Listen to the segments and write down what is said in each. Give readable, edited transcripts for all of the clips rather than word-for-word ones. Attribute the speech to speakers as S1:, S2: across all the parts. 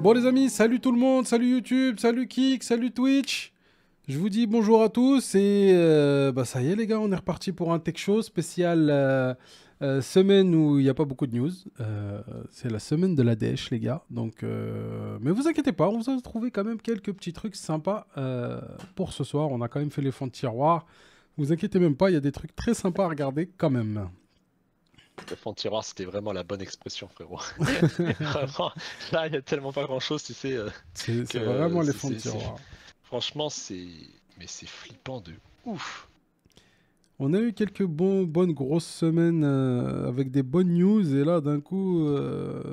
S1: Bon les amis, salut tout le monde, salut YouTube, salut Kik, salut Twitch. Je vous dis bonjour à tous et bah ça y est les gars, on est reparti pour un Tech Show spécial semaine où il n'y a pas beaucoup de news. C'est la semaine de la dèche les gars, donc mais vous inquiétez pas, on vous a trouvé quand même quelques petits trucs sympas pour ce soir. On a quand même fait les fonds de tiroir. Vous inquiétez même pas, il y a des trucs très sympas à regarder quand même.
S2: Le fond de tiroir, c'était vraiment la bonne expression, frérot. Vraiment, là, il y a tellement pas grand-chose, tu sais,
S1: C'est
S2: que
S1: vraiment les fonds de tiroir.
S2: franchement, mais c'est flippant de ouf.
S1: On a eu quelques bonnes grosses semaines avec des bonnes news et là d'un coup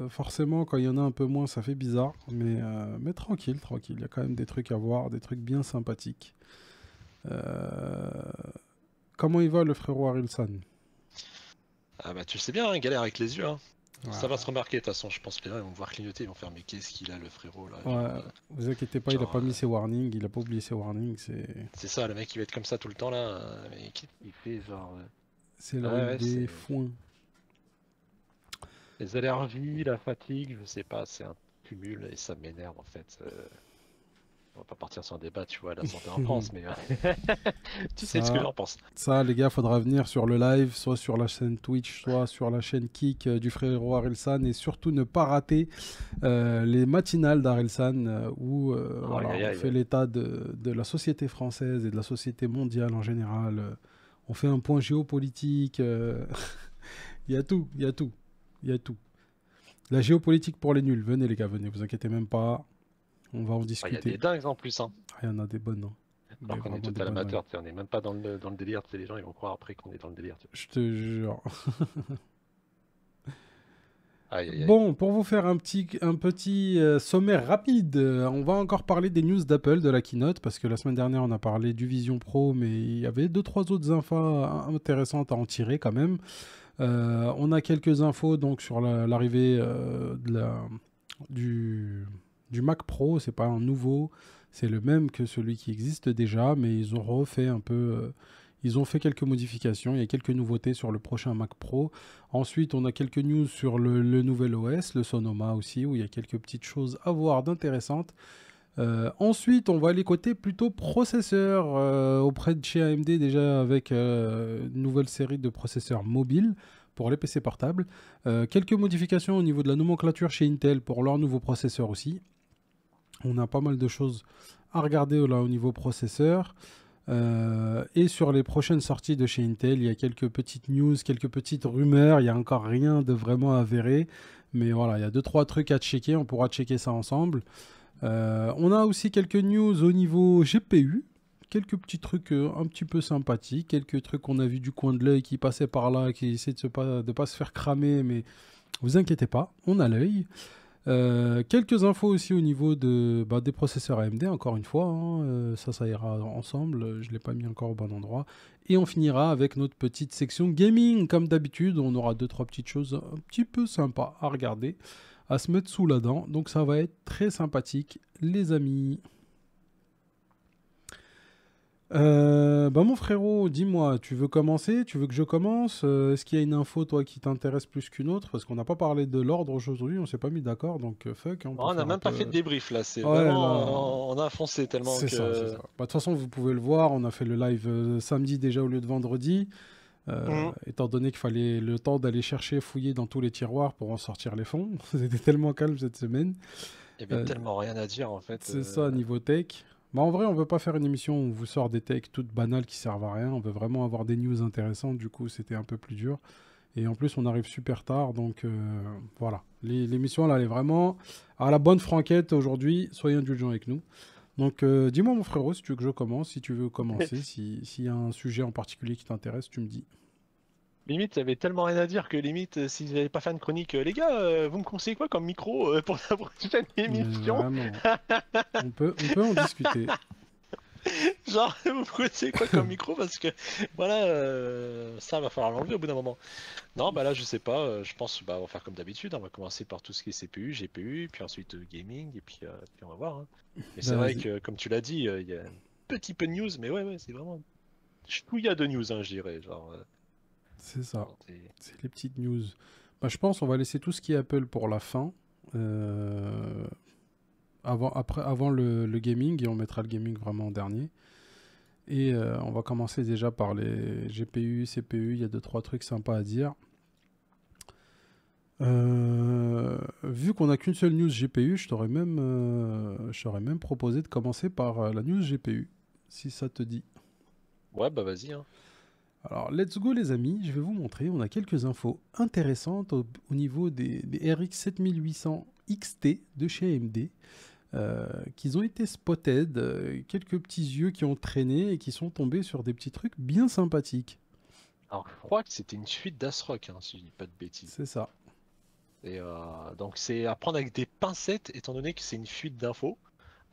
S1: forcément quand il y en a un peu moins ça fait bizarre mais tranquille, il y a quand même des trucs à voir, des trucs bien sympathiques. Euh, Comment il va le frérot Arilsan?
S2: Ah bah tu le sais bien, hein, galère avec les yeux, hein. Ça va se
S1: Ah,
S2: remarquer de toute façon, je pense que les gens ils vont me voir clignoter, ils vont faire mais qu'est-ce qu'il a le frérot là,
S1: ouais, vous inquiétez pas, il a pas mis ses warnings, il a pas oublié ses warnings,
S2: c'est ça, le mec il va être comme ça tout le temps là, mais qu'est-ce qu'il fait genre
S1: c'est le
S2: ouais,
S1: rhume
S2: ouais,
S1: des
S2: c'est
S1: foins.
S2: les allergies, la fatigue, je sais pas, c'est un cumul et ça m'énerve en fait. On va pas partir sur un débat, tu vois, la santé en France, mais tu sais ce que
S1: Ça,
S2: j'en pense.
S1: ça, les gars, faudra venir sur le live, soit sur la chaîne Twitch, soit sur la chaîne Kik du frérot Arilsan, et surtout ne pas rater les matinales d'Arilsan, où
S2: Aïe
S1: voilà,
S2: aïe
S1: on
S2: aïe.
S1: fait l'état de la société française et de la société mondiale en général. On fait un point géopolitique. Il y a tout, il y a tout, il y a tout. La géopolitique pour les nuls. Venez les gars, venez, vous inquiétez même pas. On va en
S2: Il y a
S1: discuter.
S2: des dingues en plus, hein.
S1: Ah, il y en a des bonnes, hein.
S2: Alors
S1: Mais
S2: qu'on est
S1: vraiment des
S2: total
S1: bonnes dingues.
S2: amateur, tu sais, on n'est même pas dans le délire, tu sais, les gens ils vont croire après qu'on est dans le délire. Tu vois.
S1: Je te jure.
S2: Aïe aïe aïe.
S1: Bon, pour vous faire un petit sommaire rapide, on va encore parler des news d'Apple, de la keynote, parce que la semaine dernière, on a parlé du Vision Pro, mais il y avait deux, trois autres infos intéressantes à en tirer quand même. On a quelques infos donc sur l'arrivée du, du Mac Pro. C'est pas un nouveau, c'est le même que celui qui existe déjà, mais ils ont refait un peu. Ils ont fait quelques modifications. Il y a quelques nouveautés sur le prochain Mac Pro. Ensuite, on a quelques news sur le nouvel OS, le Sonoma aussi, où il y a quelques petites choses à voir d'intéressantes. Ensuite, on va aller côté plutôt processeur auprès de chez AMD déjà avec une nouvelle série de processeurs mobiles pour les PC portables. Quelques modifications au niveau de la nomenclature chez Intel pour leurs nouveaux processeurs aussi. On a pas mal de choses à regarder là au niveau processeur. Et sur les prochaines sorties de chez Intel, il y a quelques petites news, quelques petites rumeurs. Il n'y a encore rien de vraiment avéré. Mais voilà, il y a deux, trois trucs à checker. On pourra checker ça ensemble. On a aussi quelques news au niveau GPU, quelques petits trucs un petit peu sympathiques, quelques trucs qu'on a vu du coin de l'œil qui passaient par là, qui essaient de pas se faire cramer, mais vous inquiétez pas, on a l'œil. Quelques infos aussi au niveau des processeurs AMD, encore une fois, hein, ça ira ensemble, je ne l'ai pas mis encore au bon endroit. Et on finira avec notre petite section gaming, comme d'habitude, on aura deux, trois petites choses un petit peu sympas à regarder, à se mettre sous la dent, donc ça va être très sympathique, les amis. Bah mon frérot, dis-moi, tu veux commencer? Tu veux que je commence? Est-ce qu'il y a une info, toi, qui t'intéresse plus qu'une autre? Parce qu'on n'a pas parlé de l'ordre aujourd'hui, on s'est pas mis d'accord, donc fuck, hein, on peut
S2: On n'a
S1: faire un
S2: même pas fait de
S1: peu...
S2: débrief là, c'est
S1: Ouais,
S2: vraiment
S1: là,
S2: on a foncé tellement
S1: c'est ça, c'est
S2: que.
S1: ça. Bah, de toute façon, vous pouvez le voir, on a fait le live samedi déjà au lieu de vendredi,
S2: Mhm.
S1: étant donné qu'il fallait le temps d'aller chercher, fouiller dans tous les tiroirs pour en sortir les fonds. C'était tellement calme cette semaine.
S2: Il y avait
S1: Euh,
S2: tellement rien à dire en fait.
S1: c'est ça, niveau tech. Bah, en vrai, on veut pas faire une émission où on vous sort des techs toutes banales qui servent à rien. On veut vraiment avoir des news intéressantes. Du coup, c'était un peu plus dur. Et en plus, on arrive super tard. Donc, voilà. L'émission, là, elle est vraiment à la bonne franquette aujourd'hui. Soyez indulgents avec nous. Donc, dis-moi, mon frérot, si tu veux que je commence, si tu veux commencer, s'il y a un sujet en particulier qui t'intéresse, tu me dis.
S2: Limite, il y avait tellement rien à dire que limite, si j'avais pas fait une chronique, les gars, vous me conseillez quoi comme micro pour la prochaine
S1: Mais
S2: émission?
S1: vraiment, on peut en discuter.
S2: Genre, vous connaissez quoi comme micro? Parce que voilà, ça va falloir l'enlever au bout d'un moment. Non, bah là, je sais pas. Je pense bah, on va faire comme d'habitude. On va commencer par tout ce qui est CPU, GPU, puis ensuite gaming, et puis on va voir, hein. Mais c'est vrai
S1: Vas-y,
S2: que, comme tu l'as dit, il y a un petit peu de news, mais ouais, c'est vraiment chouïa de news, hein, je dirais. Genre,
S1: c'est ça.
S2: non,
S1: C'est les petites news. Bah, je pense on va laisser tout ce qui est Apple pour la fin. Euh, avant le gaming, et on mettra le gaming vraiment en dernier. Et on va commencer déjà par les GPU, CPU, il y a 2-3 trucs sympas à dire. Vu qu'on n'a qu'une seule news GPU, je t'aurais même proposé de commencer par la news GPU, si ça te dit.
S2: Ouais, bah vas-y, hein.
S1: Alors, let's go les amis, je vais vous montrer, on a quelques infos intéressantes au niveau des RX 7800 XT de chez AMD, qui ont été spotted, quelques petits yeux qui ont traîné et qui sont tombés sur des petits trucs bien sympathiques.
S2: Alors, je crois que c'était une suite d'Asrock, hein, si je dis pas de bêtises.
S1: C'est ça.
S2: Et donc, c'est à prendre avec des pincettes, étant donné que c'est une fuite d'infos.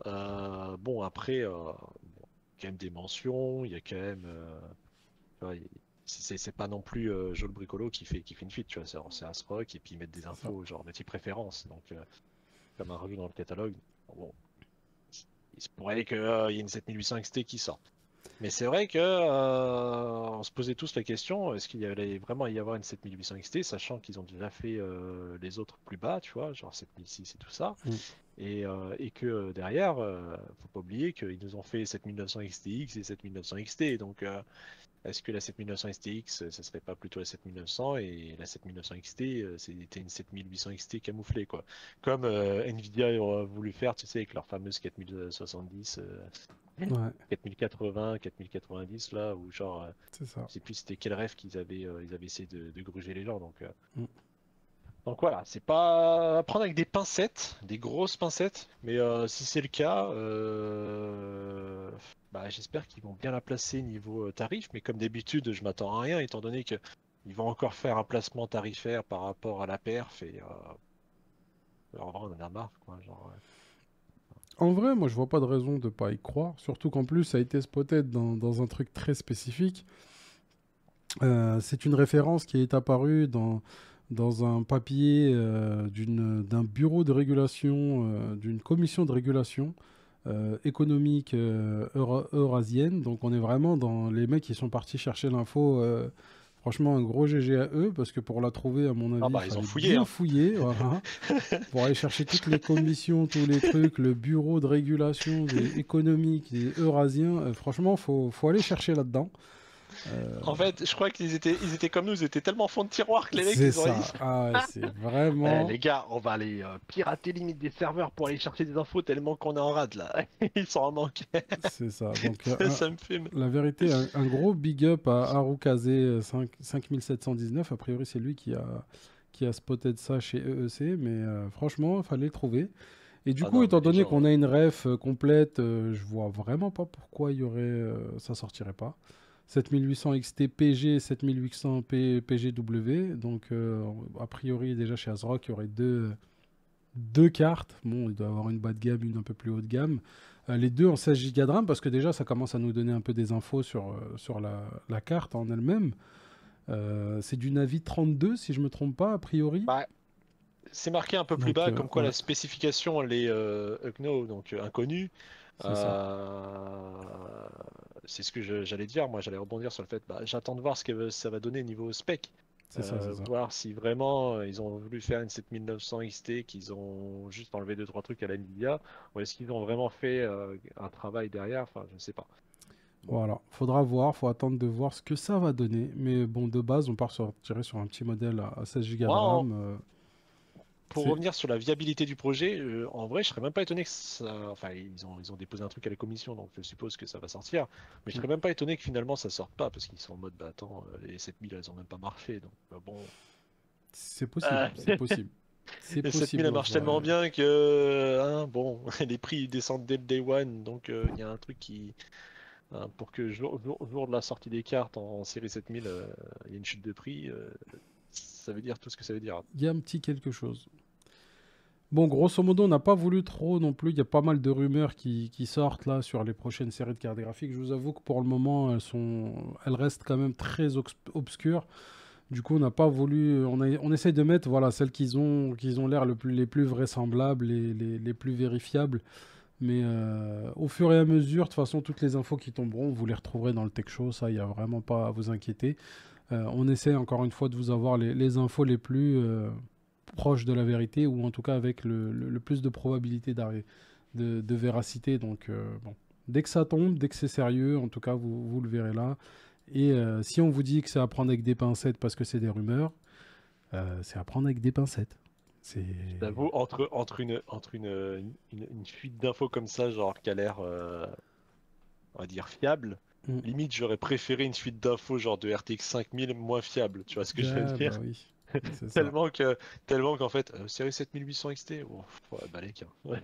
S2: Bon, après, il y a quand même des mentions, il y a quand même. Tu vois, c'est pas non plus Joe le Bricolo qui fait une fuite, tu vois. C'est Asrock et puis ils mettent des
S1: C'est ça.
S2: infos, genre de type référence. Donc, comme un revue dans le catalogue. Bon, il se pourrait qu'il y ait une 7800 XT qui sorte. Mais c'est vrai que on se posait tous la question, est-ce qu'il y allait vraiment y avoir une 7800 XT, sachant qu'ils ont déjà fait les autres plus bas, tu vois, genre 7006 et tout ça,
S1: Mm.
S2: et que derrière, faut pas oublier qu'ils nous ont fait 7900 XTX et 7900 XT, donc est-ce que la 7900 STX, ça serait pas plutôt la 7900 et la 7900 XT, c'était une 7800 XT camouflée, quoi. Comme Nvidia a voulu faire, tu sais, avec leur fameuse 4070,
S1: Ouais,
S2: 4080, 4090, là, où genre,
S1: c'est ça.
S2: je sais plus c'était quel rêve ils avaient essayé de gruger les gens,
S1: Mm.
S2: donc voilà, c'est pas à prendre avec des pincettes, des grosses pincettes, mais si c'est le cas, bah, j'espère qu'ils vont bien la placer niveau tarif, mais comme d'habitude, je m'attends à rien, étant donné que ils vont encore faire un placement tarifaire par rapport à la perf, et en vrai, on en a marre, quoi, genre,
S1: En vrai, moi je vois pas de raison de pas y croire, surtout qu'en plus ça a été spotted dans un truc très spécifique. C'est une référence qui est apparue dans un papier d'un bureau de régulation, d'une commission de régulation économique eurasienne. Donc on est vraiment dans les mecs qui sont partis chercher l'info. Franchement, un gros GG à eux, parce que pour la trouver, à mon
S2: ah
S1: avis, il
S2: bah ils ont
S1: fallait
S2: fouillé,
S1: bien
S2: hein.
S1: fouiller, voilà, pour aller chercher toutes les commissions, tous les trucs, le bureau de régulation économique des Eurasiens. Franchement, faut aller chercher là-dedans. Euh,
S2: En fait, je crois ils étaient comme nous, ils étaient tellement fond de tiroir que les mecs,
S1: c'est
S2: ils ont dit,
S1: ça. Ah, ouais, c'est
S2: eh,
S1: vraiment.
S2: les gars, on va aller pirater limite des serveurs pour aller chercher des infos tellement qu'on est en rade là. Ils sont en manque.
S1: C'est ça. Donc,
S2: Ça me fume.
S1: la vérité, un gros big up à Harukaze 5719. A priori, c'est lui qui a spotted ça chez EEC. Mais franchement, il fallait le trouver. Et du
S2: Ah
S1: coup,
S2: non, mais
S1: étant
S2: les
S1: donné
S2: gens.
S1: qu'on a une ref complète, je vois vraiment pas pourquoi il y aurait, ça sortirait pas. 7800 XT PG, 7800 PGW. Donc, a priori, déjà chez ASRock, il y aurait deux cartes. Bon, il doit y avoir une bas de gamme, une un peu plus haut de gamme. Les deux en 16 Go de RAM, parce que déjà, ça commence à nous donner un peu des infos sur la carte en elle-même. C'est du Navi 32, si je me trompe pas, a priori.
S2: Bah, c'est marqué un peu plus
S1: Donc,
S2: bas, comme quoi
S1: ouais,
S2: la spécification elle est UGNO, donc inconnue.
S1: c'est ça.
S2: Euh, c'est ce que j'allais dire. Moi, j'allais rebondir sur le fait. Bah, j'attends de voir ce que ça va donner niveau spec.
S1: C'est ça, c'est ça.
S2: Voir si vraiment ils ont voulu faire une 7900 XT, qu'ils ont juste enlevé deux trois trucs à la Nvidia, ou est-ce qu'ils ont vraiment fait un travail derrière. Enfin, je ne sais pas. Bon.
S1: Voilà, faudra voir, faut attendre de voir ce que ça va donner. Mais bon, de base, on part tirer sur un petit modèle à 16 Go de
S2: Moi,
S1: RAM.
S2: pour
S1: C'est
S2: revenir sur la viabilité du projet, en vrai, je serais même pas étonné que ça. Enfin, ils ont déposé un truc à la commission, donc je suppose que ça va sortir. Mais je serais même pas étonné que finalement ça sorte pas, parce qu'ils sont en mode, bah attends, les 7000 elles ont même pas marché, donc bon.
S1: c'est possible,
S2: Euh,
S1: c'est possible. C'est
S2: les 7000
S1: possible
S2: elles
S1: en
S2: marchent
S1: vrai.
S2: tellement bien que, hein, bon, les prix ils descendent dès le day one, donc il y a un truc qui. Hein, pour que jour de la sortie des cartes en série 7000, il y a une chute de prix, ça veut dire tout ce que ça veut dire.
S1: Il y a un petit quelque chose. Bon, grosso modo, on n'a pas voulu trop non plus. Il y a pas mal de rumeurs qui sortent là sur les prochaines séries de cartes graphiques. Je vous avoue que pour le moment, elles restent quand même très obscures. Du coup, on n'a pas voulu. On essaye de mettre voilà, celles qui ont l'air les plus vraisemblables, les plus vérifiables. Mais au fur et à mesure, de toute façon, toutes les infos qui tomberont, vous les retrouverez dans le Tech Show. Ça, il n'y a vraiment pas à vous inquiéter. On essaie encore une fois de vous avoir les infos les plus proches de la vérité, ou en tout cas avec le plus de probabilité de véracité. Donc, bon. Dès que ça tombe, dès que c'est sérieux, en tout cas, vous le verrez là. Et si on vous dit que c'est à prendre avec des pincettes parce que c'est des rumeurs, c'est à prendre avec des pincettes. C'est...
S2: Je t'avoue, une fuite d'infos comme ça, genre qui a l'air, on va dire, fiable,
S1: Mm.
S2: limite j'aurais préféré une fuite d'infos genre de RTX 5000 moins fiable, tu vois ce que je veux
S1: Ah, bah
S2: dire?
S1: oui, c'est ça.
S2: Tellement que, tellement qu'en fait, série 7800 XT, oh, ouais, balèque, hein. Ouais.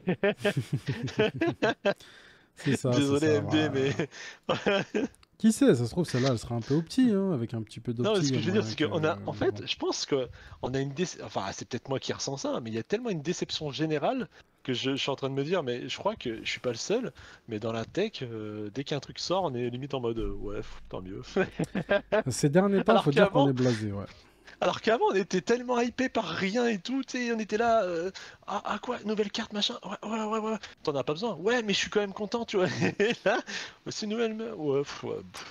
S1: C'est ça, c'est
S2: Désolé
S1: ça.
S2: MD, mais
S1: Bah, qui sait, ça se trouve, celle-là, elle sera un peu opti, hein, avec un petit peu
S2: non, mais
S1: d'opti,
S2: ce
S1: il y
S2: que
S1: a
S2: je veux dire,
S1: moyen
S2: c'est
S1: que...
S2: qu'on a, en
S1: Mais bon.
S2: fait, je pense que on a enfin, c'est peut-être moi qui ressens ça, mais il y a tellement une déception générale que je suis en train de me dire, mais je crois que je suis pas le seul, mais dans la tech, dès qu'un truc sort, on est limite en mode, ouais, tant mieux.
S1: Ces derniers temps,
S2: Alors
S1: faut dire qu'on est
S2: qu'avant,
S1: blasé, ouais.
S2: alors qu'avant, on était tellement hypé par rien et tout, tu sais, on était là, ah quoi, nouvelle carte, machin, ouais, ouais, ouais, ouais, t'en as pas besoin, ouais, mais je suis quand même content, tu vois. Et là, c'est une nouvelle, ouais,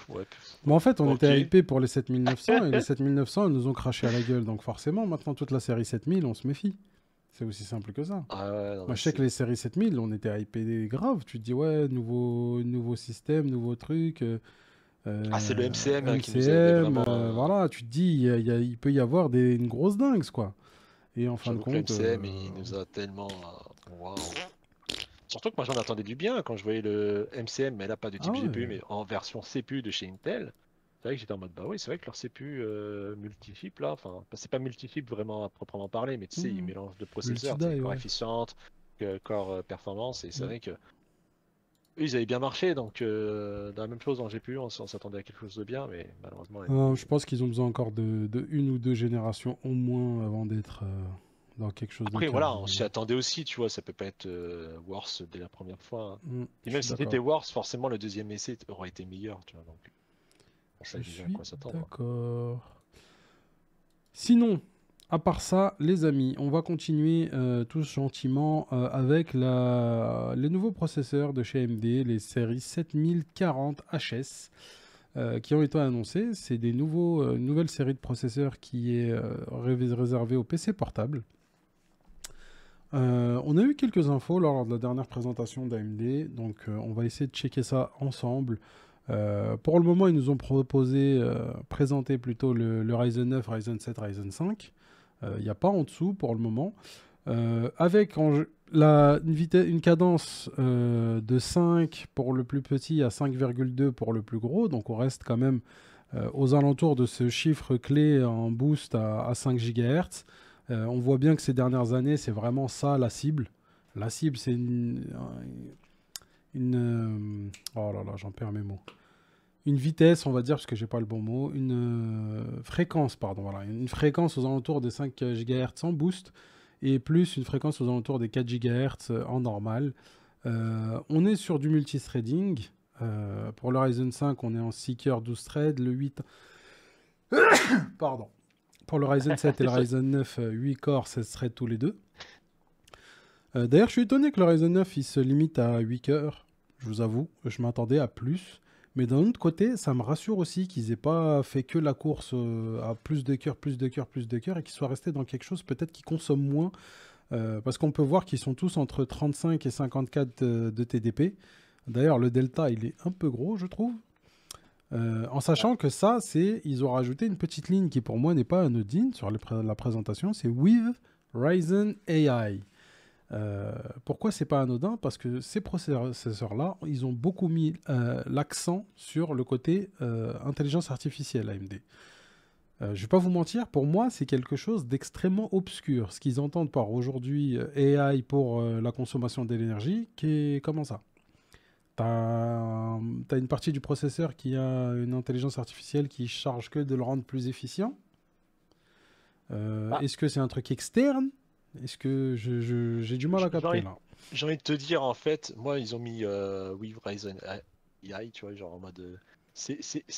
S2: ouais,
S1: Mais en fait, on
S2: ok.
S1: était hypé pour les 7900 et les 7900, ils nous ont craché à la gueule. Donc forcément, maintenant, toute la série 7000, on se méfie. C'est aussi simple que ça.
S2: Ah ouais, non,
S1: Moi,
S2: mais
S1: je sais que
S2: c'est.
S1: les séries 7000, on était hypé grave. Tu te dis, ouais, nouveau système, nouveau truc,
S2: Ah, c'est le MCM hein, qui nous avait
S1: MCM,
S2: vraiment.
S1: voilà. Tu te dis, il peut y avoir une grosse dingue, quoi. Et en fin de
S2: J'avoue que le
S1: compte,
S2: MCM, il nous a tellement. Waouh. Surtout que moi j'en attendais du bien quand je voyais le MCM, mais là pas de
S1: ah
S2: type GPU,
S1: ouais.
S2: mais en version CPU de chez Intel. C'est vrai que j'étais en mode bah oui, c'est vrai que leur CPU multi-chip là, enfin, bah, c'est pas multi-chip vraiment à proprement parler, mais tu sais, ils
S1: Hmm.
S2: mélangent de processeurs, tu sais,
S1: Multi-die,
S2: core
S1: ouais.
S2: efficiente, core performance, et c'est
S1: Hmm.
S2: vrai que eux, ils avaient bien marché, donc dans la même chose en GPU, on s'attendait à quelque chose de bien, mais malheureusement
S1: Je
S2: AMD.
S1: pense qu'ils ont besoin encore de une ou deux générations au moins avant d'être dans quelque chose de
S2: Après, voilà, on
S1: quali.
S2: s'y attendait aussi, tu vois, ça peut pas être worse dès la première fois, hein. Et
S1: Je
S2: même
S1: suis
S2: si c'était
S1: d'accord.
S2: worse, forcément, le deuxième essai aurait été meilleur, tu vois, donc on
S1: Je
S2: savait déjà à
S1: suis
S2: quoi s'attendre.
S1: d'accord. Sinon, à part ça, les amis, on va continuer tous gentiment avec les nouveaux processeurs de chez AMD, les séries 7040 HS, qui ont été annoncés. C'est une nouvelle série de processeurs qui est réservée aux PC portables. On a eu quelques infos lors de la dernière présentation d'AMD, donc on va essayer de checker ça ensemble. Pour le moment, ils nous ont présenté plutôt le Ryzen 9, Ryzen 7, Ryzen 5. Il n'y a pas en dessous pour le moment. Avec une cadence de 5 pour le plus petit à 5,2 pour le plus gros, donc on reste quand même aux alentours de ce chiffre clé en boost à 5 GHz. On voit bien que ces dernières années, c'est vraiment ça la cible. La cible, c'est oh là là, j'en perds mes mots. Une vitesse, on va dire, parce que j'ai pas le bon mot, une fréquence, pardon, voilà, une fréquence aux alentours des 5 GHz en boost et plus une fréquence aux alentours des 4 GHz en normal. On est sur du multithreading. Pour le Ryzen 5, on est en 6 cœurs 12 threads. Le 8, pardon. Pour le Ryzen 7 et le
S2: Désolé.
S1: Ryzen 9, 8 corps, 16 threads tous les deux. D'ailleurs, je suis étonné que le Ryzen 9 il se limite à 8 cœurs. Je vous avoue, je m'attendais à plus. Mais d'un autre côté, ça me rassure aussi qu'ils n'aient pas fait que la course à plus de cœurs, plus de cœurs, plus de cœurs, et qu'ils soient restés dans quelque chose peut-être qui consomme moins. Parce qu'on peut voir qu'ils sont tous entre 35 et 54 de TDP. D'ailleurs, le delta, il est un peu gros, je trouve. En sachant que ça, ils ont rajouté une petite ligne qui pour moi n'est pas anodine sur la présentation, c'est With Ryzen AI. Pourquoi c'est pas anodin? Parce que ces processeurs-là, ils ont beaucoup mis l'accent sur le côté intelligence artificielle AMD. Je vais pas vous mentir, pour moi, c'est quelque chose d'extrêmement obscur. Ce qu'ils entendent par aujourd'hui AI pour la consommation de l'énergie, qui est comment ça? T'as une partie du processeur qui a une intelligence artificielle qui charge que de le rendre plus efficient.
S2: Ah,
S1: Est-ce que c'est un truc externe? Est-ce que j'ai du mal à
S2: j'ai
S1: capter
S2: envie,
S1: là?
S2: j'ai envie de te dire, en fait, moi, ils ont mis With Ryzen AI, tu vois, genre en mode.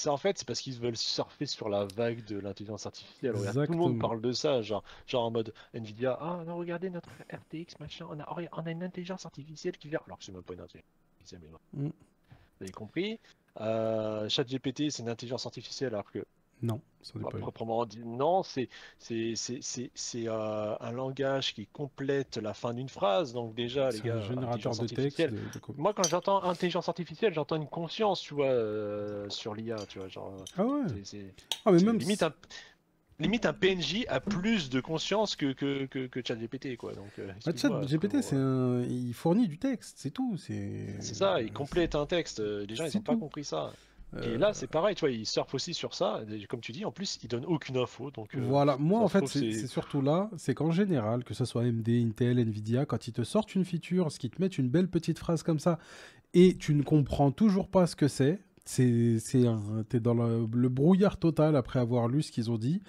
S2: En fait, c'est parce qu'ils veulent surfer sur la vague de l'intelligence artificielle. Regarde, tout le monde
S1: Exactement.
S2: parle de ça, genre en mode Nvidia, ah non, regardez notre RTX, machin, on a une intelligence artificielle qui vient. Alors que c'est même pas une intelligence artificielle, mais bon,
S1: Mm.
S2: vous avez compris. ChatGPT, c'est une intelligence artificielle, alors que
S1: Non, ça n'est
S2: Pas
S1: pas eu.
S2: proprement dit, non, c'est un langage qui complète la fin d'une phrase. Donc déjà, les
S1: C'est un
S2: gars,
S1: générateur
S2: intelligence
S1: de texte
S2: artificielle.
S1: de code.
S2: Moi, quand j'entends intelligence artificielle, j'entends une conscience, tu vois, sur l'IA, tu vois, genre,
S1: Ah ouais.
S2: c'est c'est-
S1: Ah mais
S2: c'est
S1: même
S2: limite un PNJ a plus de conscience que ChatGPT, quoi. Donc,
S1: Chat
S2: excuse-moi,
S1: GPT,
S2: frérot.
S1: il fournit du texte, c'est tout.
S2: C'est ça, il complète un texte. Les gens, ils
S1: C'est
S2: n'ont pas
S1: tout.
S2: compris ça. Et
S1: Euh,
S2: là, c'est pareil, tu vois, ils surfent aussi sur ça. Et comme tu dis, en plus, ils donnent aucune info. Donc,
S1: Voilà, moi
S2: ça
S1: en
S2: se
S1: fait
S2: trouve,
S1: c'est
S2: c'est.
S1: surtout là, c'est qu'en général, que ce soit AMD, Intel, Nvidia, quand ils te sortent une feature, ce qu'ils te mettent une belle petite phrase comme ça, et tu ne comprends toujours pas ce que t'es dans le brouillard total après avoir lu ce qu'ils ont dit.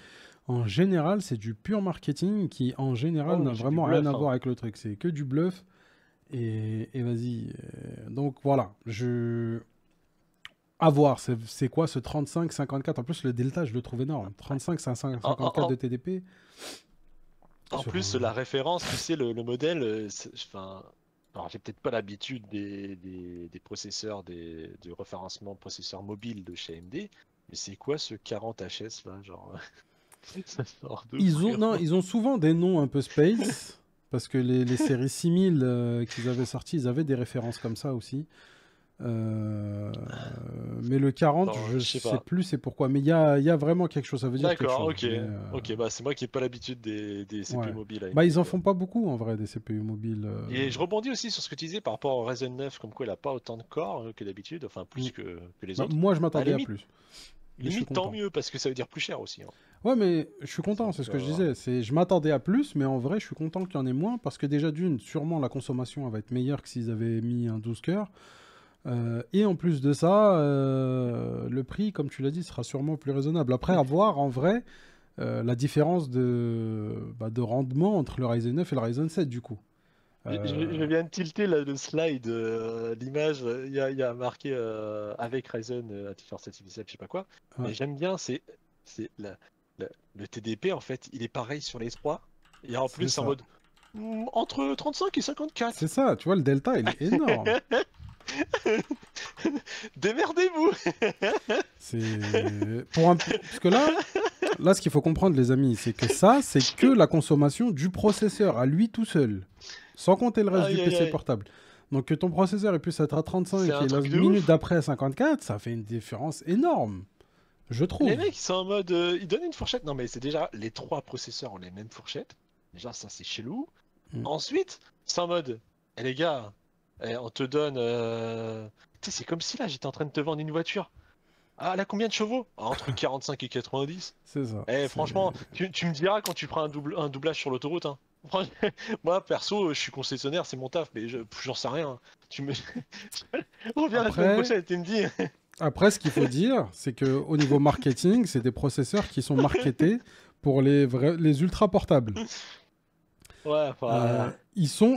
S1: En général, c'est du pur marketing qui, en général,
S2: Oh,
S1: n'a
S2: mais c'est du
S1: vraiment rien à
S2: bluff, hein.
S1: voir avec le truc. C'est que du bluff. Et vas-y. Donc voilà, à voir, c'est quoi ce 35-54? En plus, le delta, je le trouve énorme.
S2: En,
S1: 35-54
S2: en-
S1: de TDP
S2: en
S1: sur
S2: plus,
S1: un...
S2: la référence, tu sais, le modèle, enfin, alors j'ai peut-être pas l'habitude des processeurs, du référencement processeur mobile de chez AMD, mais c'est quoi ce 40HS là, genre, ça sort d'où,
S1: Non,
S2: frérot?
S1: ils ont souvent des noms un peu space, parce que les séries 6000 qu'ils avaient sorties, ils avaient des références comme ça aussi. Euh, mais le 40,
S2: Non,
S1: je
S2: je sais
S1: sais
S2: pas.
S1: plus c'est pourquoi. Mais il y a vraiment quelque chose, ça veut dire quelque
S2: D'accord,
S1: chose.
S2: ok.
S1: Mais
S2: Ok, bah c'est moi qui ai pas l'habitude des CPU
S1: ouais.
S2: mobiles
S1: Bah,
S2: AMD,
S1: ils en
S2: quoi.
S1: font pas beaucoup en vrai, des CPU mobiles.
S2: Et je rebondis aussi sur ce que tu disais par rapport au Ryzen 9, comme quoi il a pas autant de corps que d'habitude, enfin
S1: Mm.
S2: plus que les
S1: Bah,
S2: autres.
S1: moi, je
S2: Bah
S1: m'attendais à
S2: limite,
S1: plus. Mais je suis
S2: limite tant
S1: content.
S2: mieux, parce que ça veut dire plus cher aussi, hein.
S1: Ouais, mais je suis content,
S2: Donc,
S1: c'est ce que je disais. Je m'attendais à plus, mais en vrai, je suis content qu'il y en ait moins parce que déjà, d'une, sûrement la consommation elle va être meilleure que s'ils avaient mis un 12 cœurs. Et en plus de ça, le prix, comme tu l'as dit, sera sûrement plus raisonnable. Après, à voir en vrai la différence de rendement entre le Ryzen 9 et le Ryzen 7, du coup.
S2: je viens de tilter là, le slide, l'image, il y a marqué avec Ryzen, intelligence artificielle, je sais pas quoi.
S1: Ouais,
S2: Mais j'aime bien, c'est le TDP en fait, il est pareil sur les trois. Et en
S1: c'est
S2: plus, en
S1: ça.
S2: mode entre 35 et
S1: C'est
S2: 54.
S1: ça, tu vois, le delta, il est énorme.
S2: Démerdez-vous!
S1: Parce que là, ce qu'il faut comprendre, les amis, c'est que ça, c'est que la consommation du processeur à lui tout seul, sans compter le reste du
S2: Aïe aïe
S1: PC
S2: aïe.
S1: portable. Donc que ton processeur il puisse être à
S2: C'est
S1: 35
S2: un
S1: et la
S2: truc de
S1: minute
S2: ouf.
S1: d'après à 54, ça fait une différence énorme, je
S2: Les
S1: trouve.
S2: mecs, ils sont en mode. Ils donnent une fourchette. Non, mais c'est déjà. Les trois processeurs ont les mêmes fourchettes. Déjà, ça, c'est chelou.
S1: Mm.
S2: Ensuite, c'est en mode. Eh les gars, on te donne. Tu sais, c'est comme si là, j'étais en train de te vendre une voiture. Ah, elle a combien de chevaux? Ah, entre 45 et 90.
S1: C'est ça.
S2: Eh, franchement, tu me diras quand tu prends un doublage sur l'autoroute, hein. Franchement, moi, perso, je suis concessionnaire, c'est mon taf, mais j'en sais rien, hein. Tu me. On revient la semaine
S1: Après,
S2: prochaine et tu me dis.
S1: après, ce qu'il faut dire, c'est que au niveau marketing, c'est des processeurs qui sont marketés pour les ultra portables.
S2: Ouais, enfin.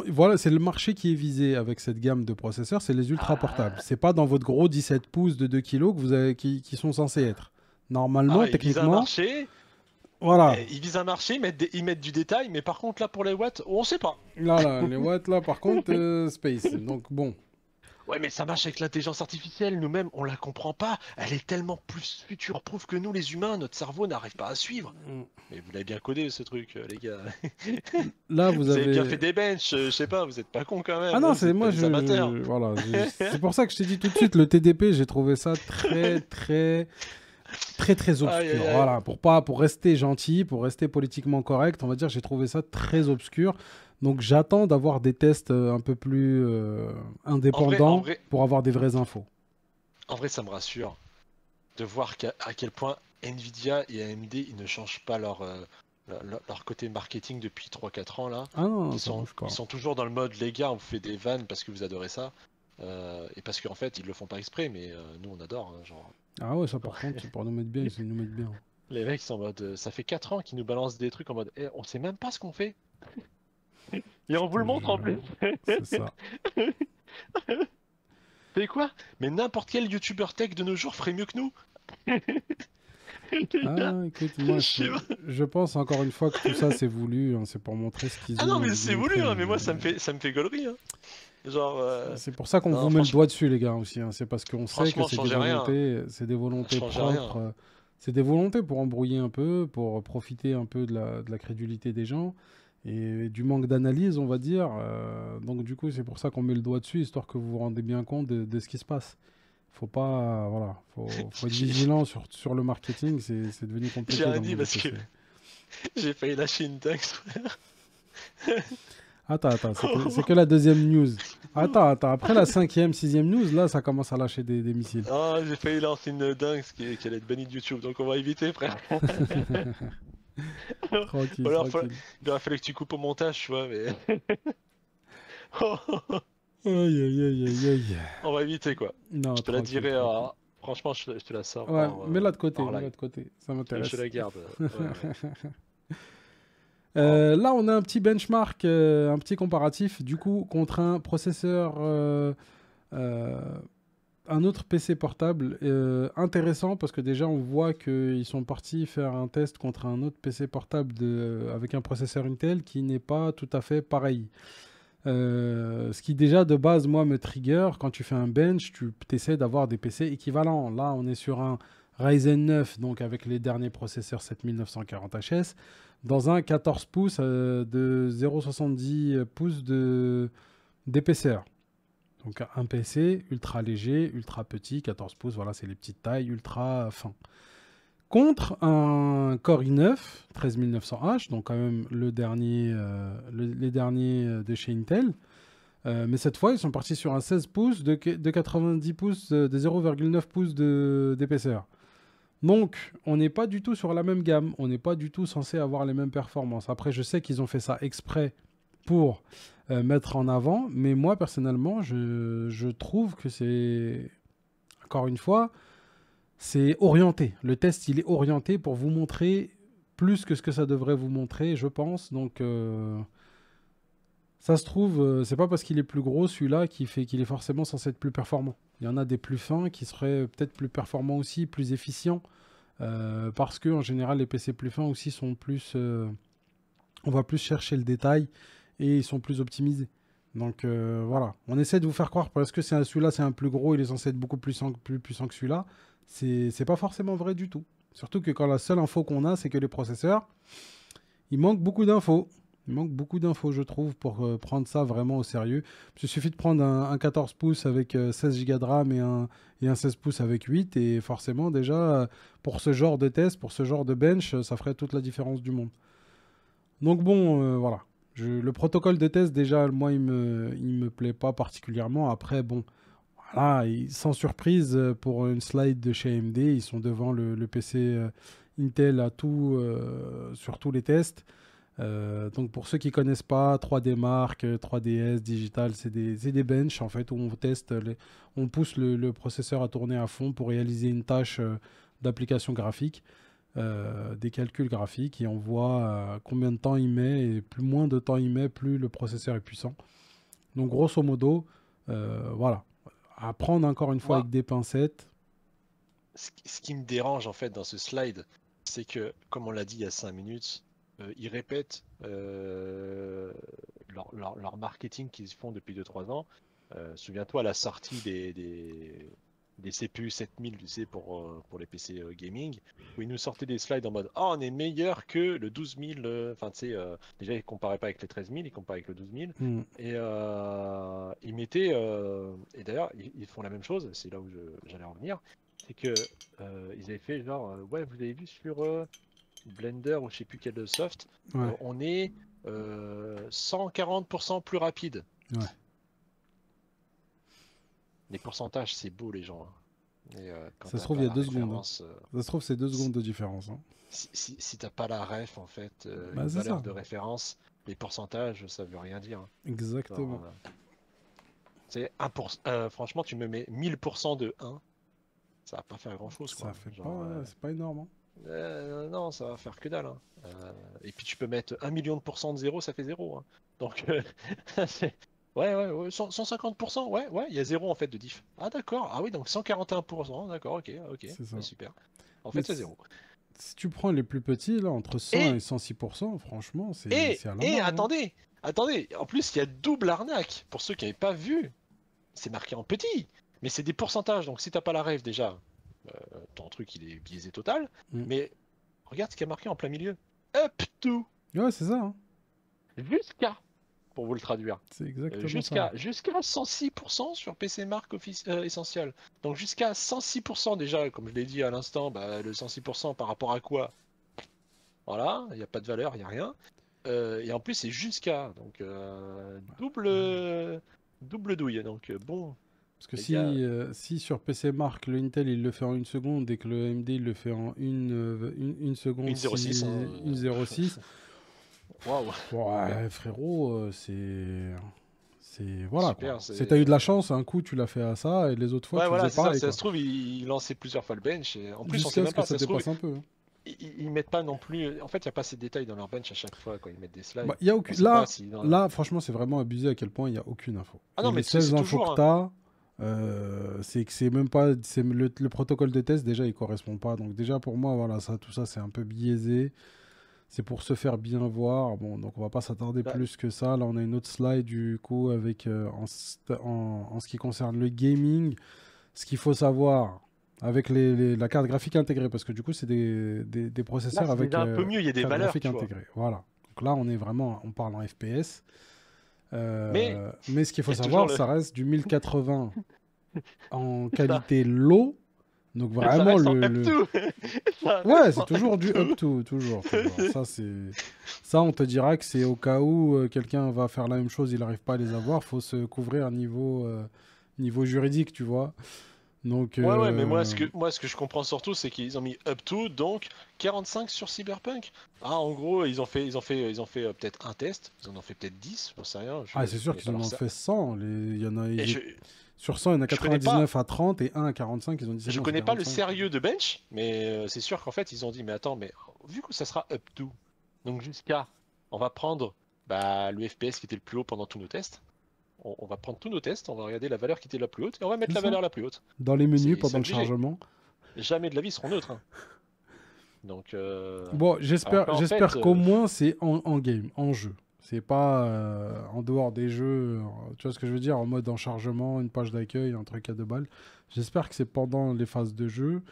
S1: Voilà, c'est le marché qui est visé avec cette gamme de processeurs, c'est les ultra portables.
S2: Ah,
S1: C'est pas dans votre gros 17 pouces de 2 kilos que qui sont censés être. Normalement,
S2: ils visent un
S1: techniquement,
S2: marché,
S1: voilà.
S2: ils mettent du détail, mais par contre, là, pour les watts, on sait pas.
S1: Là, là, les watts, là, par contre, space. Donc, bon.
S2: Ouais, mais ça marche avec l'intelligence artificielle, nous-mêmes, on la comprend pas. Elle est tellement plus future-proof que nous, les humains, notre cerveau n'arrive pas à suivre. Mais vous l'avez bien codé, ce truc, les gars.
S1: Là, vous
S2: Vous avez bien fait
S1: avez.
S2: des benches, je sais pas, vous êtes pas cons quand
S1: Ah
S2: même,
S1: non,
S2: vous
S1: c'est
S2: êtes pas
S1: moi,
S2: des amateurs.
S1: voilà. C'est pour ça que je t'ai dit tout de suite, le TDP, j'ai trouvé ça très, très, très, très
S2: Aïe, aïe,
S1: obscur.
S2: aïe.
S1: Voilà, pour rester gentil, pour rester politiquement correct, on va dire, j'ai trouvé ça très obscur. Donc j'attends d'avoir des tests un peu plus
S2: En vrai, en
S1: indépendants
S2: vrai,
S1: pour avoir des vraies infos.
S2: en vrai, ça me rassure de voir à quel point Nvidia et AMD, ils ne changent pas leur côté marketing depuis 3 4 ans là.
S1: Ah non,
S2: Ils
S1: ça
S2: sont,
S1: bouge pas.
S2: ils sont toujours dans le mode les gars, on vous fait des vannes parce que vous adorez ça. Et parce qu'en fait, ils le font pas exprès, mais nous on adore, hein, genre.
S1: Ah ouais, ça par contre, c'est pour nous mettre bien, ils nous mettent bien.
S2: Les mecs sont en mode. Ça fait 4 ans qu'ils nous balancent des trucs en mode on sait même pas ce qu'on fait. Et on
S1: Je
S2: vous
S1: te
S2: le montre en
S1: jure,
S2: plus.
S1: c'est ça.
S2: C'est quoi? Mais n'importe quel youtubeur tech de nos jours ferait mieux que nous. Les gars,
S1: Ah, écoute,
S2: je
S1: moi,
S2: sais pas.
S1: je pense encore une fois que tout ça, c'est voulu, hein, c'est pour montrer ce qu'ils
S2: Ah non,
S1: ont
S2: mais
S1: ils
S2: c'est
S1: montré.
S2: voulu, hein, mais moi ça me fait gaulerie, hein. Genre.
S1: C'est pour ça qu'on vous
S2: Non,
S1: met le
S2: franchement,
S1: doigt dessus, les gars, aussi, hein. C'est parce qu'on sait que
S2: franchement, changez rien.
S1: c'est des volontés
S2: Changez rien.
S1: propres. C'est des volontés pour embrouiller un peu, pour profiter un peu de la crédulité des gens et du manque d'analyse, on va dire. Donc du coup, c'est pour ça qu'on met le doigt dessus, histoire que vous vous rendez bien compte de ce qui se passe. Faut pas, voilà, faut être
S2: J'ai
S1: vigilant sur le marketing, c'est devenu
S2: j'ai
S1: compliqué
S2: rien
S1: dans le
S2: dit
S1: monde des
S2: parce que
S1: PC.
S2: j'ai failli lâcher une taxe.
S1: Attends, c'est que la deuxième news. Attends, après la cinquième, sixième news, là, ça commence à lâcher des missiles.
S2: Ah, j'ai failli lancer une dingue qui allait être bannie de YouTube, donc on va éviter, frère. Ou
S1: Tranquille,
S2: alors,
S1: tranquille.
S2: il aurait fallu que tu coupes au montage, tu vois, mais
S1: Aïe, aïe, aïe, aïe, aïe.
S2: on va éviter, quoi.
S1: Non,
S2: Je te la
S1: tranquille,
S2: dirai,
S1: tranquille.
S2: franchement, je te la sors
S1: Ouais, mets-la de côté,
S2: hors
S1: mets-la
S2: live.
S1: de côté, ça
S2: Je te
S1: m'intéresse.
S2: la garde. Ouais, ouais. Oh.
S1: Là, on a un petit benchmark, un petit comparatif, du coup, contre un processeur, euh, un autre PC portable intéressant, parce que déjà, on voit qu'ils sont partis faire un test contre un autre PC portable avec un processeur Intel qui n'est pas tout à fait pareil. Ce qui déjà de base, moi, me trigger. Quand tu fais un bench, tu essaies d'avoir des PC équivalents. Là, on est sur un Ryzen 9, donc avec les derniers processeurs 7940HS, dans un 14 pouces de 0,70 pouces d'épaisseur. Donc un PC ultra léger, ultra petit, 14 pouces, voilà, c'est les petites tailles, ultra fin. Contre un Core i9 13900H, donc quand même le dernier, les derniers de chez Intel. Mais cette fois, ils sont partis sur un 16 pouces de 90 pouces, de 0,9 pouces d'épaisseur. Donc, on n'est pas du tout sur la même gamme. On n'est pas du tout censé avoir les mêmes performances. Après, je sais qu'ils ont fait ça exprès pour mettre en avant. Mais moi, personnellement, je trouve que c'est, encore une fois, c'est orienté. Le test, il est orienté pour vous montrer plus que ce que ça devrait vous montrer, je pense. Donc, ça se trouve, c'est pas parce qu'il est plus gros celui-là qui fait qu'il est forcément censé être plus performant. Il y en a des plus fins qui seraient peut-être plus performants aussi, plus efficients, parce que en général les PC plus fins aussi sont plus, on va plus chercher le détail et ils sont plus optimisés. Donc voilà, on essaie de vous faire croire parce que celui-là c'est un plus gros, il est censé être beaucoup plus puissant que celui-là. C'est pas forcément vrai du tout. Surtout que quand la seule info qu'on a, c'est que les processeurs, il manque beaucoup d'infos. Il manque beaucoup d'infos, je trouve, pour prendre ça vraiment au sérieux. Il suffit de prendre un 14 pouces avec 16 Go de RAM et un 16 pouces avec 8. Et forcément, déjà, pour ce genre de test, pour ce genre de bench, ça ferait toute la différence du monde. Donc bon, voilà. Le protocole de test, déjà, moi, il me plaît pas particulièrement. Après, bon, voilà, sans surprise, pour une slide de chez AMD, ils sont devant le PC Intel sur tous les tests. Donc pour ceux qui connaissent pas, 3D Mark, 3DS, Digital, c'est des benches en fait où on teste, on pousse le processeur à tourner à fond pour réaliser une tâche d'application graphique, des calculs graphiques et on voit combien de temps il met et plus moins de temps il met, plus le processeur est puissant. Donc grosso modo, voilà, à prendre encore une fois
S2: Moi,
S1: avec des pincettes.
S2: ce qui me dérange en fait dans ce slide, c'est que, comme on l'a dit il y a 5 minutes, ils répètent leur marketing qu'ils font depuis 2-3 ans. Souviens-toi, à la sortie des CPU 7000, tu sais, pour les PC gaming, où ils nous sortaient des slides en mode oh, on est meilleur que le 12000. Enfin, tu sais, déjà, ils ne comparaient pas avec les 13000, ils comparaient avec le 12000.
S1: Hmm.
S2: Et ils mettaient. Et d'ailleurs, ils font la même chose, c'est là où j'allais en venir. C'est que ils avaient fait genre, ouais, vous avez vu sur Blender ou je sais plus quel soft,
S1: Ouais,
S2: on est 140% plus rapide.
S1: ouais.
S2: Les pourcentages, c'est beau, les gens, hein. Mais quand
S1: Ça se
S2: t'as
S1: trouve, il
S2: pas
S1: y a
S2: la
S1: 2 secondes, hein.
S2: référence,
S1: Ça se trouve, c'est 2 secondes
S2: si,
S1: de différence, hein.
S2: si t'as pas la ref, en fait,
S1: Bah,
S2: une
S1: c'est
S2: valeur
S1: ça.
S2: de référence, les pourcentages, ça veut rien dire, hein.
S1: Exactement.
S2: Genre, c'est 1%, franchement, tu me mets 1000% de 1, ça va pas faire grand-chose,
S1: Ça
S2: quoi.
S1: fait
S2: Genre,
S1: pas, c'est pas énorme, hein.
S2: non, ça va faire que dalle, hein. Et puis tu peux mettre 1 million de pourcents de 0, ça fait 0, hein. Donc, ouais, 150%, ouais, il y a 0 en fait de diff. Ah d'accord, ah oui, donc 141%, d'accord, ok,
S1: C'est ça.
S2: bah, super. En
S1: Mais
S2: fait, c'est 0.
S1: si tu prends les plus petits, là, entre 100 et
S2: Et,
S1: 106%, franchement,
S2: et,
S1: c'est à la
S2: et
S1: marge, hein.
S2: attendez, en plus, il y a double arnaque. Pour ceux qui n'avaient pas vu, c'est marqué en petit, mais c'est des pourcentages, donc si t'as pas la rêve déjà, ton truc il est biaisé total.
S1: Mm.
S2: Mais regarde ce qu'il y a marqué en plein milieu. Up to.
S1: Ouais, c'est ça. Hein.
S2: Jusqu'à, pour vous le traduire.
S1: C'est exactement
S2: Jusqu'à
S1: ça.
S2: 106% sur PC Mark Essential. Donc jusqu'à 106% déjà, comme je l'ai dit à l'instant, bah, le 106% par rapport à quoi? Voilà, il n'y a pas de valeur, il n'y a rien. Et en plus c'est jusqu'à, donc double douille. Donc bon,
S1: Parce que
S2: les gars,
S1: si sur PC Mark, le Intel il le fait en une seconde et que le AMD il le fait en une seconde,
S2: 1,06, hein,
S1: 1,06,
S2: waouh,
S1: ouais, frérot, voilà quoi.
S2: super.
S1: C'est t'as eu de la chance, un coup tu l'as fait à ça et les autres fois
S2: Ouais,
S1: tu
S2: voilà,
S1: faisais
S2: c'est ça.
S1: pareil
S2: Ça
S1: quoi.
S2: se trouve, il lançait plusieurs fois le bench. Et en plus, on sait
S1: Jusqu'à
S2: même
S1: ce que
S2: pas.
S1: ça
S2: Ça se trouve,
S1: dépasse un peu. Hein.
S2: ils mettent pas non plus. En fait, il n'y a pas assez de détails dans leur bench à chaque fois quand ils mettent des
S1: Bah,
S2: slides.
S1: y a
S2: On
S1: aucune...
S2: sait pas si.
S1: Là, franchement, c'est vraiment abusé à quel point il n'y a aucune info.
S2: Ah
S1: Et
S2: non,
S1: les
S2: mais
S1: seules
S2: c'est
S1: infos
S2: toujours.
S1: que tu as, c'est que c'est même pas. Le protocole de test, déjà, il correspond pas. Donc, déjà, pour moi, voilà, ça, tout ça, c'est un peu biaisé. C'est pour se faire bien voir. Bon, donc on va pas s'attarder
S2: Bah,
S1: plus que ça. Là, on a une autre slide du coup avec en ce qui concerne le gaming, ce qu'il faut savoir avec la carte graphique intégrée, parce que du coup, c'est des
S2: là,
S1: processeurs
S2: c'est
S1: avec
S2: déjà un peu mieux. Il y a des
S1: carte
S2: valeurs,
S1: graphique
S2: tu vois.
S1: intégrée. Voilà. Donc là, on parle en FPS.
S2: Mais
S1: Mais ce qu'il
S2: il
S1: faut
S2: y a toujours
S1: savoir,
S2: le.
S1: ça reste du 1080 en
S2: Ça,
S1: qualité low. Donc
S2: ça
S1: vraiment
S2: reste en up-to. Ça
S1: Ouais,
S2: reste
S1: c'est
S2: en
S1: toujours du
S2: up-to.
S1: up to, toujours, toujours. Ça, on te dira que c'est au cas où quelqu'un va faire la même chose, il n'arrive pas à les avoir, faut se couvrir niveau juridique, tu vois. Donc,
S2: Ouais, ouais, mais moi, ce que je comprends surtout, c'est qu'ils ont mis up to, donc 45 sur Cyberpunk. Ah, en gros, ils ont fait peut-être un test, ils en ont fait peut-être 10, j'en sais rien,
S1: ah, c'est
S2: je
S1: sûr
S2: connais
S1: qu'ils
S2: pas
S1: en
S2: leur
S1: ont
S2: ça.
S1: fait 100. Il y en a,
S2: Et
S1: sur 100, il y en a
S2: je connais pas,
S1: 99 à 30 et un à 45, ils ont dit c'est
S2: je
S1: bon, c'est
S2: connais pas le
S1: 45.
S2: sérieux de Bench, mais c'est sûr qu'en fait, ils ont dit, mais attends, mais vu que ça sera up to, donc jusqu'à, on va prendre bah, le FPS qui était le plus haut pendant tous nos tests. On va prendre tous nos tests, on va regarder la valeur qui était la plus haute, et on va mettre
S1: C'est
S2: la
S1: ça.
S2: valeur la plus haute.
S1: Dans les menus,
S2: C'est
S1: pendant le
S2: obligé.
S1: chargement.
S2: Jamais de la vie ils seront neutres, hein. Donc,
S1: Bon,
S2: alors qu'en fait,
S1: j'espère qu'au moins c'est en game, en jeu. C'est pas en dehors des jeux, tu vois ce que je veux dire, en mode en chargement, une page d'accueil, un truc à 2 balles. J'espère que c'est pendant les phases de jeu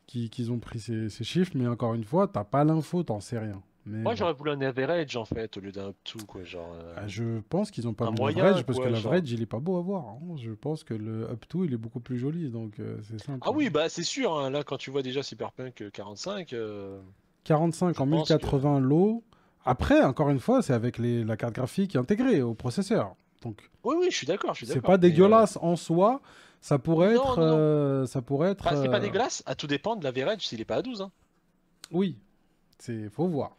S1: qu'ils ont pris ces chiffres, mais encore une fois, t'as pas l'info, t'en sais rien. Mais
S2: moi
S1: bon.
S2: j'aurais voulu un average en fait, au lieu d'un tout, quoi, genre
S1: Je pense qu'ils ont pas
S2: un
S1: mis
S2: moyen,
S1: l'average parce que
S2: quoi, genre.
S1: l'average il est pas beau à voir. Hein. Je pense que le up to il est beaucoup plus joli, donc c'est simple.
S2: Ah oui, bah c'est sûr, hein, là quand tu vois déjà Cyberpunk 45,
S1: 45
S2: je
S1: en
S2: pense que.
S1: 1080 low. Après, encore une fois, c'est avec la carte graphique intégrée au processeur. Donc,
S2: Oui, oui, je suis d'accord, je suis
S1: c'est pas
S2: d'accord. Mais
S1: dégueulasse en soi. Ça pourrait
S2: non,
S1: être.
S2: non, non.
S1: Ça pourrait être.
S2: Bah, c'est pas dégueulasse, à tout dépend de l'average s'il est pas à 12, hein.
S1: Oui, faut voir.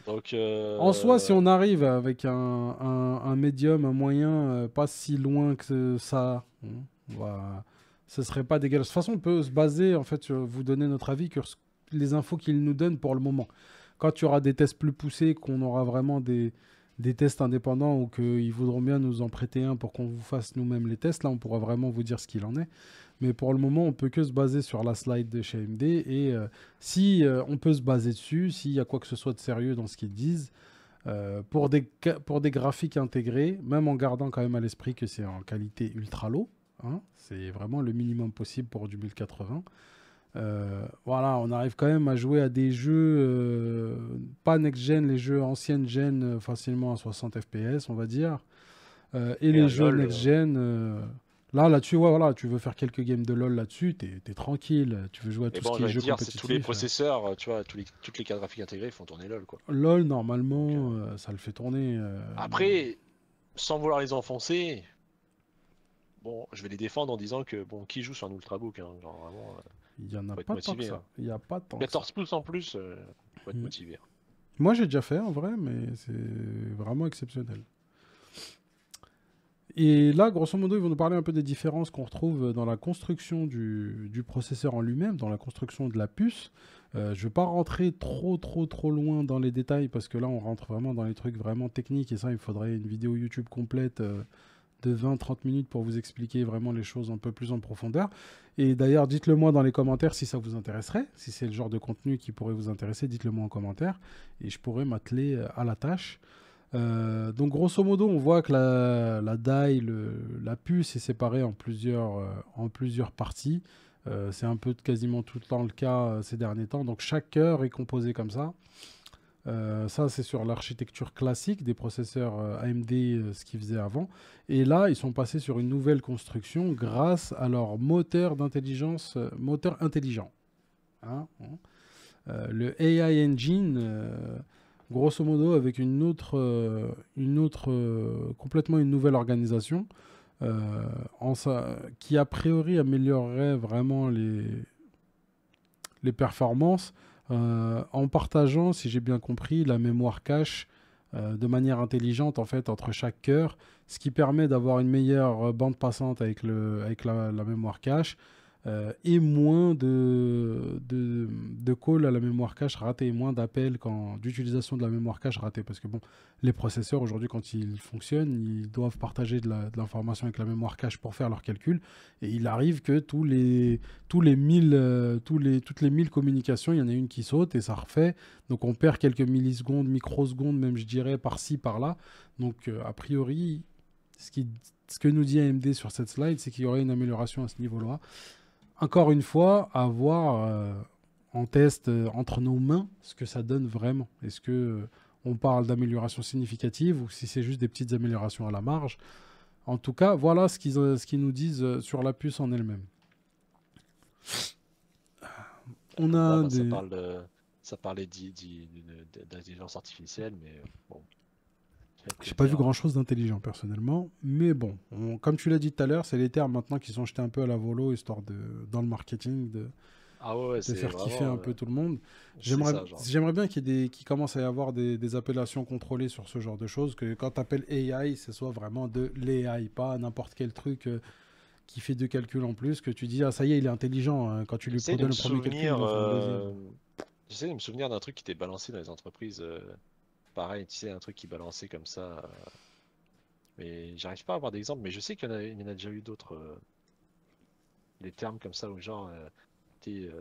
S2: Donc,
S1: En soi, si on arrive avec un médium, un moyen, pas si loin que ça, ce serait pas dégueulasse. De toute façon, on peut se baser, en fait, sur vous donner notre avis sur les infos qu'ils nous donnent pour le moment. Quand il y aura des tests plus poussés, qu'on aura vraiment des tests indépendants ou qu'ils voudront bien nous en prêter un pour qu'on vous fasse nous-mêmes les tests, là, on pourra vraiment vous dire ce qu'il en est. Mais pour le moment, on peut que se baser sur la slide de chez AMD. Et si on peut se baser dessus, s'il y a quoi que ce soit de sérieux dans ce qu'ils disent, pour des graphiques intégrés, même en gardant quand même à l'esprit que c'est en qualité ultra low, hein, c'est vraiment le minimum possible pour du 1080. Voilà, on arrive quand même à jouer à des jeux pas next-gen, les jeux ancienne-gen facilement à 60 FPS, on va dire. Et
S2: mais
S1: les
S2: un
S1: jeux
S2: LOL.
S1: next-gen, là-dessus, ouais, voilà, tu veux faire quelques games de LoL là-dessus, t'es tranquille. Tu veux jouer à
S2: Mais
S1: tout ce
S2: bon,
S1: qui est
S2: j'allais te
S1: jeux
S2: dire, c'est tous les
S1: compétitifs.
S2: processeurs, tu vois, toutes les cartes graphiques intégrées font tourner LOL, quoi.
S1: LoL,
S2: Donc,
S1: normalement, ça le fait tourner.
S2: après, sans vouloir les enfoncer, bon, je vais les défendre en disant que, bon, qui joue sur un Ultrabook, hein, genre vraiment,
S1: Il y en a
S2: faut être
S1: pas tant que
S2: motivé,
S1: ça.
S2: hein.
S1: Il y a pas tant que ça.
S2: 14 pouces en plus, faut être
S1: Mm.
S2: motivé.
S1: Moi, j'ai déjà fait en vrai, mais c'est vraiment exceptionnel. Et là, grosso modo, ils vont nous parler un peu des différences qu'on retrouve dans la construction du processeur en lui-même, dans la construction de la puce. Je ne vais pas rentrer trop loin dans les détails parce que là, on rentre vraiment dans les trucs vraiment techniques et ça, il faudrait une vidéo YouTube complète de 20-30 minutes pour vous expliquer vraiment les choses un peu plus en profondeur. Et d'ailleurs, dites-le moi dans les commentaires si ça vous intéresserait, si c'est le genre de contenu qui pourrait vous intéresser, dites-le moi en commentaire et je pourrais m'atteler à la tâche. Donc grosso modo, on voit que la die, la puce est séparée en plusieurs parties. C'est un peu quasiment tout le temps le cas ces derniers temps. Donc chaque cœur est composé comme ça. Ça, c'est sur l'architecture classique des processeurs AMD, ce qu'ils faisaient avant. Et là, ils sont passés sur une nouvelle construction grâce à leur moteur d'intelligence, moteur intelligent. Hein, hein. Le AI Engine, grosso modo, avec complètement une nouvelle organisation, qui a priori améliorerait vraiment les performances en partageant, si j'ai bien compris, la mémoire cache de manière intelligente en fait entre chaque cœur, ce qui permet d'avoir une meilleure bande passante avec la mémoire cache et moins de calls à la mémoire cache ratée, moins d'appels d'utilisation de la mémoire cache ratée. Parce que bon, les processeurs aujourd'hui, quand ils fonctionnent, ils doivent partager de l'information avec la mémoire cache pour faire leurs calculs. Et il arrive que toutes les 1000 communications, il y en a une qui saute et ça refait. Donc on perd quelques millisecondes, microsecondes, même je dirais, par-ci, par-là. Donc a priori, ce que nous dit AMD sur cette slide, c'est qu'il y aurait une amélioration à ce niveau-là. Encore une fois, à voir en test entre nos mains ce que ça donne vraiment. Est-ce que on parle d'amélioration significative ou si c'est juste des petites améliorations à la marge. En tout cas, voilà ce qu'ils nous disent sur la puce en elle-même. On a
S2: Là,
S1: des...
S2: ça parlait d'intelligence artificielle, mais bon.
S1: J'ai pas vu grand-chose d'intelligent personnellement, mais bon, comme tu l'as dit tout à l'heure, c'est les termes maintenant qui sont jetés un peu à la volo, histoire dans le marketing,
S2: Ah ouais,
S1: de faire kiffer un peu tout le monde.
S2: c'est ça, genre.
S1: J'aimerais bien qu'il commence à y avoir des appellations contrôlées sur ce genre de choses, que quand tu appelles AI, ce soit vraiment de l'AI, pas n'importe quel truc qui fait deux calculs en plus, que tu dis, ah ça y est, il est intelligent, hein. Quand tu lui donnes le premier calcul, il doit faire le deuxième.
S2: J'essaie de me souvenir d'un truc qui était balancé dans les entreprises. Pareil, tu sais, un truc qui balançait comme ça. Mais j'arrive pas à avoir d'exemple, mais je sais qu'il y en a déjà eu d'autres. Des termes comme ça, où genre,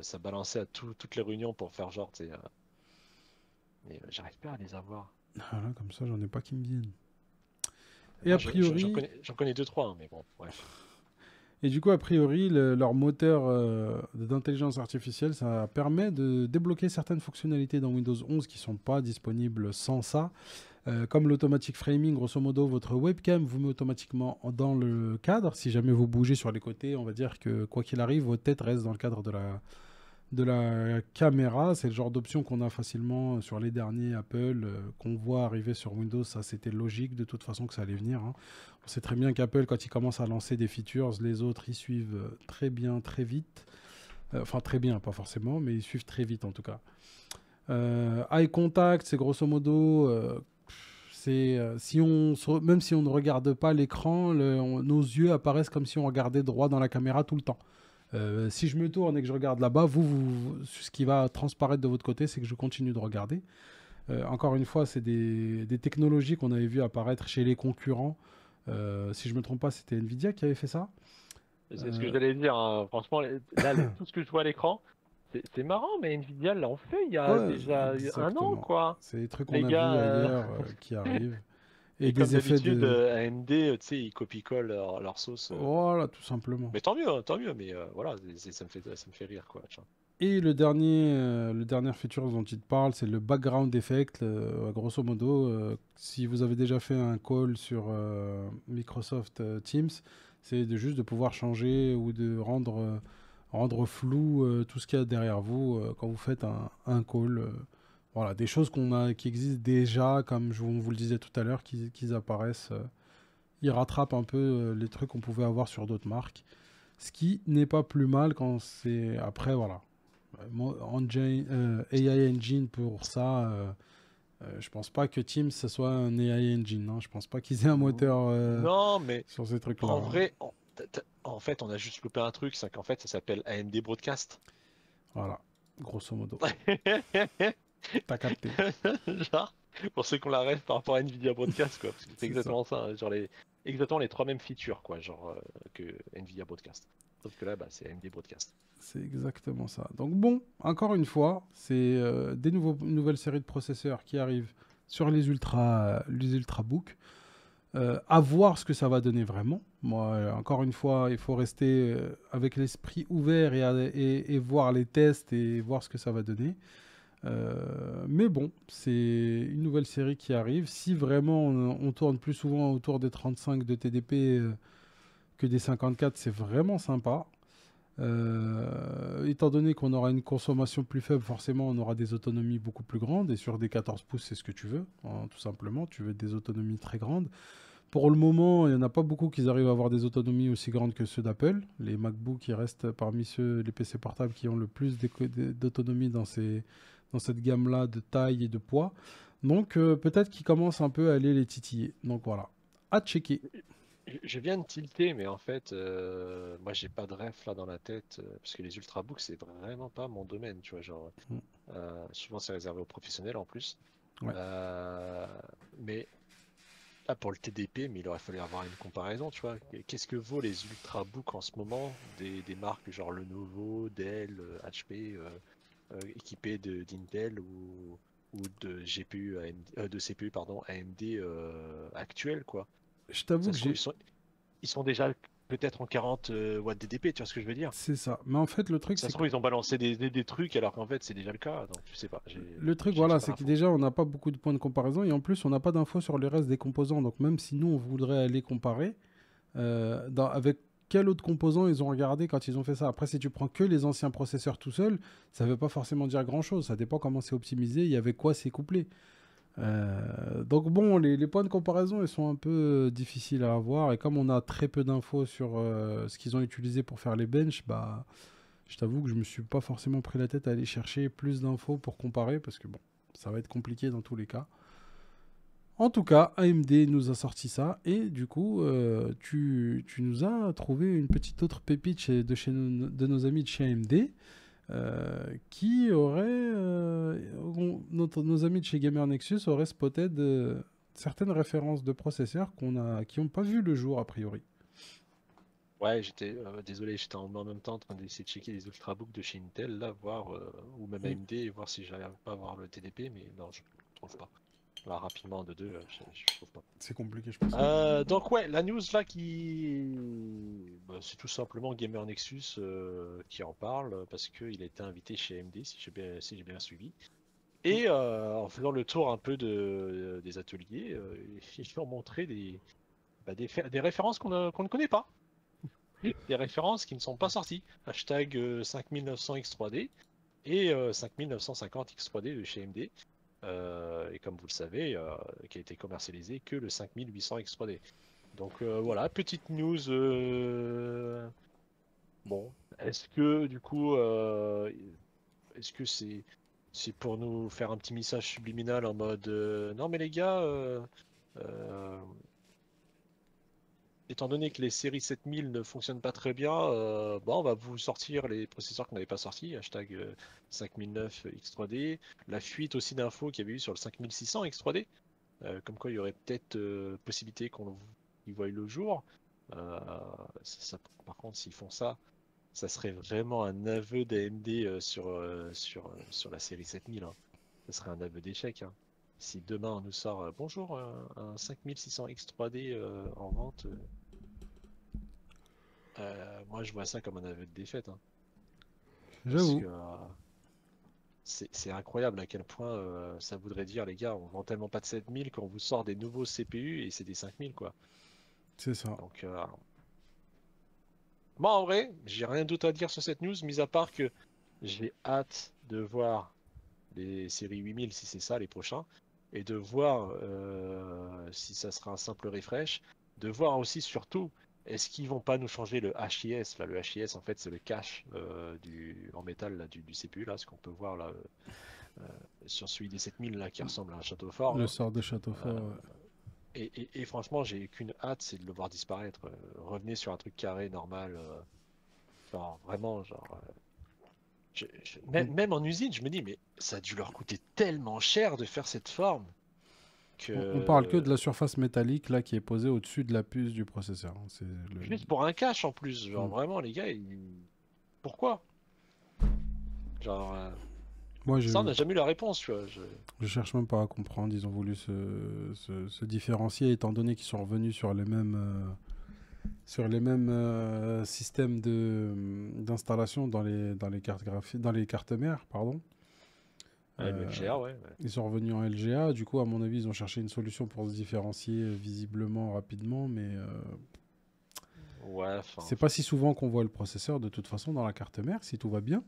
S2: ça balançait à toutes les réunions pour faire genre, tu sais. Mais j'arrive pas à les avoir.
S1: Ah là, comme ça, j'en ai pas qui me viennent. Et
S2: Moi,
S1: a priori...
S2: j'en connais deux, trois, hein, mais bon, bref.
S1: Et du coup, a priori, leur moteur d'intelligence artificielle, ça permet de débloquer certaines fonctionnalités dans Windows 11 qui ne sont pas disponibles sans ça. Comme l'automatic framing, grosso modo, votre webcam vous met automatiquement dans le cadre. Si jamais vous bougez sur les côtés, on va dire que quoi qu'il arrive, votre tête reste dans le cadre de la caméra. C'est le genre d'option qu'on a facilement sur les derniers Apple, qu'on voit arriver sur Windows. Ça, c'était logique de toute façon que ça allait venir, hein. On sait très bien qu'Apple, quand il commence à lancer des features, les autres, ils suivent très bien, très vite. Enfin, très bien, pas forcément, mais ils suivent très vite en tout cas. Eye contact, c'est grosso modo... même si on ne regarde pas l'écran, nos yeux apparaissent comme si on regardait droit dans la caméra tout le temps. Si je me tourne et que je regarde là-bas, ce qui va transparaître de votre côté, c'est que je continue de regarder. Encore une fois, c'est des technologies qu'on avait vu apparaître chez les concurrents. Si je ne me trompe pas, c'était Nvidia qui avait fait ça.
S2: C'est ce que j'allais dire, hein. Franchement, là, tout ce que je vois à l'écran, c'est marrant, mais Nvidia l'a en fait il y a
S1: Ouais,
S2: déjà un an,
S1: exactement.
S2: quoi.
S1: C'est des trucs
S2: Les
S1: qu'on a
S2: gars,
S1: vus ailleurs qui arrivent. Et
S2: et comme
S1: des effets
S2: d'habitude,
S1: de...
S2: AMD, tu sais, ils copient-collent leur sauce.
S1: Voilà, tout simplement.
S2: Mais tant mieux, mais voilà, ça me fait rire, quoi. Tiens.
S1: Et le dernier feature dont il te parle, c'est le background effect. Grosso modo, si vous avez déjà fait un call sur Microsoft Teams, c'est juste de pouvoir changer ou de rendre flou tout ce qu'il y a derrière vous quand vous faites un call. Voilà, des choses qui existent déjà, comme on vous le disait tout à l'heure, qui apparaissent. Ils rattrapent un peu les trucs qu'on pouvait avoir sur d'autres marques. Ce qui n'est pas plus mal quand c'est... Après, voilà. AI Engine pour ça, je pense pas que Teams ce soit un AI Engine, hein. Je pense pas qu'ils aient un moteur
S2: Non, mais
S1: sur ces trucs-là,
S2: en
S1: hein.
S2: vrai, en fait, on a juste loupé un truc, c'est qu'en fait, ça s'appelle AMD Broadcast.
S1: Voilà, grosso modo. T'as capté.
S2: Genre, pour ceux qui ont la rêve par rapport à Nvidia Broadcast, quoi, parce que c'est
S1: C'est ça.
S2: exactement ça, hein, genre exactement les trois mêmes features, quoi, genre que Nvidia Broadcast. Sauf que là, bah, c'est AMD Broadcast.
S1: C'est exactement ça. Donc bon, encore une fois, c'est une nouvelle série de processeurs qui arrivent sur les ultrabooks. À voir ce que ça va donner vraiment. Moi, encore une fois, il faut rester avec l'esprit ouvert et voir les tests et voir ce que ça va donner. Mais bon, c'est une nouvelle série qui arrive. Si vraiment on tourne plus souvent autour des 35 de TDP que des 54, c'est vraiment sympa. Étant donné qu'on aura une consommation plus faible, forcément on aura des autonomies beaucoup plus grandes. Et sur des 14 pouces, c'est ce que tu veux, hein, tout simplement. Tu veux des autonomies très grandes. Pour le moment, il n'y en a pas beaucoup qui arrivent à avoir des autonomies aussi grandes que ceux d'Apple. Les MacBooks, qui restent parmi ceux, les PC portables qui ont le plus d'autonomie dans cette gamme-là de taille et de poids. Donc peut-être qu'ils commencent un peu à aller les titiller. Donc voilà, à checker.
S2: Je viens de tilter, mais en fait, moi j'ai pas de ref là dans la tête, parce que les ultrabooks c'est vraiment pas mon domaine, tu vois, genre,
S1: Mm.
S2: souvent c'est réservé aux professionnels en plus.
S1: Ouais.
S2: Euh, mais là pour le TDP, mais il aurait fallu avoir une comparaison, tu vois. Qu'est-ce que vaut les ultrabooks en ce moment des marques genre Lenovo, Dell, HP, équipés d'Intel ou de GPU AMD, de CPU pardon, AMD actuels, quoi.
S1: Je t'avoue
S2: Ça
S1: que
S2: se trouve,
S1: j'ai.
S2: ils sont déjà peut-être en 40 watts DDP, tu vois ce que je veux dire?
S1: C'est ça. Mais en fait, le truc,
S2: Ça
S1: c'est
S2: se
S1: que
S2: trouve, ils ont balancé des trucs alors qu'en fait, c'est déjà le cas. Donc, je sais pas,
S1: le truc,
S2: j'ai
S1: voilà,
S2: pas
S1: c'est que
S2: l'info.
S1: déjà, on n'a pas beaucoup de points de comparaison et en plus, on n'a pas d'infos sur le reste des composants. Donc, même si nous, on voudrait aller comparer, avec quel autre composant ils ont regardé quand ils ont fait ça. Après, si tu prends que les anciens processeurs tout seul, ça ne veut pas forcément dire grand-chose. Ça dépend comment c'est optimisé, il y avait quoi c'est couplé. Donc bon, les points de comparaison, ils sont un peu difficiles à avoir. Et comme on a très peu d'infos sur ce qu'ils ont utilisé pour faire les benches, bah, je t'avoue que je me suis pas forcément pris la tête à aller chercher plus d'infos pour comparer, parce que bon, ça va être compliqué dans tous les cas. En tout cas, AMD nous a sorti ça et du coup, tu nous as trouvé une petite autre pépite de nos amis de chez AMD qui aurait, nos amis de chez Gamer Nexus auraient spotté certaines références de processeurs qui n'ont pas vu le jour a priori.
S2: Ouais, j'étais désolé, j'étais en même temps en train d'essayer de checker les ultrabooks de chez Intel, là, voir, ou même
S1: Mm.
S2: AMD, voir si j'arrive pas à voir le TDP, mais non, je trouve pas. Là, rapidement, de deux, je trouve pas.
S1: C'est compliqué, je pense.
S2: Donc ouais, la news là bah, c'est tout simplement Gamer Nexus qui en parle parce qu'il a été invité chez AMD si j'ai bien suivi. Et en faisant le tour un peu des ateliers, ils ont montré des références qu'on ne connaît pas. Des références qui ne sont pas sorties. Hashtag 5900X3D et 5950X3D de chez AMD. Et comme vous le savez, qui a été commercialisé que le 5800X3D. Donc voilà, petite news. Bon, est-ce que du coup, est-ce que c'est pour nous faire un petit message subliminal en mode non mais les gars, euh, étant donné que les séries 7000 ne fonctionnent pas très bien, bon, on va vous sortir les processeurs qu'on n'avait pas sortis, hashtag 5009 X3D, la fuite aussi d'infos qu'il y avait eu sur le 5600 X3D, comme quoi il y aurait peut-être possibilité qu'on y voie le jour. Euh, par contre, s'ils font ça, ça serait vraiment un aveu d'AMD sur la série 7000, hein. Ça serait un aveu d'échec, hein. Si demain on nous sort bonjour, un 5600 X3D en vente, moi je vois ça comme un aveu de défaite, hein. Parce
S1: J'avoue,
S2: que c'est incroyable à quel point ça voudrait dire, les gars, on vend tellement pas de 7000 qu'on vous sort des nouveaux CPU et c'est des 5000, quoi.
S1: c'est ça.
S2: Donc, moi en vrai, j'ai rien d'autre à dire sur cette news, mis à part que j'ai hâte de voir les séries 8000 si c'est ça les prochains, et de voir si ça sera un simple refresh, de voir aussi surtout est-ce qu'ils vont pas nous changer le HIS là, le HIS en fait c'est le cache en métal là, du CPU là, ce qu'on peut voir là sur celui des 7000 là qui ressemble à un château fort
S1: Le
S2: là.
S1: sort de château
S2: Euh,
S1: fort.
S2: et franchement j'ai qu'une hâte, c'est de le voir disparaître. Revenez sur un truc carré normal, genre vraiment genre
S1: Mm.
S2: même en usine, je me dis, mais ça a dû leur coûter tellement cher de faire cette forme
S1: On parle que
S2: que
S1: de la surface métallique là qui est posée au-dessus de la puce du processeur, hein. C'est
S2: juste pour un cache en plus, genre
S1: Mm.
S2: vraiment les gars, pourquoi? Genre
S1: Moi,
S2: Ça, on n'a jamais eu la réponse, tu vois.
S1: je cherche même pas à comprendre. Ils ont voulu se différencier étant donné qu'ils sont revenus sur les mêmes systèmes d'installation dans les cartes graphiques, dans les cartes mères, pardon.
S2: MGA, ouais.
S1: Ils sont revenus en LGA. Du coup, à mon avis, ils ont cherché une solution pour se différencier visiblement rapidement, mais
S2: Ouais, enfin.
S1: c'est pas si souvent qu'on voit le processeur de toute façon dans la carte mère, si tout va bien.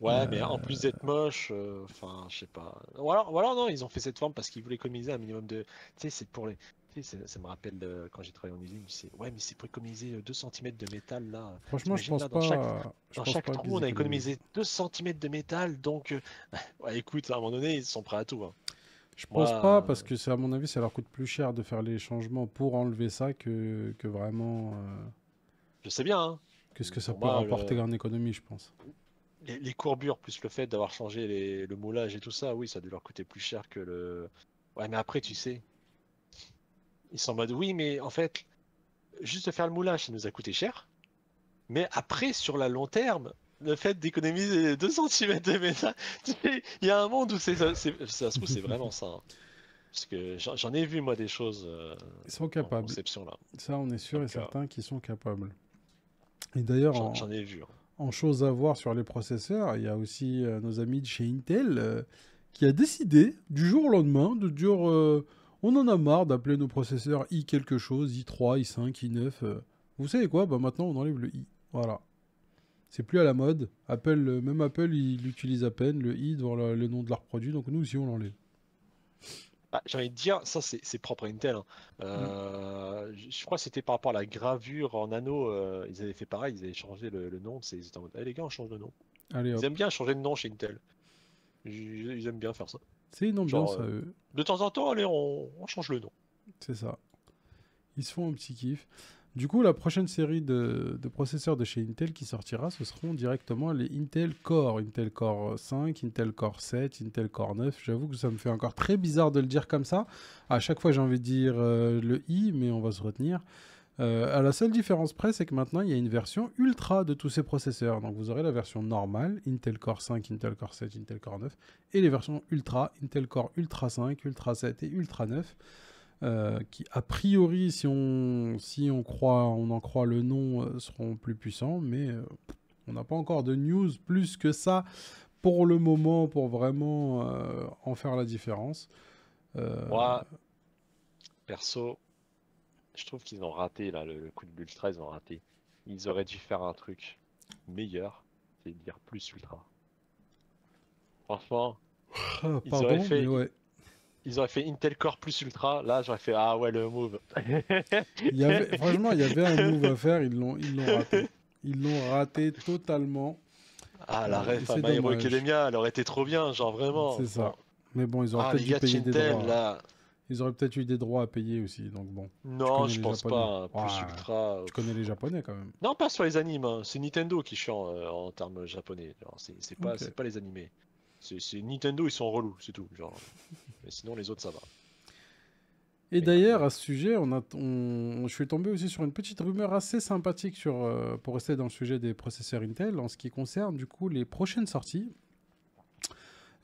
S2: Ouais, mais en plus d'être moche, enfin, je sais pas. Ou alors, non, ils ont fait cette forme parce qu'ils voulaient économiser un minimum de. Tu sais, c'est pour les. Tu sais, ça me rappelle quand j'ai travaillé en usine, tu sais. Ouais, mais c'est pour économiser 2 centimètres de métal là.
S1: Franchement,
S2: T'imagines là,
S1: je
S2: dans
S1: pense
S2: chaque
S1: pas
S2: trou,
S1: qu'ils
S2: on a
S1: économisent.
S2: économisé 2 centimètres de métal, donc. Ouais, écoute, à un moment donné, ils sont prêts à tout, hein.
S1: Je
S2: Moi,
S1: pense pas parce que à mon avis, ça leur coûte plus cher de faire les changements pour enlever ça que vraiment
S2: je sais bien, hein.
S1: que ce que ça
S2: Pour
S1: peut
S2: moi,
S1: rapporter en économie, je pense.
S2: les courbures plus le fait d'avoir changé le moulage et tout ça, oui, ça a dû leur coûter plus cher que le. Ouais, mais après, tu sais, ils sont en mode oui, mais en fait, juste de faire le moulage, ça nous a coûté cher. Mais après, sur la long terme, le fait d'économiser 2 centimètres de métal, tu sais, il y a un monde où ça se trouve, c'est vraiment ça, hein. Parce que j'en ai vu, moi, des choses
S1: Ils sont
S2: en
S1: capables.
S2: conception, là.
S1: Ça, on est sûr et
S2: Donc,
S1: certain qu'ils sont capables. Et d'ailleurs,
S2: j'en ai vu, hein.
S1: en chose à voir sur les processeurs, il y a aussi nos amis de chez Intel qui a décidé du jour au lendemain de dire on en a marre d'appeler nos processeurs i quelque chose, i3, i5, i9. Vous savez quoi? Bah maintenant on enlève le i. Voilà. C'est plus à la mode. Même Apple, il utilise à peine le i devant le nom de leur produit, donc nous aussi on l'enlève.
S2: Bah, j'ai envie de dire, ça c'est propre à Intel, hein.
S1: Mm.
S2: Je crois que c'était par rapport à la gravure en anneau, ils avaient fait pareil, ils avaient changé le nom, ils étaient en mode, eh, les gars, on change de nom.
S1: Allez
S2: Ils
S1: hop.
S2: aiment bien changer de nom chez Intel. Ils aiment bien faire ça.
S1: C'est une
S2: Genre,
S1: ambiance à eux.
S2: de temps en temps, allez, on change le nom.
S1: C'est ça. Ils se font un petit kiff. Du coup, la prochaine série de processeurs de chez Intel qui sortira, ce seront directement les Intel Core 5, Intel Core 7, Intel Core 9. J'avoue que ça me fait encore très bizarre de le dire comme ça. À chaque fois, j'ai envie de dire le i, mais on va se retenir. À la seule différence près, c'est que maintenant, il y a une version ultra de tous ces processeurs. Donc, vous aurez la version normale, Intel Core 5, Intel Core 7, Intel Core 9, et les versions ultra, Intel Core Ultra 5, Ultra 7 et Ultra 9. Qui a priori, si on en croit le nom, seront plus puissants, mais on n'a pas encore de news plus que ça pour le moment pour vraiment en faire la différence. Euh,
S2: Moi, perso, je trouve qu'ils ont raté, là, le coup de l'Ultra, ils ont raté. Ils auraient dû faire un truc meilleur, c'est dire plus Ultra. Franchement, ils auraient
S1: pardon, mais
S2: fait,
S1: ouais.
S2: ils auraient fait Intel Core plus Ultra, là j'aurais fait, ah ouais, le move.
S1: Franchement, il y avait un move à faire, ils l'ont raté. Ils l'ont raté totalement.
S2: Ah, la
S1: Et
S2: ref à
S1: c'est
S2: My Hero
S1: dommage.
S2: Academia, elle aurait été trop bien, genre vraiment.
S1: C'est
S2: Bon.
S1: ça. Mais bon, ils auraient
S2: Ah,
S1: peut-être
S2: les
S1: dû
S2: gars de
S1: payer des
S2: Shintel,
S1: droits.
S2: là.
S1: Ils auraient peut-être eu des droits à payer aussi, donc bon. Tu
S2: Non,
S1: connais
S2: je
S1: les
S2: pense
S1: Japonais.
S2: pas, hein. Plus
S1: Ouais,
S2: Ultra.
S1: tu connais les Japonais quand même.
S2: Non, pas sur les animes, hein. C'est Nintendo qui est chiant en termes japonais. Genre,
S1: Ok.
S2: c'est pas les animés. C'est Nintendo, ils sont relous, c'est tout. Genre. Mais sinon, les autres, ça va.
S1: Et
S2: Mais
S1: d'ailleurs,
S2: ouais.
S1: à ce sujet, je suis tombé aussi sur une petite rumeur assez sympathique pour rester dans le sujet des processeurs Intel en ce qui concerne du coup les prochaines sorties,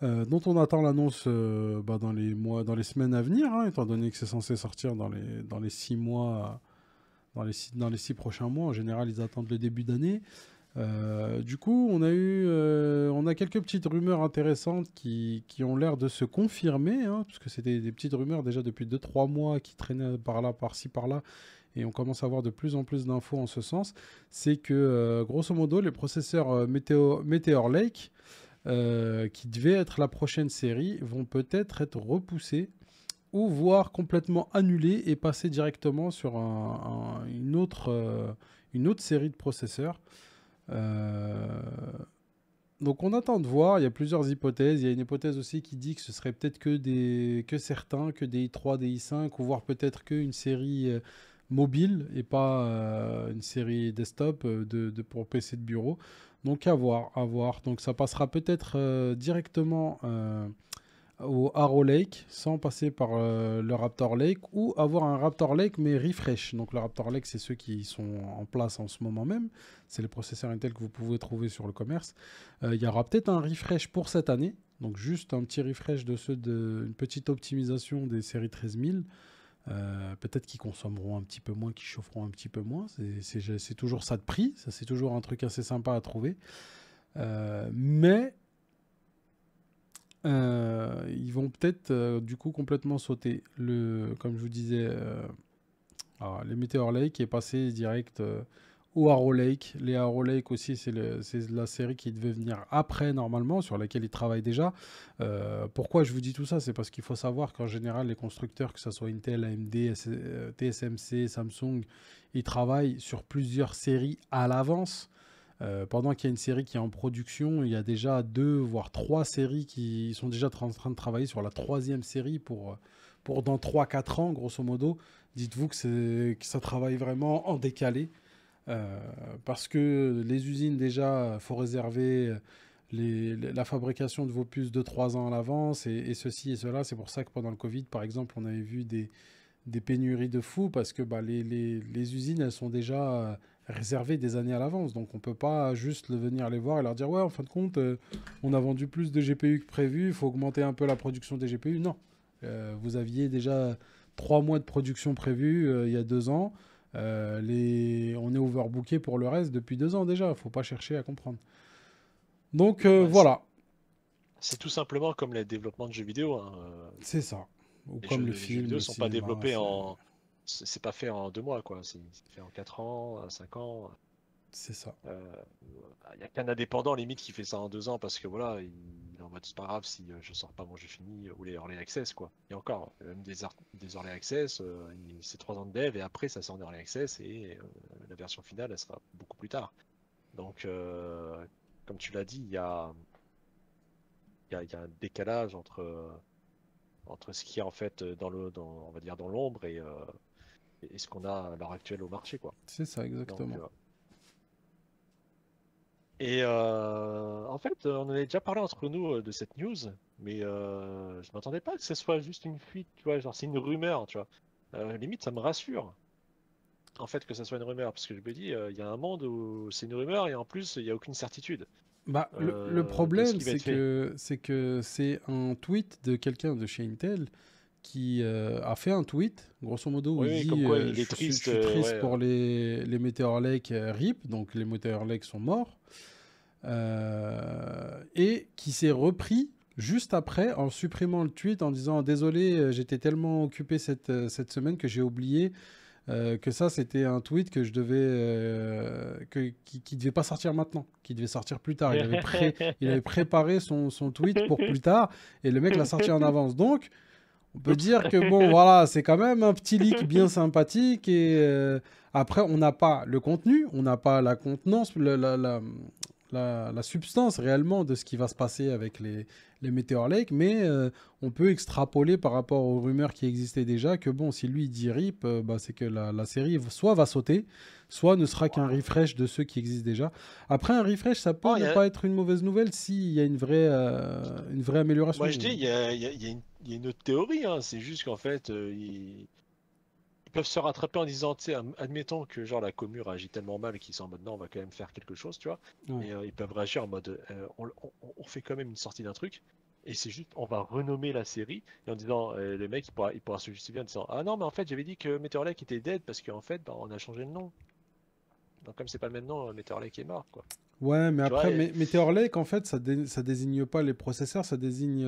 S1: dont on attend l'annonce dans les semaines à venir, hein, étant donné que c'est censé sortir dans les 6 mois, dans les 6 prochains mois. En général, ils attendent le début d'année. Du coup, on a quelques petites rumeurs intéressantes qui ont l'air de se confirmer, hein, parce que c'était des petites rumeurs déjà depuis 2 3 mois qui traînaient par là, par-ci, par-là, et on commence à avoir de plus en plus d'infos en ce sens. C'est que, grosso modo, les processeurs Meteor Lake, qui devaient être la prochaine série, vont peut-être être repoussés ou voire complètement annulés et passer directement sur une autre série de processeurs. Euh, donc on attend de voir, il y a plusieurs hypothèses. Il y a une hypothèse aussi qui dit que ce serait peut-être que certains, que des i3, des i5, ou voire peut-être qu'une série mobile et pas une série desktop pour PC de bureau. Donc à voir, à voir. Donc ça passera peut-être directement au Arrow Lake sans passer par le Raptor Lake, ou avoir un Raptor Lake mais refresh. Donc le Raptor Lake, c'est ceux qui sont en place en ce moment même. C'est les processeurs Intel que vous pouvez trouver sur le commerce. Il y aura peut-être un refresh pour cette année. Donc juste un petit refresh une petite optimisation des séries 13000. Peut-être qu'ils consommeront un petit peu moins, qu'ils chaufferont un petit peu moins. C'est toujours ça de prix. Ça, c'est toujours un truc assez sympa à trouver. Mais ils vont peut-être du coup complètement sauter. Comme je vous disais, les Meteor Lake est passé direct au Arrow Lake. Les Arrow Lake aussi, c'est la série qui devait venir après normalement, sur laquelle ils travaillent déjà. Pourquoi je vous dis tout ça? C'est parce qu'il faut savoir qu'en général, les constructeurs, que ce soit Intel, AMD, TSMC, Samsung, ils travaillent sur plusieurs séries à l'avance. Pendant qu'il y a une série qui est en production, il y a déjà 2 voire 3 séries qui sont déjà en train de travailler sur la troisième série pour dans 3-4 ans, grosso modo. Dites-vous que ça travaille vraiment en décalé. Parce que les usines, déjà, il faut réserver la fabrication de vos puces de 3 ans à l'avance et ceci et cela. C'est pour ça que pendant le Covid, par exemple, on avait vu des pénuries de fous parce que les usines, elles sont déjà réservées des années à l'avance. Donc on ne peut pas juste venir les voir et leur dire ouais, en fin de compte, on a vendu plus de GPU que prévu, il faut augmenter un peu la production des GPU. Non. Vous aviez déjà 3 mois de production prévue il y a 2 ans. On est overbooké pour le reste depuis 2 ans déjà. Il ne faut pas chercher à comprendre. Donc
S2: Ouais,
S1: voilà.
S2: c'est tout simplement comme les développements de jeux vidéo, hein.
S1: C'est ça. Ou
S2: Les
S1: comme le
S2: jeux
S1: film,
S2: vidéo
S1: le
S2: sont pas
S1: cinéma.
S2: développés en. C'est pas fait en 2 mois, quoi. C'est fait en 4 ans, 5 ans.
S1: C'est ça.
S2: Il n'y a qu'un indépendant limite qui fait ça en 2 ans parce que voilà, il est en mode c'est pas grave si je sors pas mon jeu fini ou les early access, quoi. Et encore, même des early access, c'est 3 ans de dev et après ça sort en early access et la version finale elle sera beaucoup plus tard. Donc, comme tu l'as dit, il y a un décalage entre ce qui est en fait on va dire dans l'ombre et ce qu'on a à l'heure actuelle au marché, quoi.
S1: C'est ça,
S2: Donc,
S1: exactement.
S2: en fait, on en avait déjà parlé entre nous de cette news, mais je m'attendais pas que ce soit juste une fuite, tu vois, genre c'est une rumeur, tu vois. Limite, ça me rassure, en fait, que ça soit une rumeur, parce que je me dis, il y a un monde où c'est une rumeur et en plus, il n'y a aucune certitude
S1: Bah, le
S2: de ce
S1: problème,
S2: qui va être fait.
S1: c'est un tweet de quelqu'un de chez Intel qui a fait un tweet, grosso modo, où
S2: Oui,
S1: il
S2: oui, comme
S1: dit
S2: quoi il est
S1: je
S2: triste,
S1: suis triste
S2: ouais.
S1: pour les Meteor Lake RIP, donc les Meteor Lake sont morts, et qui s'est repris juste après en supprimant le tweet en disant désolé, j'étais tellement occupé cette semaine que j'ai oublié que ça, c'était un tweet que je devais, qui devait pas sortir maintenant, qui devait sortir plus tard. Il avait préparé son tweet pour plus tard et le mec l'a sorti en avance. Donc, on peut
S2: Oups.
S1: dire que bon, voilà, c'est quand même un petit leak bien sympathique et après, on n'a pas le contenu, on n'a pas la contenance, la substance réellement de ce qui va se passer avec les Meteor Lake, mais on peut extrapoler par rapport aux rumeurs qui existaient déjà que bon, si lui il dit RIP, bah, c'est que la série soit va sauter, soit ne sera qu'un refresh de ceux qui existent déjà. Après, un refresh, ça peut
S2: Oh,
S1: ne pas être une mauvaise nouvelle s'il y a une vraie
S2: moi je dis,
S1: amélioration.
S2: il y a une autre théorie, hein. C'est juste qu'en fait, ils peuvent se rattraper en disant, tu sais, admettons que genre la commu réagit tellement mal qu'ils sont en mode non, on va quand même faire quelque chose, tu vois.
S1: Ouais.
S2: Et ils peuvent réagir en mode on fait quand même une sortie d'un truc. Et c'est juste, on va renommer la série. Et en disant, le mec il pourra se justifier en disant ah non, mais en fait j'avais dit que Meteor Lake était dead parce qu'en fait bah, on a changé le nom. Donc comme c'est pas le même nom, Meteor Lake est mort, quoi.
S1: Ouais, mais
S2: Tu vois,
S1: après, Meteor Lake, en fait, ça désigne pas les processeurs, ça désigne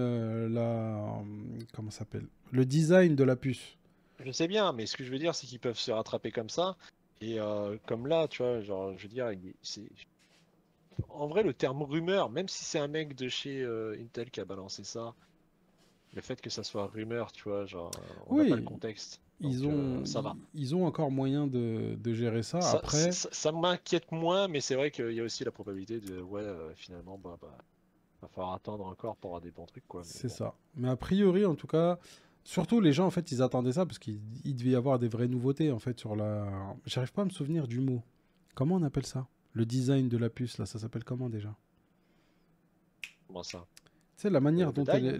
S1: comment ça s'appelle? Le design de la puce.
S2: je sais bien, mais ce que je veux dire, c'est qu'ils peuvent se rattraper comme ça. Et comme là, tu vois, genre, je veux dire, en vrai, le terme rumeur, même si c'est un mec de chez Intel qui a balancé ça, le fait que ça soit rumeur, tu vois, genre, on n'a pas le
S1: Oui,
S2: contexte. Donc, ça va.
S1: ils ont encore moyen de gérer ça. Après,
S2: Ça m'inquiète moins, mais c'est vrai qu'il y a aussi la probabilité de, ouais, finalement, va falloir attendre encore pour avoir des bons trucs, quoi. Mais
S1: c'est
S2: bon.
S1: ça. Mais a priori, en tout cas, surtout les gens, en fait, ils attendaient ça parce qu'il devait y avoir des vraies nouveautés, en fait, sur la. J'arrive pas à me souvenir du mot. Comment on appelle ça? Le design de la puce, là, ça s'appelle comment déjà?
S2: Comment ça?
S1: C'est la manière
S2: le
S1: dont
S2: die.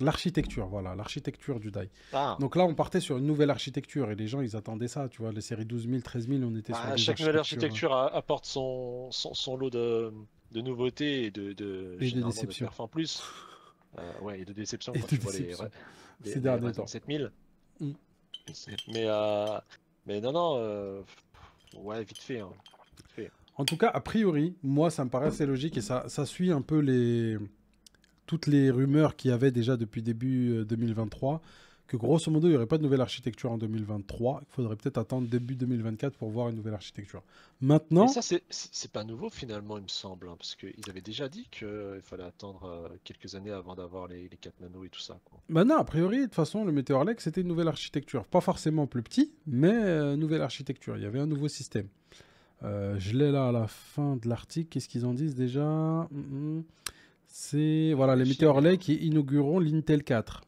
S1: l'architecture, voilà, l'architecture du die.
S2: Ah,
S1: Donc là, on partait sur une nouvelle architecture et les gens, ils attendaient ça, tu vois. Les séries 12 000, 13 000, on était sur
S2: bah,
S1: des
S2: chaque nouvelle
S1: architectures
S2: architecture apporte son lot de nouveautés et
S1: et de
S2: généralement de
S1: déceptions.
S2: perf en plus. Ouais, et de déception
S1: Et
S2: quand
S1: de
S2: tu vois
S1: déceptions ces
S2: les
S1: derniers
S2: Ryzen
S1: temps.
S2: 7000.
S1: Mm.
S2: Mais, euh, mais non, non, ouais, vite fait, hein, vite fait.
S1: En tout cas, a priori, moi, ça me paraît assez logique et ça suit un peu toutes les rumeurs qu'il y avait déjà depuis début 2023, que grosso modo, il n'y aurait pas de nouvelle architecture en 2023. Il faudrait peut-être attendre début 2024 pour voir une nouvelle architecture.
S2: Mais
S1: Maintenant,
S2: ça, c'est pas nouveau finalement, il me semble, hein, parce qu'ils avaient déjà dit qu'il fallait attendre quelques années avant d'avoir les 4 nanos et tout ça, quoi.
S1: maintenant, a priori, de toute façon, le Meteor Lake, c'était une nouvelle architecture. Pas forcément plus petit, mais nouvelle architecture. Il y avait un nouveau système. Je l'ai là à la fin de l'article. Qu'est-ce qu'ils en disent déjà? C'est
S2: Je
S1: voilà, les
S2: vérifie,
S1: Meteor
S2: mais...
S1: Lake qui inaugureront l'Intel 4,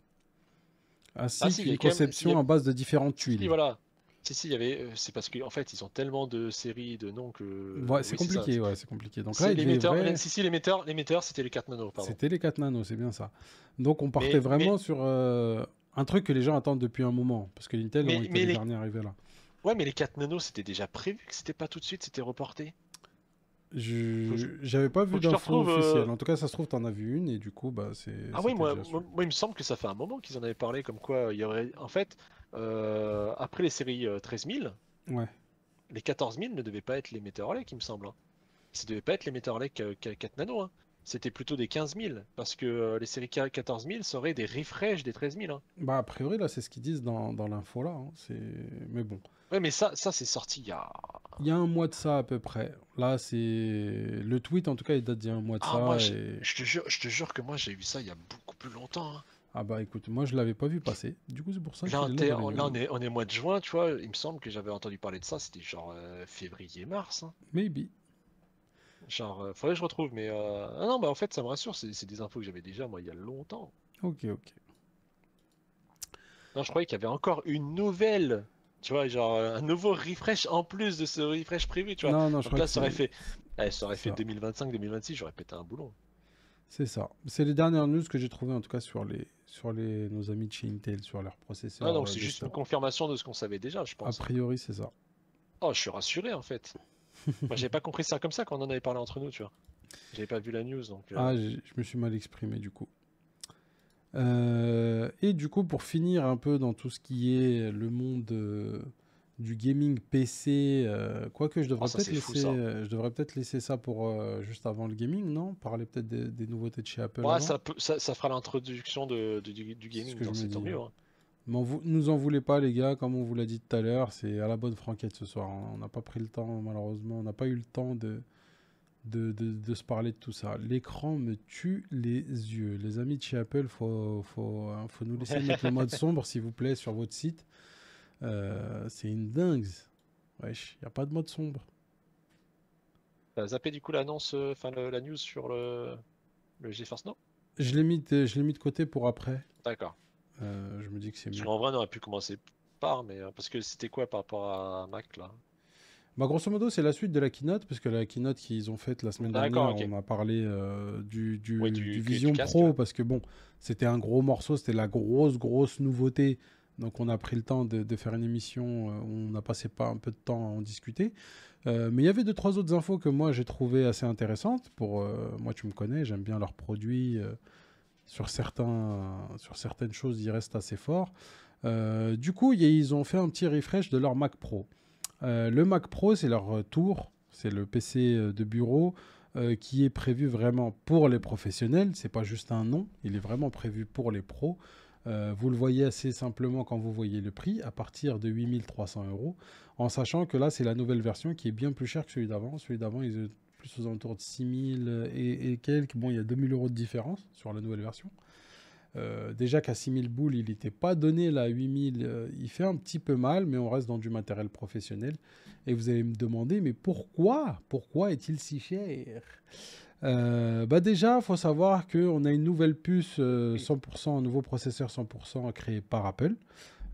S2: Ah
S1: ainsi
S2: si, il y
S1: qu'une
S2: a quand même...
S1: conception à base de différentes
S2: Si, si,
S1: tuiles.
S2: voilà. Si, si, il y avait... c'est parce qu'en fait, ils ont tellement de séries de noms que...
S1: Ouais, c'est
S2: Oui, c'est ça.
S1: compliqué, ouais, c'est compliqué. Donc là,
S2: C'est
S1: il devait vrai.
S2: Si, si, les metteurs, c'était les 4 nanos, pardon.
S1: C'était les 4 nanos, c'est bien ça. Donc on partait
S2: Mais,
S1: vraiment sur un truc que les gens attendent depuis un moment, parce que l'Intel ont été
S2: mais
S1: les
S2: les...
S1: derniers arrivés là.
S2: Ouais, mais les 4 nanos, c'était déjà prévu que c'était pas tout de suite, c'était reporté. Faut que je,
S1: J'avais pas
S2: faut
S1: vu
S2: que je te
S1: d'infos
S2: retrouve...
S1: officielles. En tout cas, ça se trouve, t'en as vu une, et du coup, bah,
S2: Ah oui,
S1: c'était déjà su.
S2: moi, il me semble que ça fait un moment qu'ils en avaient parlé, comme quoi il y aurait... En fait, après les séries 13 000,
S1: Ouais.
S2: les 14 000 ne devaient pas être les Meteor Lake, il me semble, hein. Ça devait pas être les Meteor Lake 4 nano, hein. C'était plutôt des 15 000, parce que les séries 14 000 seraient des refresh des 13 000, hein.
S1: Bah, a priori, là, c'est ce qu'ils disent dans l'info là, hein. Mais bon.
S2: Ouais, mais ça c'est sorti il y a...
S1: Il y a un mois de ça à peu près. Là, c'est. Le tweet, en tout cas, il date d'il y a un mois de
S2: Ah, moi,
S1: ça. Et...
S2: je te jure que moi j'ai vu ça il y a beaucoup plus longtemps, hein.
S1: Ah bah écoute, moi je l'avais pas vu passer. Du coup, c'est pour ça
S2: Là,
S1: qu'il est là dans les
S2: là,
S1: news.
S2: on est mois de juin, tu vois. Il me semble que j'avais entendu parler de ça, c'était genre février-mars, hein.
S1: Maybe.
S2: Genre, faudrait que je retrouve, mais... Ah non, bah en fait, ça me rassure, c'est des infos que j'avais déjà, moi, il y a longtemps.
S1: Ok, ok.
S2: Non, je croyais qu'il y avait encore une nouvelle, tu vois, genre un nouveau refresh en plus de ce refresh prévu, tu vois.
S1: Non, non, je
S2: Donc
S1: crois
S2: là,
S1: que c'est
S2: ça aurait
S1: c'est
S2: fait
S1: ça.
S2: 2025-2026, j'aurais pété un boulon.
S1: C'est ça. C'est les dernières news que j'ai trouvées en tout cas sur nos amis de chez Intel, sur leurs
S2: Ah
S1: processeurs
S2: donc c'est juste une
S1: desktop.
S2: confirmation de ce qu'on savait déjà, je
S1: A
S2: pense, hein.
S1: priori, c'est ça.
S2: Oh, je suis rassuré en fait. Moi, j'avais pas compris ça comme ça quand on en avait parlé entre nous, tu vois. J'avais pas vu la news, donc...
S1: Ah, je me suis mal exprimé du coup. Et du coup, pour finir un peu dans tout ce qui est le monde du gaming PC, quoique
S2: Oh, ça c'est fou ça.
S1: je devrais peut-être laisser ça pour juste avant le gaming, non? Parler peut-être des nouveautés de chez Apple
S2: Ouais,
S1: avant.
S2: ça fera l'introduction du
S1: C'est ce
S2: gaming,
S1: que je
S2: donc
S1: me
S2: c'est tant
S1: dis,
S2: mieux,
S1: hein.
S2: hein.
S1: Nous en voulez pas, les gars, comme on vous l'a dit tout à l'heure, c'est à la bonne franquette ce soir, hein. On n'a pas pris le temps, malheureusement, on n'a pas eu le temps de se parler de tout ça. L'écran me tue les yeux. Les amis de chez Apple, faut nous laisser mettre le mode sombre, s'il vous plaît, sur votre site. C'est une dingue. Wesh, y a pas de mode sombre.
S2: T'as zappé du coup l'annonce, enfin la news sur le GeForce Now?
S1: Je l'ai mis de côté pour après.
S2: D'accord.
S1: Je me dis que c'est
S2: Parce
S1: mieux.
S2: qu'en vrai, on aurait pu commencer par, mais parce que c'était quoi par rapport à Mac là?
S1: Bah, grosso modo, c'est la suite de la keynote, parce que la keynote qu'ils ont faite la semaine
S2: D'accord,
S1: dernière,
S2: ok.
S1: on a parlé
S2: Ouais,
S1: du
S2: du
S1: Vision
S2: casque.
S1: Pro, parce que bon, c'était un gros morceau, c'était la grosse nouveauté. Donc on a pris le temps de faire une émission, où on a passé pas un peu de temps à en discuter. Mais il y avait deux, trois autres infos que moi j'ai trouvé assez intéressantes. Moi, tu me connais, j'aime bien leurs produits. Sur certaines choses, ils restent assez forts. Du coup, ils ont fait un petit refresh de leur Mac Pro. Le Mac Pro, c'est leur tour, c'est le PC de bureau qui est prévu vraiment pour les professionnels. C'est pas juste un nom, il est vraiment prévu pour les pros. Vous le voyez assez simplement quand vous voyez le prix, à partir de 8 300 €, en sachant que là, c'est la nouvelle version qui est bien plus chère que celui d'avant. Celui d'avant, ils étaient plus aux alentours de 6 000 et quelques. Bon, il y a 2 000 € de différence sur la nouvelle version. Déjà qu'à 6 000 boules, il n'était pas donné là, 8 000. Il fait un petit peu mal, mais on reste dans du matériel professionnel. Et vous allez me demander, mais pourquoi? Pourquoi est-il si cher? Bah déjà, il faut savoir qu'on a une nouvelle puce 100%, un nouveau processeur 100% créé par Apple.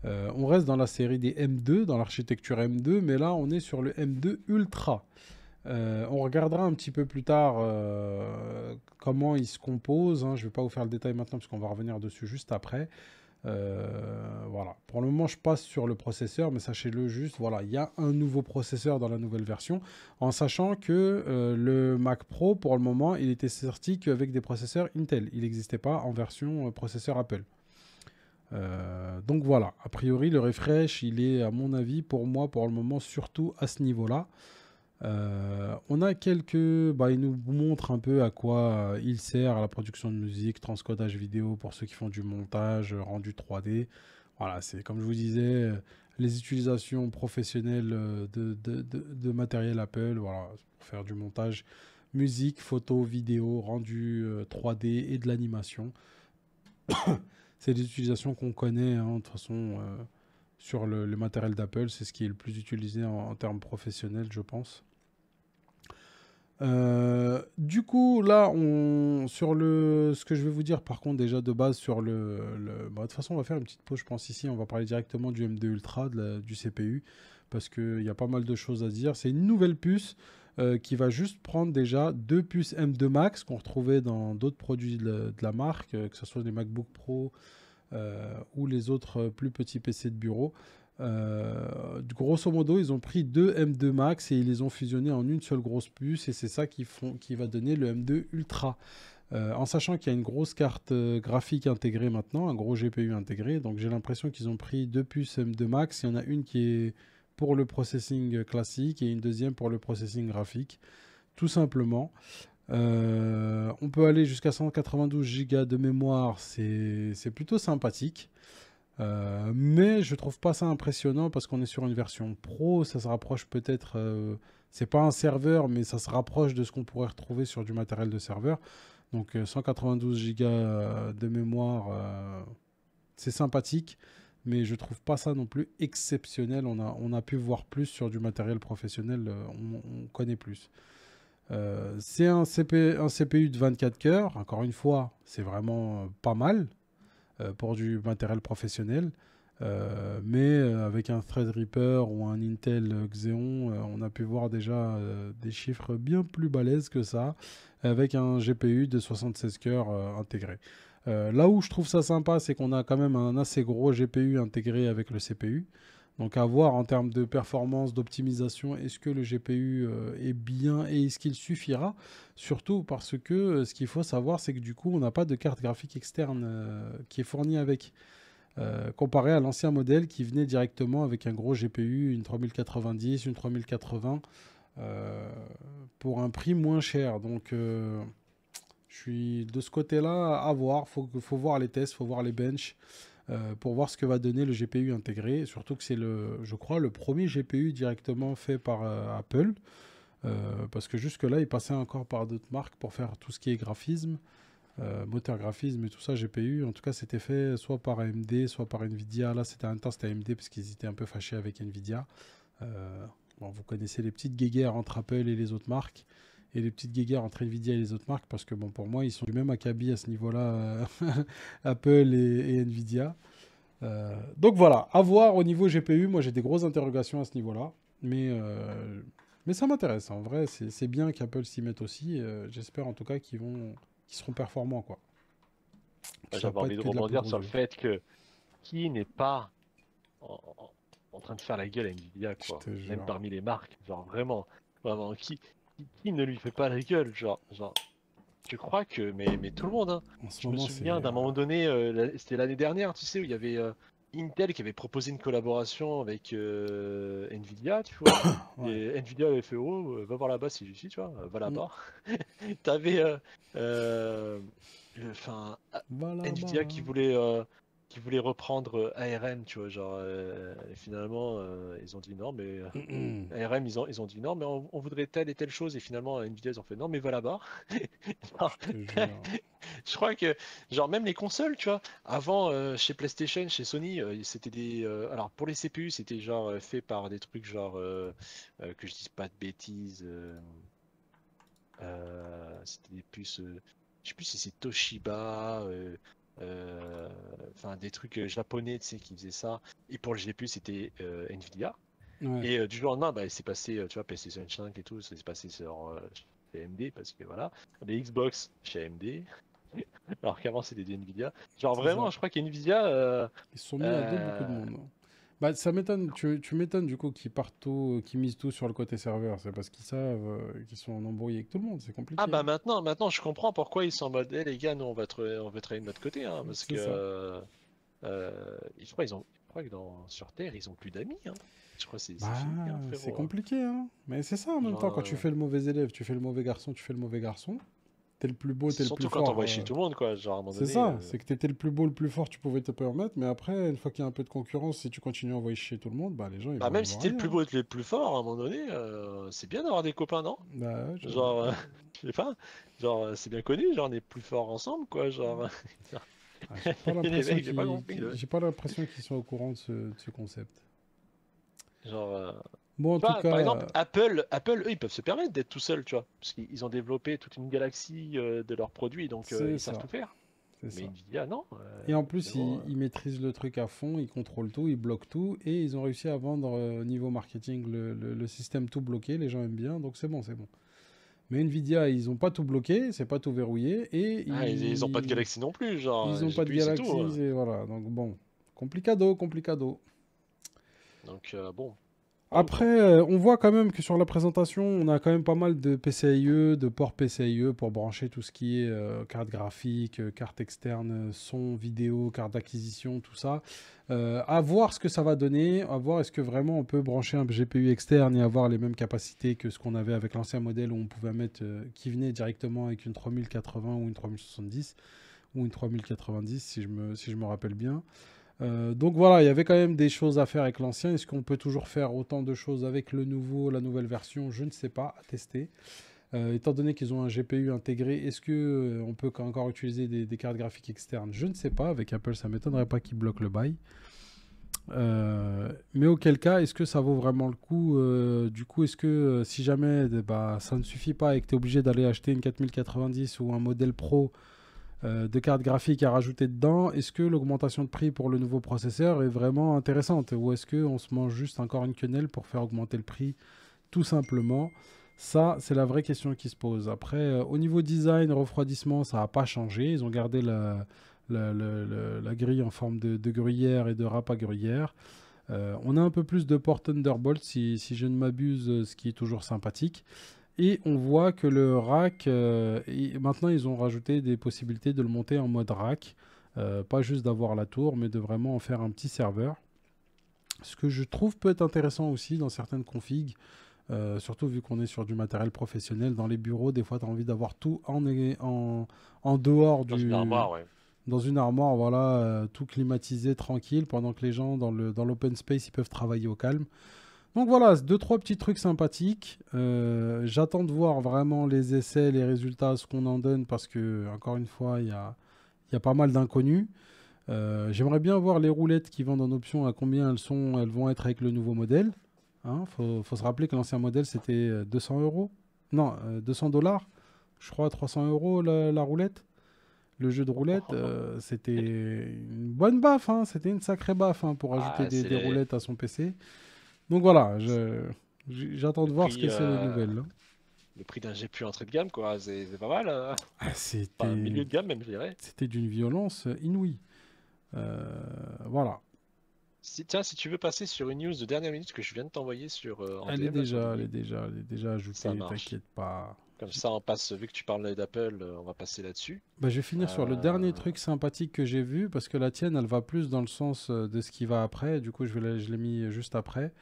S1: On reste dans la série des M2, dans l'architecture M2, mais là, on est sur le M2 Ultra. On regardera un petit peu plus tard comment ils se composent, hein. Je ne vais pas vous faire le détail maintenant parce qu'on va revenir dessus juste après. Voilà. Pour le moment, je passe sur le processeur, mais sachez-le juste, voilà, il y a un nouveau processeur dans la nouvelle version, en sachant que le Mac Pro, pour le moment, il était sorti qu'avec des processeurs Intel. Il n'existait pas en version processeur Apple. Donc voilà, a priori, le refresh, il est, à mon avis, pour moi, pour le moment, surtout à ce niveau-là. On a quelques. Bah, il nous montre un peu à quoi il sert à la production de musique, transcodage vidéo pour ceux qui font du montage, rendu 3D. Voilà, c'est comme je vous disais, les utilisations professionnelles de matériel Apple, voilà, pour faire du montage musique, photo, vidéo, rendu 3D et de l'animation. C'est des utilisations qu'on connaît, hein, de toute façon, sur le matériel d'Apple. C'est ce qui est le plus utilisé en termes professionnels, je pense. Du coup, là, sur ce que je vais vous dire, par contre, déjà de base sur bah, de toute façon, on va faire une petite pause, je pense, ici. On va parler directement du M2 Ultra, du CPU, parce qu'il y a pas mal de choses à dire. C'est une nouvelle puce qui va juste prendre déjà deux puces M2 Max qu'on retrouvait dans d'autres produits de la marque, que ce soit les MacBook Pro ou les autres plus petits PC de bureau. Grosso modo, ils ont pris deux M2 Max et ils les ont fusionnés en une seule grosse puce et c'est ça qui va donner le M2 Ultra. En sachant qu'il y a une grosse carte graphique intégrée maintenant, un gros GPU intégré, donc j'ai l'impression qu'ils ont pris deux puces M2 Max. Il y en a une qui est pour le processing classique et une deuxième pour le processing graphique, tout simplement. On peut aller jusqu'à 192 Go de mémoire, c'est plutôt sympathique. Mais je trouve pas ça impressionnant parce qu'on est sur une version pro, ça se rapproche peut-être, c'est pas un serveur, mais ça se rapproche de ce qu'on pourrait retrouver sur du matériel de serveur. Donc 192 Go de mémoire, c'est sympathique, mais je trouve pas ça non plus exceptionnel. On a pu voir plus sur du matériel professionnel, on connaît plus. C'est un CPU de 24 cœurs, encore une fois, c'est vraiment pas mal pour du matériel professionnel. Mais avec un Threadripper ou un Intel Xeon, on a pu voir déjà des chiffres bien plus balèzes que ça, avec un GPU de 76 cœurs intégré. Là où je trouve ça sympa, c'est qu'on a quand même un assez gros GPU intégré avec le CPU. Donc à voir en termes de performance, d'optimisation, est-ce que le GPU est bien et est-ce qu'il suffira? Surtout parce que ce qu'il faut savoir, c'est que du coup, on n'a pas de carte graphique externe qui est fournie avec. Comparé à l'ancien modèle qui venait directement avec un gros GPU, une 3090, une 3080, euh, pour un prix moins cher. Donc je suis de ce côté-là à voir. Faut voir les tests, faut voir les benches pour voir ce que va donner le GPU intégré. Surtout que c'est je crois, le premier GPU directement fait par Apple. Parce que jusque-là, il passait encore par d'autres marques pour faire tout ce qui est graphisme, moteur graphisme et tout ça, GPU. En tout cas, c'était fait soit par AMD, soit par Nvidia. Là, c'était un temps, c'était AMD parce qu'ils étaient un peu fâchés avec Nvidia. Bon, vous connaissez les petites guéguerres entre Apple et les autres marques. Et les petites guéguerres entre Nvidia et les autres marques, parce que bon, pour moi, ils sont du même acabit à ce niveau-là, Apple et Nvidia. Donc voilà, à voir au niveau GPU. Moi, j'ai des grosses interrogations à ce niveau-là. Mais ça m'intéresse. En vrai, c'est bien qu'Apple s'y mette aussi. J'espère en tout cas qu'ils seront performants, quoi. Que ça va
S2: J'avais
S1: pas
S2: envie
S1: être
S2: de
S1: que de la
S2: rebondir
S1: poudre aux
S2: sur le
S1: yeux.
S2: fait que qui n'est pas en train de faire la gueule à Nvidia,
S1: Je
S2: quoi.
S1: te
S2: Même
S1: jure.
S2: parmi les marques, genre vraiment, vraiment, qui ne lui fait pas la gueule, genre, je crois que, mais tout le monde, hein.
S1: En ce
S2: Je me
S1: moment,
S2: souviens
S1: c'est.
S2: d'un moment donné, c'était l'année dernière, tu sais, où il y avait Intel qui avait proposé une collaboration avec Nvidia, tu vois.
S1: Ouais.
S2: Et Nvidia avait fait, oh, va voir là-bas si j'y suis, tu vois, va
S1: Mm.
S2: là-bas. T'avais, euh, enfin,
S1: Va
S2: Nvidia
S1: là-bas.
S2: qui voulait reprendre ARM, tu vois, genre, et finalement, ils ont dit non, mais ARM, ils ont dit non, mais on voudrait telle et telle chose, et finalement, Nvidia, ils ont fait non, mais va là-bas.
S1: Je te jure.
S2: Je crois que, genre, même les consoles, tu vois, avant, chez PlayStation, chez Sony, c'était des. Alors, pour les CPU, c'était genre fait par des trucs, genre, que je dise pas de bêtises, c'était des puces, je sais plus si c'est Toshiba, enfin, des trucs japonais, tu sais, qui faisaient ça. Et pour le GPU, c'était Nvidia.
S1: Ouais,
S2: Et du jour au lendemain, bah, il s'est passé, tu vois, PlayStation 5 et tout, ça s'est passé sur chez AMD parce que voilà, les Xbox chez AMD, alors qu'avant c'était des Nvidia. Genre
S1: c'est ça.
S2: vraiment, je crois qu'Nvidia,
S1: Ils se sont mis à dos beaucoup de
S2: euh,
S1: monde. Bah, ça m'étonne, tu m'étonnes du coup qu'ils partent tout, qu'ils misent tout sur le côté serveur. C'est parce qu'ils savent qu'ils sont en embrouille avec tout le monde. C'est
S2: ah
S1: compliqué,
S2: bah
S1: hein.
S2: maintenant je comprends pourquoi ils sont en mode, eh les gars, nous on va travailler de notre côté, hein, parce
S1: C'est
S2: que
S1: ça.
S2: je crois que sur Terre ils ont plus d'amis, hein. Je crois que c'est
S1: Bah,
S2: fini, hein,
S1: c'est
S2: frérot, hein.
S1: compliqué, hein. Mais c'est ça en même temps,
S2: Genre,
S1: quand tu fais le mauvais élève, tu fais le mauvais garçon, tu fais le mauvais garçon. T'es le plus beau,
S2: c'est
S1: t'es le plus
S2: surtout quand on
S1: fort.
S2: voit chez tout le monde, quoi. Genre à un moment
S1: C'est
S2: donné.
S1: ça, c'est que t'étais le plus beau, le plus fort, tu pouvais te permettre. Mais après, une fois qu'il y a un peu de concurrence, si tu continues à envoyer chier tout le monde, bah les gens
S2: Bah, même
S1: ils
S2: si
S1: vont
S2: t'es le
S1: rien,
S2: plus
S1: hein.
S2: beau et le plus fort, à un moment donné, c'est bien d'avoir des copains, non?
S1: Bah, ouais,
S2: Genre, je sais pas, genre, c'est bien connu, genre, on est plus forts ensemble, quoi, genre.
S1: ah, j'ai pas
S2: Les
S1: l'impression
S2: mecs, j'ai pas compris,
S1: j'ai pas l'impression qu'ils sont au courant de ce concept.
S2: genre,
S1: Bon, en
S2: tu
S1: tout
S2: vois, par
S1: cas,
S2: exemple, Apple, eux, ils peuvent se permettre d'être tout seuls, tu vois, parce qu'ils ont développé toute une galaxie de leurs produits, donc
S1: c'est
S2: ils savent
S1: ça,
S2: tout faire.
S1: c'est
S2: Mais
S1: ça.
S2: Nvidia, non,
S1: Et en plus,
S2: frérot,
S1: ils maîtrisent le truc à fond, ils contrôlent tout, ils bloquent tout, et ils ont réussi à vendre au niveau marketing le système tout bloqué, les gens aiment bien, donc c'est bon, c'est bon. Mais Nvidia, ils ont pas tout bloqué, c'est pas tout verrouillé, et
S2: ah, ils ont pas de galaxie non plus,
S1: ils
S2: genre,
S1: ont pas de
S2: GPU, c'est tout,
S1: galaxies,
S2: hein.
S1: et voilà. Donc bon, complicado, complicado.
S2: Donc, bon, bon,
S1: Après,
S2: bon.
S1: on voit quand même que sur la présentation, on a quand même pas mal de PCIe, de ports PCIe pour brancher tout ce qui est carte graphique, carte externe, son, vidéo, carte d'acquisition, tout ça. À voir ce que ça va donner, à voir est-ce que vraiment on peut brancher un GPU externe et avoir les mêmes capacités que ce qu'on avait avec l'ancien modèle où on pouvait mettre, qui venait directement avec une 3080 ou une 3070 ou une 3090 si je me rappelle bien. Donc voilà, il y avait quand même des choses à faire avec l'ancien. Est-ce qu'on peut toujours faire autant de choses avec le nouveau, la nouvelle version? Je ne sais pas, à tester. Étant donné qu'ils ont un GPU intégré, est-ce que on peut encore utiliser des cartes graphiques externes? Je ne sais pas. Avec Apple, ça m'étonnerait pas qu'ils bloquent le bail. Mais auquel cas, est-ce que ça vaut vraiment le coup? Du coup, est-ce que si jamais bah, ça ne suffit pas et que tu es obligé d'aller acheter une 4090 ou un modèle Pro de cartes graphiques à rajouter dedans, est-ce que l'augmentation de prix pour le nouveau processeur est vraiment intéressante? Ou est-ce qu'on se mange juste encore une quenelle pour faire augmenter le prix tout simplement? Ça, c'est la vraie question qui se pose. Après, au niveau design, refroidissement, ça n'a pas changé. Ils ont gardé la grille en forme de gruyère et de râpe à gruyère. On a un peu plus de port Thunderbolt, si je ne m'abuse, ce qui est toujours sympathique. Et on voit que le rack, maintenant ils ont rajouté des possibilités de le monter en mode rack. Pas juste d'avoir la tour, mais de vraiment en faire un petit serveur. Ce que je trouve peut être intéressant aussi dans certaines configs, surtout vu qu'on est sur du matériel professionnel. Dans les bureaux, des fois tu as envie d'avoir tout en dehors
S2: Dans une armoire, ouais.
S1: dans une armoire, voilà, tout climatisé, tranquille, pendant que les gens dans l'open space, ils peuvent travailler au calme. Donc voilà, deux, trois petits trucs sympathiques. J'attends de voir vraiment les essais, les résultats, ce qu'on en donne, parce que, encore une fois, il y a pas mal d'inconnus. J'aimerais bien voir les roulettes qui vendent en option, à combien elles vont être avec le nouveau modèle. Hein, faut se rappeler que l'ancien modèle, c'était 200 euros. Non, 200 dollars. Je crois 300 euros la roulette. Le jeu de roulette, c'était une bonne baffe, hein, c'était une sacrée baffe hein, pour ajouter
S2: Ah,
S1: des roulettes à son PC. Donc voilà, j'attends
S2: le
S1: de voir ce
S2: prix,
S1: que c'est les nouvelles, hein.
S2: le prix d'un GPU entrée de gamme, quoi. C'est pas mal, hein.
S1: Ah,
S2: Enfin, milieu de gamme, même, je dirais.
S1: c'était d'une violence inouïe. Voilà.
S2: Tiens, si tu veux passer sur une news de dernière minute que je viens de t'envoyer en DM, là, sur LinkedIn,
S1: Elle est déjà
S2: ça
S1: ajoutée,
S2: marche.
S1: t'inquiète pas.
S2: Comme ça, on passe, vu que tu parles d'Apple, on va passer là-dessus.
S1: Bah, je vais finir sur le dernier
S2: Euh,
S1: truc sympathique que j'ai vu, parce que la tienne, elle va plus dans le sens de ce qui va après. Du coup, je l'ai mis juste après.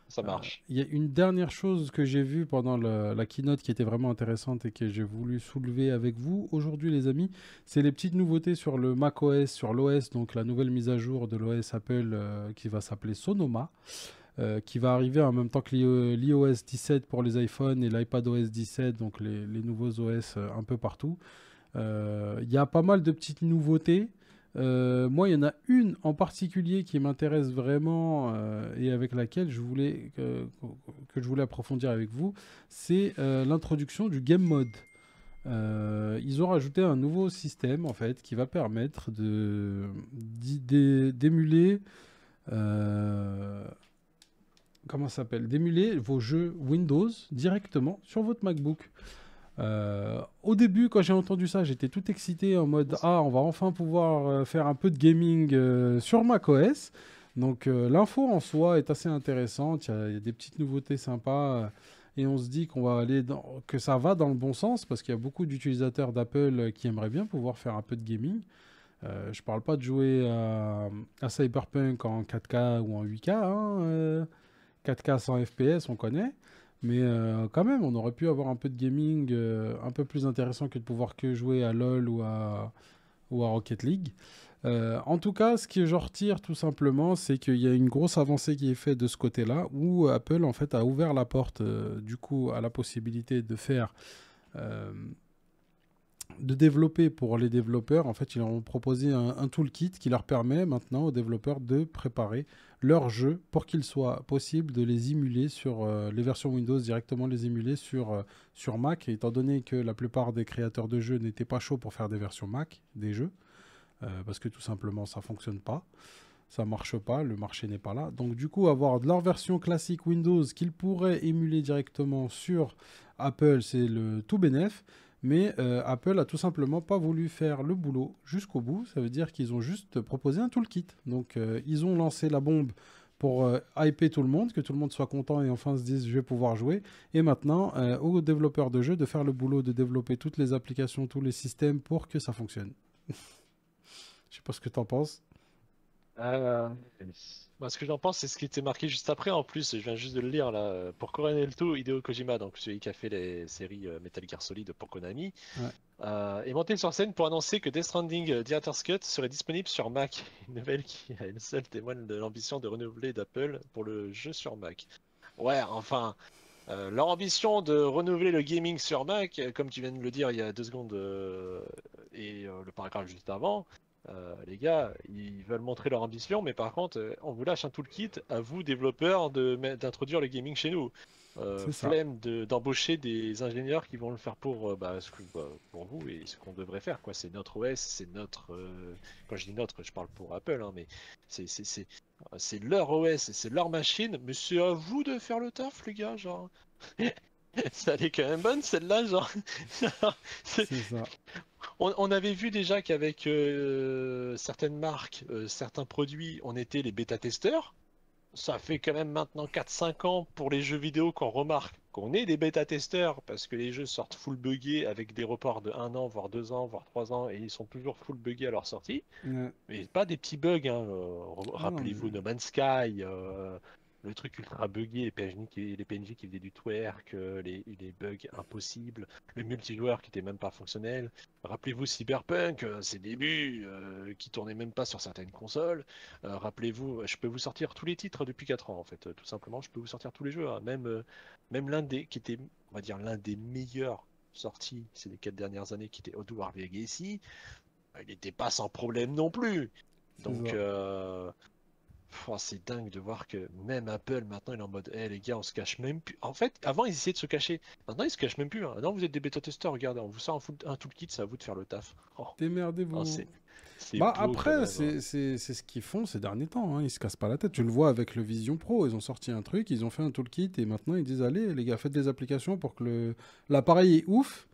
S2: Ça marche.
S1: Il y a une dernière chose que j'ai vue pendant la keynote qui était vraiment intéressante et que j'ai voulu soulever avec vous aujourd'hui, les amis. C'est les petites nouveautés sur le macOS, sur l'OS, donc la nouvelle mise à jour de l'OS Apple qui va s'appeler Sonoma, qui va arriver en même temps que l'iOS 17 pour les iPhones et l'iPadOS 17, donc les nouveaux OS un peu partout. Il y a pas mal de petites nouveautés. Moi, il y en a une en particulier qui m'intéresse vraiment et avec laquelle que je voulais approfondir avec vous. C'est l'introduction du Game Mode. Ils ont rajouté un nouveau système en fait qui va permettre d'émuler euh, comment ça s'appelle, d'émuler vos jeux Windows directement sur votre MacBook. Au début, quand j'ai entendu ça, j'étais tout excité en mode ah, on va enfin pouvoir faire un peu de gaming sur macOS. Donc l'info en soi est assez intéressante. Il y a des petites nouveautés sympas et on se dit qu'on va aller que ça va dans le bon sens parce qu'il y a beaucoup d'utilisateurs d'Apple qui aimeraient bien pouvoir faire un peu de gaming. Je parle pas de jouer à Cyberpunk en 4K ou en 8K, hein, 4K 100 FPS, on connaît. Mais quand même, on aurait pu avoir un peu de gaming un peu plus intéressant que de pouvoir que jouer à LoL ou à Rocket League. En tout cas, ce que je retire tout simplement, c'est qu'il y a une grosse avancée qui est faite de ce côté-là, où Apple en fait a ouvert la porte du coup à la possibilité de faire euh, de développer pour les développeurs. En fait, ils leur ont proposé un toolkit qui leur permet maintenant aux développeurs de préparer leurs jeux pour qu'il soit possible de les émuler sur les versions Windows, directement les émuler sur Mac. Et étant donné que la plupart des créateurs de jeux n'étaient pas chauds pour faire des versions Mac des jeux, parce que tout simplement ça fonctionne pas. Ça marche pas, le marché n'est pas là. Donc du coup, avoir de leur version classique Windows qu'ils pourraient émuler directement sur Apple, c'est le tout bénef. Mais Apple a tout simplement pas voulu faire le boulot jusqu'au bout. Ça veut dire qu'ils ont juste proposé un toolkit. Donc ils ont lancé la bombe pour hyper tout le monde, que tout le monde soit content et enfin se dise je vais pouvoir jouer. Et maintenant, aux développeurs de jeux de faire le boulot de développer toutes les applications, tous les systèmes pour que ça fonctionne. Je sais pas ce que tu en penses.
S2: Euh, Moi, ce que j'en pense, c'est ce qui était marqué juste après. En plus, je viens juste de le lire là. Pour couronner le tout, Hideo Kojima, donc celui qui a fait les séries Metal Gear Solid pour Konami,
S1: Ouais,
S2: est monté sur scène pour annoncer que Death Stranding Director's Cut serait disponible sur Mac. Une nouvelle qui, à elle seule, témoigne de l'ambition de renouveler d'Apple pour le jeu sur Mac. Ouais, enfin, leur ambition de renouveler le gaming sur Mac, comme tu viens de le dire il y a 2 secondes le paragraphe juste avant, les gars, ils veulent montrer leur ambition, mais par contre, on vous lâche un toolkit à vous, développeurs, d'introduire le gaming chez nous.
S1: c'est ça.
S2: Flemme d'embaucher des ingénieurs qui vont le faire pour vous et ce qu'on devrait faire, quoi. C'est notre OS, c'est notre. Quand je dis notre, je parle pour Apple, hein, mais c'est c'est- c'est- c'est leur OS, c'est leur machine, mais c'est à vous de faire le taf, les gars, genre. Ça allait quand même bonne celle-là, genre. C'est-
S1: C'est ça.
S2: on avait vu déjà qu'avec certaines marques, certains produits, on était les bêta-testeurs. Ça fait quand même maintenant 4-5 ans pour les jeux vidéo qu'on remarque qu'on est des bêta-testeurs parce que les jeux sortent full buggés avec des reports de 1 an, voire 2 ans, voire 3 ans, et ils sont toujours full buggés à leur sortie.
S1: Ouais.
S2: Mais pas des petits bugs, hein.
S1: Ah non, mais
S2: Rappelez-vous No Man's Sky, le truc ultra buggé, les PNJ qui faisaient du twerk, les bugs impossibles, le multijoueur qui était même pas fonctionnel. Rappelez-vous Cyberpunk, ses débuts, qui tournaient même pas sur certaines consoles. Rappelez-vous, je peux vous sortir tous les titres depuis 4 ans en fait, tout simplement, je peux vous sortir tous les jeux, hein. Même l'un des qui était, on va dire, l'un des meilleurs sortis ces 4 dernières années, qui était Hogwarts Legacy, il n'était pas sans problème non plus.
S1: c'est
S2: Donc,
S1: ça.
S2: c'est dingue de voir que même Apple maintenant il est en mode, les gars, on se cache même plus. En fait, avant ils essayaient de se cacher. Maintenant ils se cachent même plus, hein. Non, vous êtes des bêta-testeurs, regardez, on vous sort un toolkit, c'est à vous de faire le taf. Oh, non,
S1: Démerdez-vous.
S2: c'est
S1: Bah
S2: beau quand
S1: après,
S2: même, hein.
S1: c'est ce qu'ils font ces derniers temps, hein. Ils se cassent pas la tête. Tu le vois avec le Vision Pro. Ils ont sorti un truc, ils ont fait un toolkit et maintenant ils disent allez les gars, faites des applications pour que l'appareil est ouf.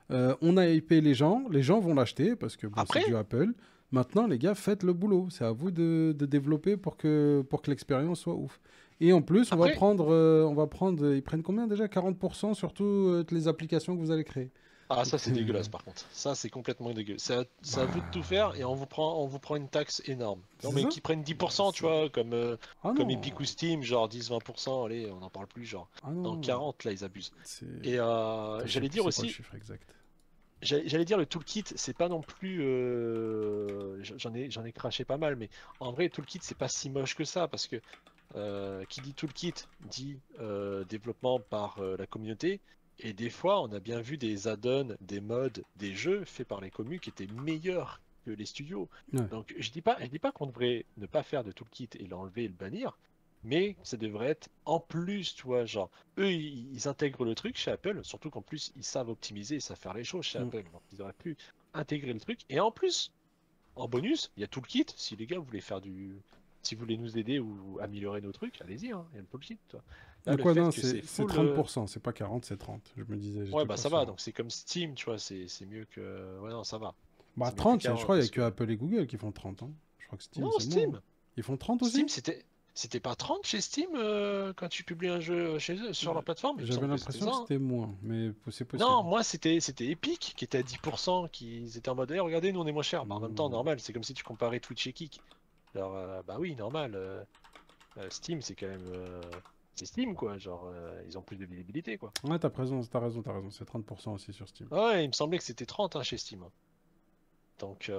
S1: On a hypé les gens vont l'acheter parce que bon, c'est
S2: Après,
S1: du Apple. Maintenant, les gars, faites le boulot. C'est à vous de développer pour que l'expérience soit ouf. Et en plus,
S2: après,
S1: ils prennent combien déjà? 40% sur toutes les applications que vous allez créer.
S2: ça
S1: Donc,
S2: c'est dégueulasse par contre. Ça c'est complètement dégueu. C'est à vous de tout faire et on vous prend une taxe énorme. Non
S1: c'est
S2: mais
S1: ça?
S2: qui prennent 10%, tu
S1: C'est-
S2: vois,
S1: Ah
S2: comme
S1: non,
S2: Epic ou Steam, genre 10-20%, allez, on n'en parle plus, genre.
S1: ah
S2: Non,
S1: non,
S2: 40 là ils abusent.
S1: c'est...
S2: Et
S1: Attends, je sais
S2: j'allais
S1: plus
S2: dire
S1: c'est quoi le
S2: aussi,
S1: chiffre exact.
S2: j'allais dire le toolkit, c'est pas non plus. J'en ai craché pas mal, mais en vrai, le toolkit, c'est pas si moche que ça, parce que qui dit toolkit dit développement par la communauté, et des fois, on a bien vu des add-ons, des mods, des jeux faits par les commus qui étaient meilleurs que les studios.
S1: Ouais.
S2: Donc, je dis pas qu'on devrait ne pas faire de toolkit et l'enlever et le bannir, mais ça devrait être en plus, tu vois, genre, eux, ils intègrent le truc chez Apple, surtout qu'en plus, ils savent optimiser, ils savent faire les choses chez
S1: Mm.
S2: Apple, donc ils auraient pu intégrer le truc, et en plus, en bonus, il y a tout le kit, si les gars voulaient faire Si vous voulez nous aider ou améliorer nos trucs, allez-y, hein, il y a le bullshit, toi. Là,
S1: De
S2: le
S1: quoi,
S2: fait
S1: non,
S2: que c'est
S1: c'est
S2: full.
S1: 30%, c'est pas 40, c'est 30. Je me disais,
S2: Ouais,
S1: j'étais
S2: bah
S1: pas
S2: ça va,
S1: sûr.
S2: donc c'est comme Steam, tu vois, c'est mieux que. Ouais, non, ça va.
S1: Bah,
S2: C'est mieux que
S1: 30, je
S2: 40
S1: crois, il y a
S2: parce
S1: que
S2: que.
S1: Apple et Google qui font 30, hein. Je crois que Steam,
S2: Non,
S1: c'est moins, hein.
S2: Steam!
S1: Ils font 30
S2: Steam,
S1: aussi?
S2: c'était pas 30 chez Steam quand tu publies un jeu chez eux sur leur plateforme? Il me
S1: J'avais
S2: semble que c'était
S1: l'impression
S2: ça,
S1: que
S2: hein.
S1: c'était moins, mais c'est
S2: Non,
S1: possible.
S2: moi c'était Epic qui était à 10%, qui étaient en mode eh, regardez, nous on est moins cher. Bah, en même temps,
S1: Hmm.
S2: normal, c'est comme si tu comparais Twitch et Kick. Alors, bah oui, normal. Steam, c'est quand même. C'est Steam, quoi. Genre, ils ont plus de visibilité, quoi.
S1: Ouais, t'as raison, c'est 30% aussi sur Steam.
S2: Ah ouais, il me semblait que c'était 30 hein, chez Steam. Donc,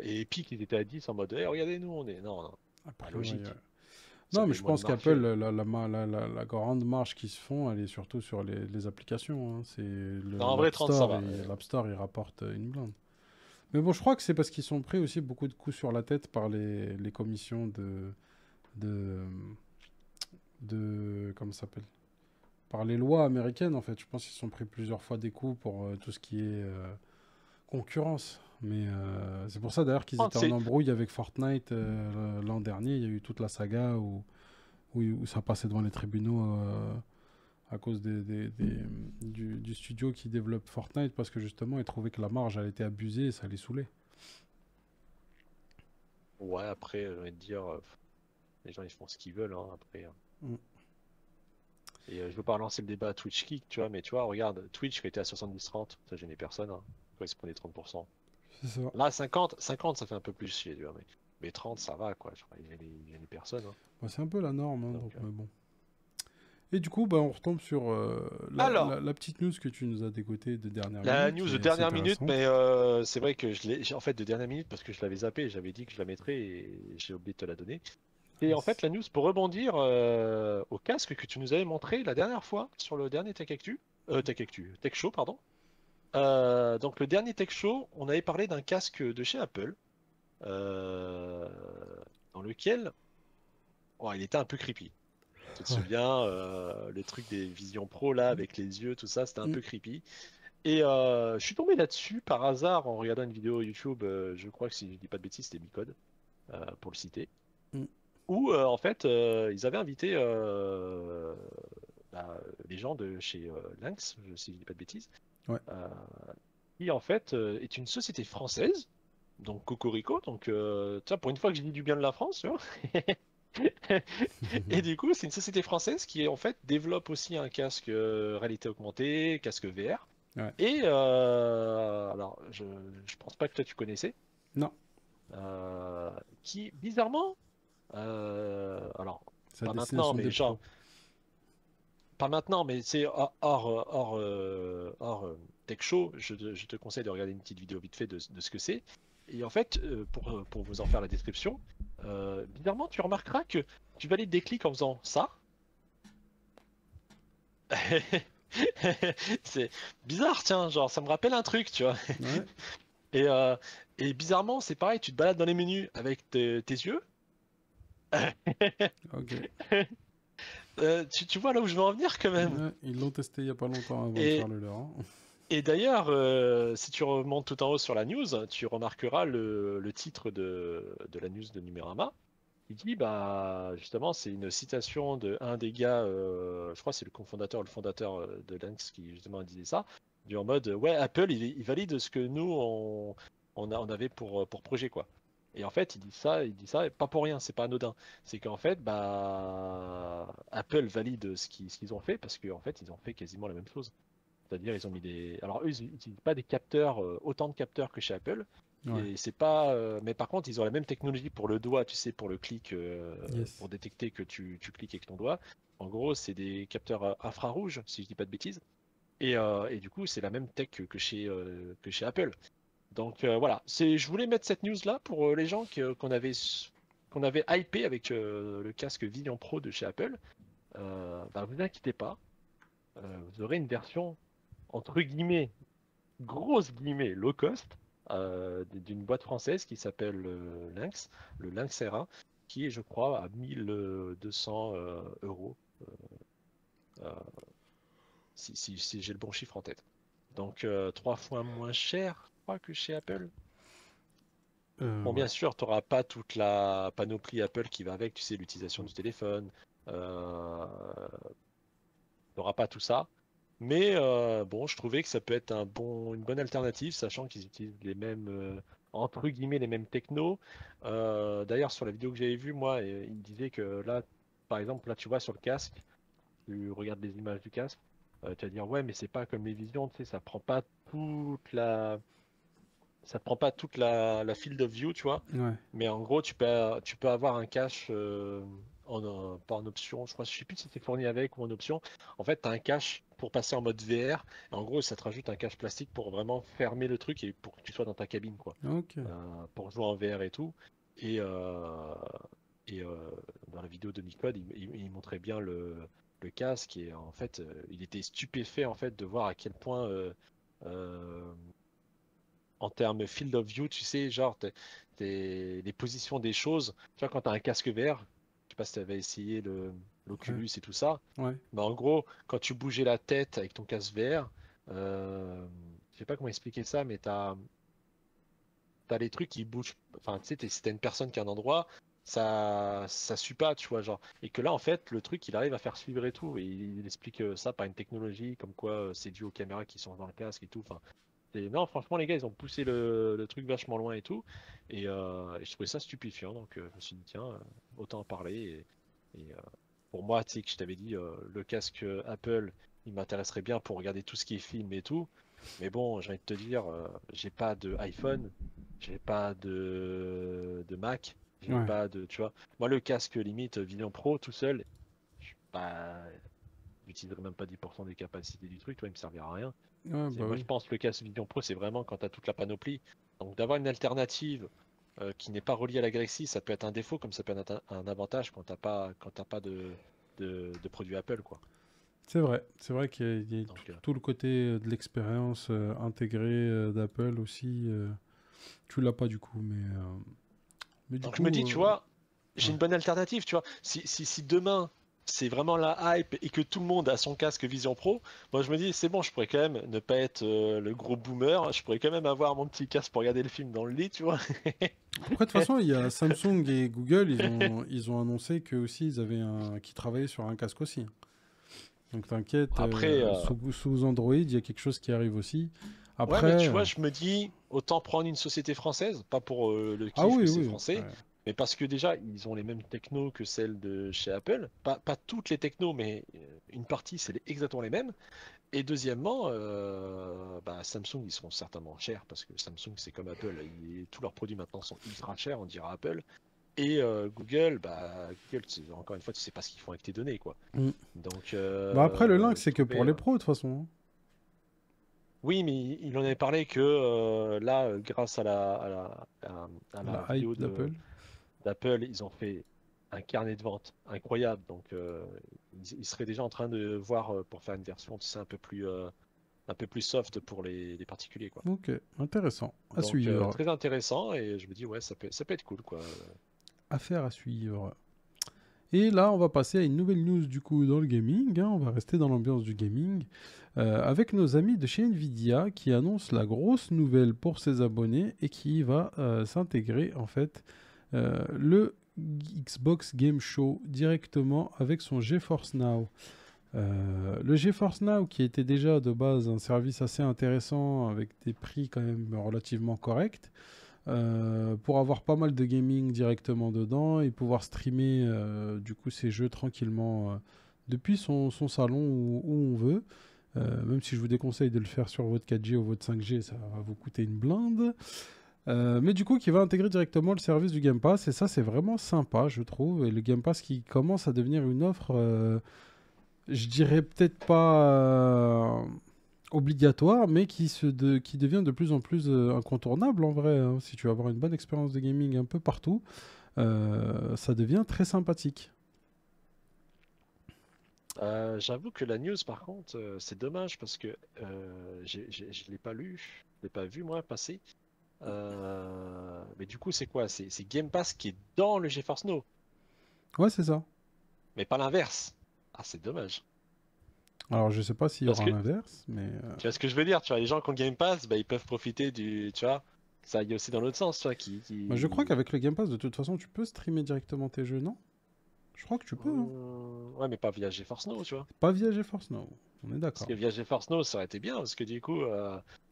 S2: et Epic, ils étaient à 10 en mode eh, regardez, nous on est. Non, non, pas
S1: Après, ouais,
S2: logique. Ils
S1: non, mais
S2: avaient
S1: je
S2: moins de
S1: pense
S2: marge.
S1: qu'Apple, la grande marge qu'ils se font, elle est surtout sur les applications, hein. C'est
S2: Non, en vrai,
S1: l'App
S2: 30 ça
S1: Store,
S2: va.
S1: et l'App Store, il rapporte une blinde. Mais bon, je crois que c'est parce qu'ils sont pris aussi beaucoup de coups sur la tête par les commissions de, comment ça s'appelle? Par les lois américaines, en fait. Je pense qu'ils se sont pris plusieurs fois des coups pour tout ce qui est concurrence. Mais c'est pour ça d'ailleurs qu'ils
S2: 30,
S1: étaient en
S2: c'est.
S1: embrouille avec Fortnite l'an dernier. Il y a eu toute la saga où ça passait devant les tribunaux à cause du studio qui développe Fortnite parce que justement ils trouvaient que la marge elle était abusée et ça les saoulait.
S2: Ouais, après, j'ai envie de dire, les gens ils font ce qu'ils veulent, hein, après.
S1: Mm.
S2: Et je veux pas relancer le débat Twitch Kick, tu vois, mais tu vois, regarde, Twitch qui était à 70-30, ça gênait personne, hein, quand ils se prenaient 30%.
S1: C'est ça.
S2: Là, 50 ça fait un peu plus chier, tu vois, mais 30, ça va, quoi, genre, il gênait personne, hein.
S1: Bah, c'est un peu la norme, hein,
S2: Donc,
S1: donc, mais bon. Et du coup, bah, on retombe sur
S2: alors,
S1: la petite news que tu nous as dégoté de dernière
S2: la
S1: minute,
S2: news
S1: qui
S2: de
S1: est assez
S2: dernière minute,
S1: intéressante.
S2: mais c'est vrai que en fait, de dernière minute, parce que je l'avais zappé, j'avais dit que je la mettrais et j'ai oublié de te la donner. Et en fait,
S1: Yes.
S2: la news pour rebondir au casque que tu nous avais montré la dernière fois sur le dernier Tech Show, pardon. Donc le dernier Tech Show, on avait parlé d'un casque de chez Apple, euh, dans lequel, oh, il était un peu creepy. Tu te
S1: Ouais.
S2: souviens, le truc des Vision Pro là, avec les yeux, tout ça, c'était un
S1: Mm.
S2: peu creepy. Et je suis tombé là-dessus par hasard en regardant une vidéo YouTube, je crois que si je dis pas de bêtises, c'était Micode, pour le citer,
S1: Mm.
S2: où en fait ils avaient invité les gens de chez Lynx, si je dis pas de bêtises,
S1: Ouais.
S2: euh, qui en fait est une société française, donc Cocorico, donc tu vois, pour une fois que j'ai dit du bien de la France, tu vois. Et du coup, c'est une société française qui en fait développe aussi un casque réalité augmentée, casque VR.
S1: Ouais.
S2: Et alors, je pense pas que toi tu connaissais,
S1: Non,
S2: euh, qui bizarrement, alors
S1: c'est à
S2: pas maintenant,
S1: destination
S2: mais
S1: des
S2: genre
S1: pros.
S2: pas maintenant, mais c'est hors tech show. Je te conseille de regarder une petite vidéo vite fait de ce que c'est. Et en fait, pour vous en faire la description, bizarrement, tu remarqueras que tu valides des clics en faisant ça. C'est bizarre, tiens, genre ça me rappelle un truc, tu vois.
S1: Ouais,
S2: Et, euh, et bizarrement, c'est pareil, tu te balades dans les menus avec tes yeux.
S1: ok.
S2: Tu vois là où je veux en venir quand même.
S1: Ouais, ils l'ont testé il y a pas longtemps avant de faire
S2: Et,
S1: le leur, hein.
S2: et d'ailleurs, si tu remontes tout en haut sur la news, tu remarqueras le titre de la news de Numérama. Il dit, bah, justement, c'est une citation de un des gars, je crois que c'est le cofondateur ou le fondateur de Lynx qui justement disait ça, du en mode, ouais, Apple, il valide ce que nous, on avait pour projet, quoi. Et en fait, il dit ça, et pas pour rien, c'est pas anodin. C'est qu'en fait, bah, Apple valide ce qu'ils ont fait parce qu'en fait, ils ont fait quasiment la même chose. C'est-à-dire, ils ont mis des. Alors, eux, ils n'utilisent pas des capteurs, autant de capteurs que chez Apple.
S1: Ouais,
S2: Et c'est pas. Mais par contre, ils ont la même technologie pour le doigt, tu sais, pour le clic,
S1: yes.
S2: pour détecter que tu cliques avec ton doigt. En gros, c'est des capteurs infrarouges, si je dis pas de bêtises. Et du coup, c'est la même tech que chez Apple. Donc voilà, je voulais mettre cette news là pour les gens qu'on avait hypé avec le casque Vision Pro de chez Apple. Bah, vous inquiétez pas, vous aurez une version entre guillemets, grosse guillemets, low cost, d'une boîte française qui s'appelle Lynx, le Lynx R1, qui est, je crois, à 1200 euros, euh, si j'ai le bon chiffre en tête. Donc, 3 fois moins cher, je crois, que chez Apple. Bon,
S1: Ouais.
S2: bien sûr, tu n'auras pas toute la panoplie Apple qui va avec, tu sais, l'utilisation du téléphone. Tu n'auras pas tout ça. Mais bon, je trouvais que ça peut être une bonne alternative, sachant qu'ils utilisent les mêmes, entre guillemets, les mêmes technos. D'ailleurs, sur la vidéo que j'avais vue, moi, il disait que là, par exemple, là, tu vois, sur le casque, tu regardes les images du casque, tu vas dire, ouais, mais c'est pas comme les visions, tu sais, ça prend pas toute la field of view, tu vois.
S1: Ouais.
S2: Mais en gros, tu peux avoir un cache pas en option. Je sais plus si c'est fourni avec ou en option. En fait, tu as un cache pour passer en mode VR. Et en gros, ça te rajoute un cache plastique pour vraiment fermer le truc et pour que tu sois dans ta cabine, quoi.
S1: Ok.
S2: Pour jouer en VR et tout. Et, dans la vidéo de Micode, il montrait bien le casque et en fait, il était stupéfait en fait de voir à quel point euh, en termes field of view, tu sais, genre les positions des choses. Tu vois, quand tu as un casque VR, je sais pas si tu avais essayé
S1: Ouais.
S2: l'Oculus et tout ça,
S1: Ouais.
S2: mais en gros, quand tu bougeais la tête avec ton casque VR, je sais pas comment expliquer ça, mais t'as les trucs qui bougent. Enfin, tu sais, si t'as une personne qui est à un endroit, ça suit pas, tu vois, genre. Et que là, en fait, le truc, il arrive à faire suivre et tout. Et il explique ça par une technologie, comme quoi c'est dû aux caméras qui sont dans le casque et tout. Enfin, non, franchement, les gars, ils ont poussé le truc vachement loin et tout. Et je trouvais ça stupéfiant. Donc, je me suis dit, tiens, autant en parler. Et pour moi, tu sais, que je t'avais dit, le casque Apple, il m'intéresserait bien pour regarder tout ce qui est film et tout. Mais bon, j'ai envie de te dire, j'ai pas de iPhone, j'ai pas de Mac, j'ai
S1: Ouais.
S2: pas de, tu vois. Moi, le casque limite Vision Pro tout seul, je pas, j'utiliserai même pas 10% des capacités du truc, toi, il me servira à rien.
S1: Ouais, bah
S2: Moi, je
S1: oui.
S2: pense que le casque Vision Pro, c'est vraiment quand tu as toute la panoplie. Donc, d'avoir une alternative qui n'est pas reliée à la Galaxy, ça peut être un défaut comme ça peut être un avantage quand t'as pas de produit Apple, quoi.
S1: C'est vrai qu'il y a
S2: Donc,
S1: tout le côté de l'expérience intégrée d'Apple aussi. Tu l'as pas du coup, mais du
S2: je me
S1: coup,
S2: dis, tu vois, j'ai
S1: ouais.
S2: une bonne alternative, tu vois. Si demain c'est vraiment la hype et que tout le monde a son casque Vision Pro, moi je me dis, c'est bon, je pourrais quand même ne pas être le gros boomer, je pourrais quand même avoir mon petit casque pour regarder le film dans le lit, tu vois.
S1: Après, de toute façon, il y a Samsung et Google, ils ont annoncé que aussi qu'ils travaillaient sur un casque aussi. Donc t'inquiète,
S2: Après,
S1: sous Android, il y a quelque chose qui arrive aussi.
S2: ouais, mais
S1: Après,
S2: tu vois, je me dis, autant prendre une société française, pas pour le
S1: ah
S2: kiff que
S1: oui,
S2: c'est
S1: oui,
S2: français,
S1: ouais.
S2: mais parce que déjà, ils ont les mêmes technos que celles de chez Apple. Pas toutes les technos, mais une partie, c'est exactement les mêmes. Et deuxièmement, bah, Samsung, ils seront certainement chers parce que Samsung, c'est comme Apple. Tous leurs produits maintenant sont ultra chers, on dira Apple. Et Google, bah, Google, encore une fois, tu sais pas ce qu'ils font avec tes données, quoi.
S1: Mm.
S2: Donc,
S1: Bah après, le Lynx,
S2: je
S1: c'est que pour
S2: trouvais.
S1: les pros, de toute façon,
S2: Oui, mais il en avait parlé que là, grâce à
S1: hein.
S2: la
S1: La hype
S2: vidéo
S1: d'Apple.
S2: d'Apple, ils ont fait un carnet de vente incroyable. Donc, ils seraient déjà en train de voir pour faire une version, tu sais, un peu plus soft pour les particuliers, quoi.
S1: Ok, intéressant. À
S2: Donc,
S1: suivre.
S2: très intéressant. Et je me dis, ouais, ça peut être cool, quoi.
S1: Affaire à suivre. Et là, on va passer à une nouvelle news du coup dans le gaming, hein. On va rester dans l'ambiance du gaming avec nos amis de chez Nvidia qui annoncent la grosse nouvelle pour ses abonnés et qui va s'intégrer en fait le Xbox Game Show directement avec son GeForce Now. Le GeForce Now qui était déjà de base un service assez intéressant avec des prix quand même relativement corrects. Pour avoir pas mal de gaming directement dedans et pouvoir streamer du coup ces jeux tranquillement depuis son salon où on veut. Même si je vous déconseille de le faire sur votre 4G ou votre 5G, ça va vous coûter une blinde. Mais du coup, qui va intégrer directement le service du Game Pass, et ça, c'est vraiment sympa, je trouve. Et le Game Pass qui commence à devenir une offre, je dirais peut-être pas obligatoire, mais qui devient de plus en plus incontournable en vrai, hein. Si tu veux avoir une bonne expérience de gaming un peu partout, ça devient très sympathique.
S2: J'avoue que la news, par contre, c'est dommage parce que je l'ai pas lu, je l'ai pas vu, moi, passer. Mais du coup, c'est quoi? C'est Game Pass qui est dans le GeForce Now,
S1: Ouais, c'est ça.
S2: mais pas l'inverse. Ah, c'est dommage.
S1: Alors, je sais pas s'il y
S2: Parce
S1: aura
S2: que,
S1: l'inverse, mais
S2: tu vois ce que je veux dire? Tu vois, les gens qui ont Game Pass, bah, ils peuvent profiter du, tu vois. ça aille aussi dans l'autre sens, tu vois,
S1: Bah, je crois qu'avec le Game Pass, de toute façon, tu peux streamer directement tes jeux, non? Je crois que tu peux, hein.
S2: Ouais, mais pas via GeForce Now, tu vois.
S1: Pas via GeForce Now, on est
S2: Parce
S1: d'accord.
S2: que via GeForce Now, ça aurait été bien, parce que du coup,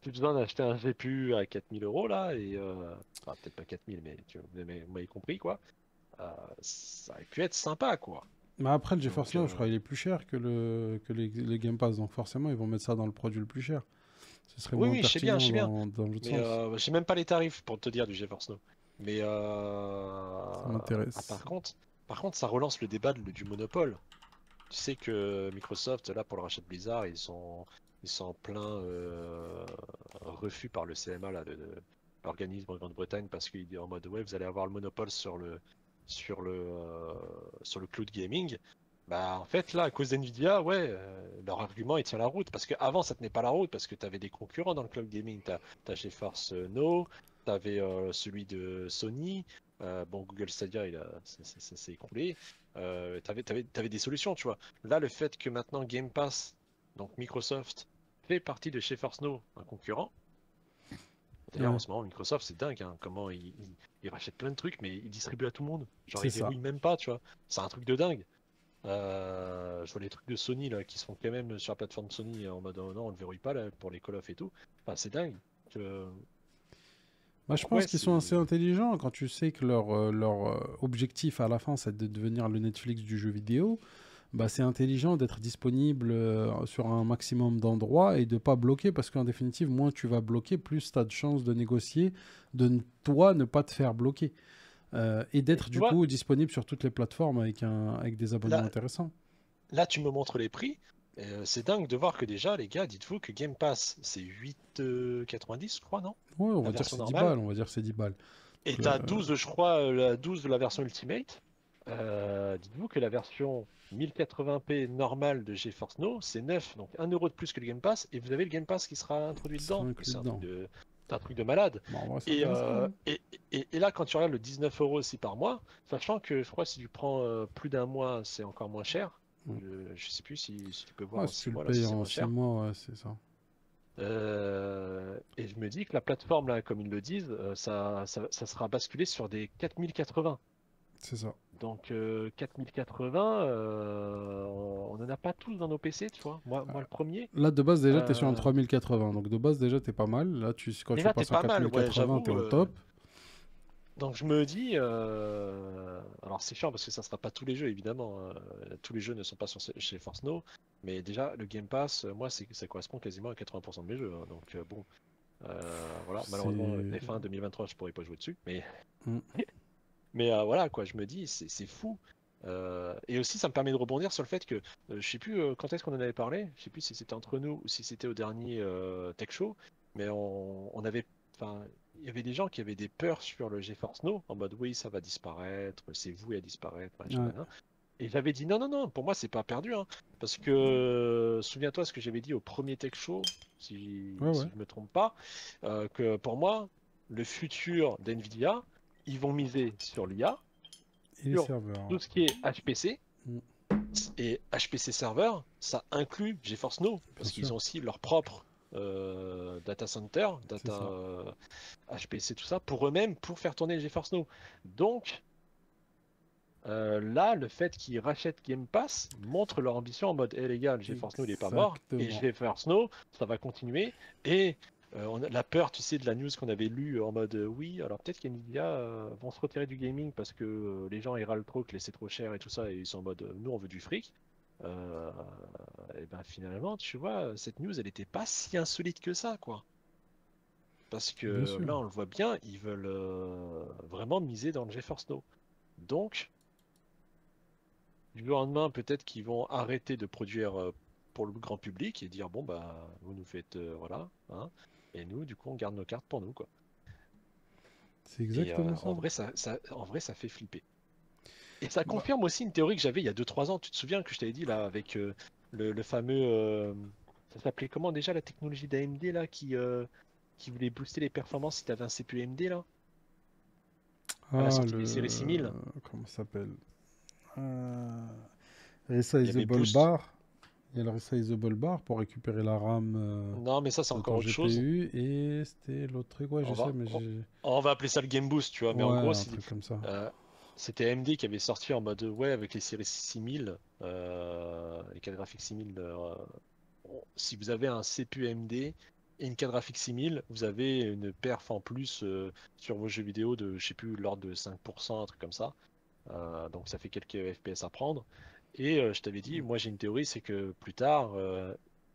S2: plus besoin d'acheter un GPU à 4 000 € là, et enfin, peut-être pas 4 000, mais vous m'avez compris, quoi. Euh, ça aurait pu être sympa, quoi.
S1: Mais après, le GeForce
S2: Donc,
S1: Now, je crois qu'il est plus cher que le Game Pass, donc forcément, ils vont mettre ça dans le produit le plus cher. Ce serait
S2: oui,
S1: moins
S2: oui, je
S1: pertinent
S2: sais bien.
S1: dans l'autre
S2: Mais
S1: sens.
S2: j'ai même pas les tarifs pour te dire du GeForce Now. Mais
S1: Ça
S2: par
S1: m'intéresse.
S2: contre, ça relance le débat du monopole. Tu sais que Microsoft, là, pour le rachat de Blizzard, ils sont en plein refus par le CMA, là, l'organisme en Grande-Bretagne, parce qu'il dit en mode, ouais, vous allez avoir le monopole sur le, euh, sur le cloud gaming. Bah, en fait, là, à cause d'NVIDIA, ouais, leur argument, il tient la route. Parce qu'avant, ça tenait pas la route, parce que tu avais des concurrents dans le cloud gaming. T'as GeForce Now, tu avais celui de Sony. Bon, Google Stadia, ça s'est écroulé. T'avais des solutions, tu vois. Là, le fait que maintenant Game Pass, donc Microsoft, fait partie de GeForce Now, un concurrent. D'ailleurs, en
S1: Ouais,
S2: ce moment, Microsoft, c'est dingue, hein, comment ils rachètent plein de trucs, mais ils distribuent à tout le monde. Genre,
S1: c'est
S2: ils
S1: ça.
S2: verrouillent même pas, tu vois. C'est un truc de dingue. Je vois les trucs de Sony là qui se font quand même sur la plateforme Sony en mode non, on le verrouille pas là pour les Call of et tout. Enfin, c'est dingue. Que-
S1: Bah, je
S2: Donc,
S1: pense
S2: ouais,
S1: qu'ils sont assez
S2: c'est.
S1: intelligents quand tu sais que leur objectif à la fin, c'est de devenir le Netflix du jeu vidéo. Bah, c'est intelligent d'être disponible sur un maximum d'endroits et de pas bloquer parce qu'en définitive, moins tu vas bloquer, plus tu as de chances de négocier, toi ne pas te faire bloquer. Et
S2: Mais
S1: d'être
S2: tu
S1: du
S2: vois,
S1: coup disponible sur toutes les plateformes avec des abonnements
S2: là,
S1: intéressants.
S2: là, tu me montres les prix. C'est dingue de voir que déjà, les gars, dites-vous que Game Pass, c'est 8,90 je crois, non?
S1: Ouais, on
S2: La
S1: va dire que
S2: version
S1: c'est 10
S2: normale.
S1: balles, on va dire que c'est 10 balles.
S2: Et
S1: Donc, le-
S2: t'as 12 je crois, la 12 de la version Ultimate. Dites-vous que la version 1080p normale de GeForce Now, c'est 9, donc 1 € de plus que le Game Pass, et vous avez le Game Pass qui sera introduit
S1: qui sera
S2: dedans.
S1: inclus dedans.
S2: C'est un truc de malade.
S1: Bon, en vrai, c'est
S2: Et,
S1: intéressant,
S2: euh,
S1: hein.
S2: et, et là, quand tu regardes le 19 € aussi par mois, sachant que je crois que si tu prends plus d'un mois, c'est encore moins cher.
S1: Mm.
S2: Je sais plus si tu peux voir
S1: Ouais,
S2: en
S1: si
S2: 6
S1: tu le
S2: mois, là, si
S1: payes
S2: c'est
S1: en
S2: moins
S1: 6
S2: cher.
S1: mois, ouais, c'est ça.
S2: Et je me dis que la plateforme, là, comme ils le disent, ça sera basculé sur des 4080.
S1: C'est ça.
S2: Donc 4080, on n'en a pas tous dans nos PC, tu vois. Moi le premier.
S1: Là, de base, déjà, tu es sur un
S2: Euh,
S1: 3080. Donc, de base, déjà, tu es pas mal. Là, quand tu
S2: Déjà, t'es
S1: passes en
S2: pas mal, ouais,
S1: 4080, tu es
S2: j'avoue.
S1: au top.
S2: Donc je me dis, alors c'est chiant parce que ça sera pas tous les jeux, évidemment. Tous les jeux ne sont pas chez Force Now. Mais déjà, le Game Pass, moi, ça correspond quasiment à 80% de mes jeux, hein. Donc bon, voilà. Malheureusement,
S1: C'est.
S2: F1 2023, je pourrais pas jouer dessus. Mais
S1: Mm.
S2: Voilà, quoi, je me dis, c'est fou. Et aussi, ça me permet de rebondir sur le fait que, je sais plus quand est-ce qu'on en avait parlé, je sais plus si c'était entre nous ou si c'était au dernier Tech Show, mais on avait, enfin, il y avait des gens qui avaient des peurs sur le GeForce Now, en mode oui, ça va disparaître, c'est voué à disparaître, machin,
S1: Ouais,
S2: nan. Et j'avais dit non, non, non, pour moi, c'est pas perdu, hein, parce que souviens-toi ce que j'avais dit au premier Tech Show,
S1: ouais, ouais.
S2: si je me trompe pas, que pour moi, le futur d'NVIDIA, ils vont miser sur l'IA,
S1: Et les
S2: sur
S1: serveurs.
S2: tout ce qui est HPC,
S1: Mm.
S2: et HPC serveur, ça inclut GeForce Now,
S1: Bien
S2: parce qu'ils
S1: sûr,
S2: ont aussi leur propre data center,
S1: c'est
S2: data
S1: ça.
S2: HPC, tout ça, pour eux-mêmes, pour faire tourner GeForce Now. Donc, là, le fait qu'ils rachètent Game Pass montre leur ambition en mode, hé les gars, le GeForce Now, il est pas mort, et
S1: Exactement.
S2: GeForce Now, ça va continuer, et on a la peur, tu sais, de la news qu'on avait lue en mode oui, alors peut-être qu'NVIDIA vont se retirer du gaming parce que les gens ils râlent trop, que c'est trop cher et tout ça, et ils sont en mode nous on veut du fric. Euh, et ben finalement, tu vois, cette news elle était pas si insolite que ça, quoi. Parce
S1: Bien
S2: que
S1: sûr.
S2: là on le voit bien, ils veulent vraiment miser dans le GeForce Now. Donc, du jour au lendemain, peut-être qu'ils vont arrêter de produire pour le grand public et dire bon bah vous nous faites voilà, hein, et nous du coup on garde nos cartes pour nous quoi.
S1: C'est
S2: Et
S1: exactement
S2: en
S1: ça.
S2: vrai en vrai ça fait flipper. Et ça
S1: Bah,
S2: confirme aussi une théorie que j'avais il y a 2 3 ans. Tu te souviens que je t'avais dit là avec le fameux ça s'appelait comment déjà la technologie d'AMD là qui voulait booster les performances si tu avais un CPU AMD là à la
S1: ah,
S2: sortie des séries 6000.
S1: comment ça s'appelle? Euh,
S2: Il y avait
S1: Resizable
S2: Boost.
S1: Bar. Il y a le resizable bar pour récupérer la RAM
S2: Non, mais ça, c'est
S1: de
S2: encore
S1: ton
S2: autre chose.
S1: GPU. Et c'était l'autre truc, ouais, je
S2: On
S1: sais,
S2: va,
S1: mais
S2: on,
S1: j'ai.
S2: on va appeler ça le Game Boost, tu vois. Mais en
S1: Ouais,
S2: gros,
S1: un truc comme ça.
S2: euh, c'était AMD qui avait sorti en mode ouais avec les séries 6000, les cartes graphiques 6000. Si vous avez un CPU AMD et une carte graphique 6000, vous avez une perf en plus sur vos jeux vidéo de, je sais plus, l'ordre de 5%, un truc comme ça. Donc ça fait quelques FPS à prendre. Et je t'avais dit, moi j'ai une théorie, c'est que plus tard,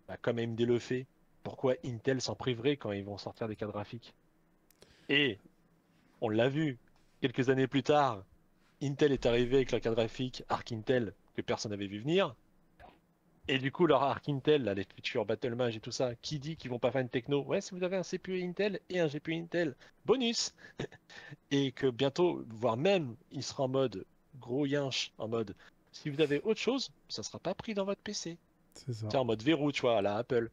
S2: bah, comme AMD le fait, pourquoi Intel s'en priverait quand ils vont sortir des cartes graphiques? Et on l'a vu, quelques années plus tard, Intel est arrivé avec la carte graphique Arc Intel que personne n'avait vu venir. Et du coup, leur Arc Intel, là, les futurs Battle Mage et tout ça, qui dit qu'ils vont pas faire une techno? Ouais, si vous avez un CPU Intel et un GPU Intel, bonus! Et que bientôt, voire même, il sera en mode gros yinche, en mode si vous avez autre chose, ça sera pas pris dans votre PC.
S1: C'est ça.
S2: C'est en mode verrou, tu vois, à la Apple.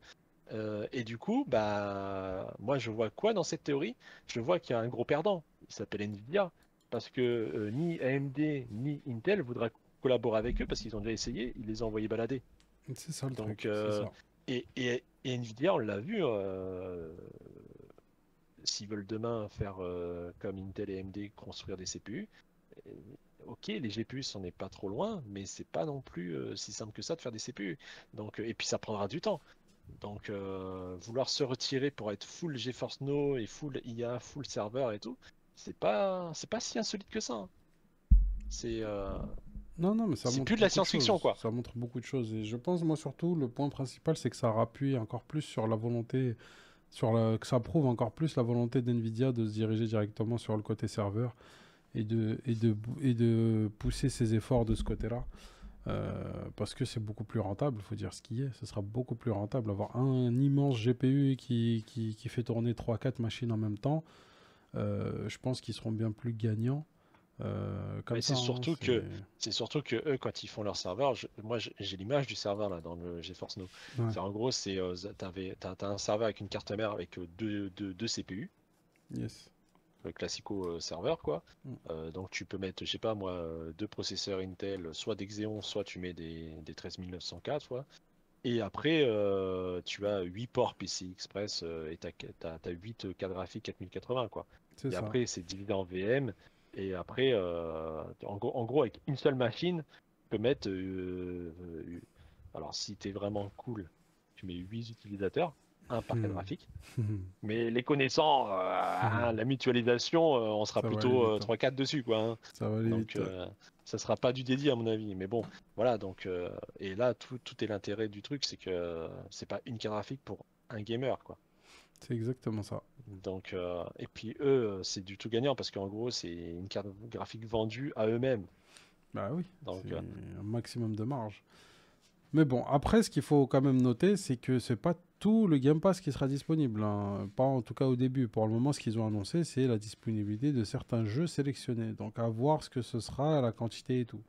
S2: Et du coup, bah, moi, je vois quoi dans cette théorie? Je vois qu'il y a un gros perdant. Il s'appelle Nvidia. Parce que ni AMD ni Intel voudraient collaborer avec eux parce qu'ils ont déjà essayé, ils les ont envoyés balader.
S1: C'est ça le
S2: Donc,
S1: truc, c'est ça.
S2: et Nvidia, on l'a vu, s'ils veulent demain faire comme Intel et AMD, construire des CPU, euh, ok, les GPU, c'en est pas trop loin, mais c'est pas non plus si simple que ça de faire des CPU. Donc, et puis ça prendra du temps. Donc, vouloir se retirer pour être full GeForce Now et full IA, full serveur et tout, c'est pas si insolite que ça, hein. C'est
S1: Non, non, mais ça
S2: c'est
S1: montre
S2: plus de la
S1: beaucoup de
S2: science-fiction,
S1: choses.
S2: quoi.
S1: Ça montre beaucoup de choses. Et je pense, moi, surtout, le point principal, c'est que ça appuie encore plus sur la volonté, que ça prouve encore plus la volonté d'NVIDIA de se diriger directement sur le côté serveur et de pousser ses efforts de ce côté-là. Parce que c'est beaucoup plus rentable, il faut dire ce qui est. Ce sera beaucoup plus rentable. Avoir un immense GPU qui fait tourner trois quatre machines en même temps, je pense qu'ils seront bien plus gagnants
S2: Mais
S1: comme ça. Hein,
S2: c'est surtout que eux, quand ils font leur serveur, moi j'ai l'image du serveur là dans le GeForce Now.
S1: ouais,
S2: C'est en gros, t'as un serveur avec une carte mère avec deux CPU,
S1: yes.
S2: le classico serveur quoi.
S1: Mm.
S2: Donc tu peux mettre, je sais pas moi, deux processeurs Intel, soit des Xeon, soit tu mets des 13904, soit. Et après, tu as 8 ports PCI Express et t'as 8 cartes graphiques 4080 quoi.
S1: C'est
S2: Et
S1: ça.
S2: après, c'est divisé en VM. Et après, en gros, avec une seule machine, tu peux mettre. Alors, si tu es vraiment cool, tu mets 8 utilisateurs, un par carte
S1: Hmm.
S2: graphique. Mais les connaissant, hein, la mutualisation, on sera
S1: Ça va aller
S2: plutôt
S1: vite. Hein.
S2: 3-4 dessus, quoi, hein.
S1: Ça va aller
S2: Donc,
S1: vite.
S2: ça sera pas du dédié à mon avis. Mais bon, voilà. Donc, et là, tout est l'intérêt du truc, c'est que c'est pas une carte graphique pour un gamer, quoi.
S1: C'est exactement ça.
S2: Donc, et puis eux, c'est du tout gagnant parce qu'en gros, c'est une carte graphique vendue à eux-mêmes.
S1: Bah oui, c'est
S2: Donc,
S1: un maximum de marge. Mais bon, après, ce qu'il faut quand même noter, c'est que c'est pas tout le Game Pass qui sera disponible. Hein. Pas en tout cas au début. Pour le moment, ce qu'ils ont annoncé, c'est la disponibilité de certains jeux sélectionnés. Donc à voir ce que ce sera, la quantité et tout.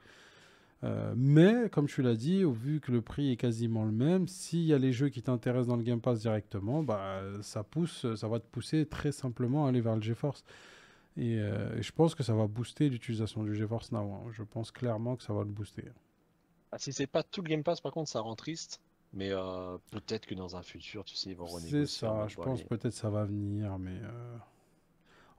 S1: Mais, comme tu l'as dit, au vu que le prix est quasiment le même, s'il y a les jeux qui t'intéressent dans le Game Pass directement, bah, ça va te pousser très simplement à aller vers le GeForce. Et je pense que ça va booster l'utilisation du GeForce Now. Hein. Je pense clairement que ça va le booster.
S2: si c'est pas tout le Game Pass, par contre, ça rend triste. Mais peut-être que dans un futur, tu sais, ils vont
S1: C'est
S2: renégocier en
S1: ça,
S2: mode,
S1: je
S2: bon,
S1: pense
S2: allez.
S1: peut-être ça va venir, mais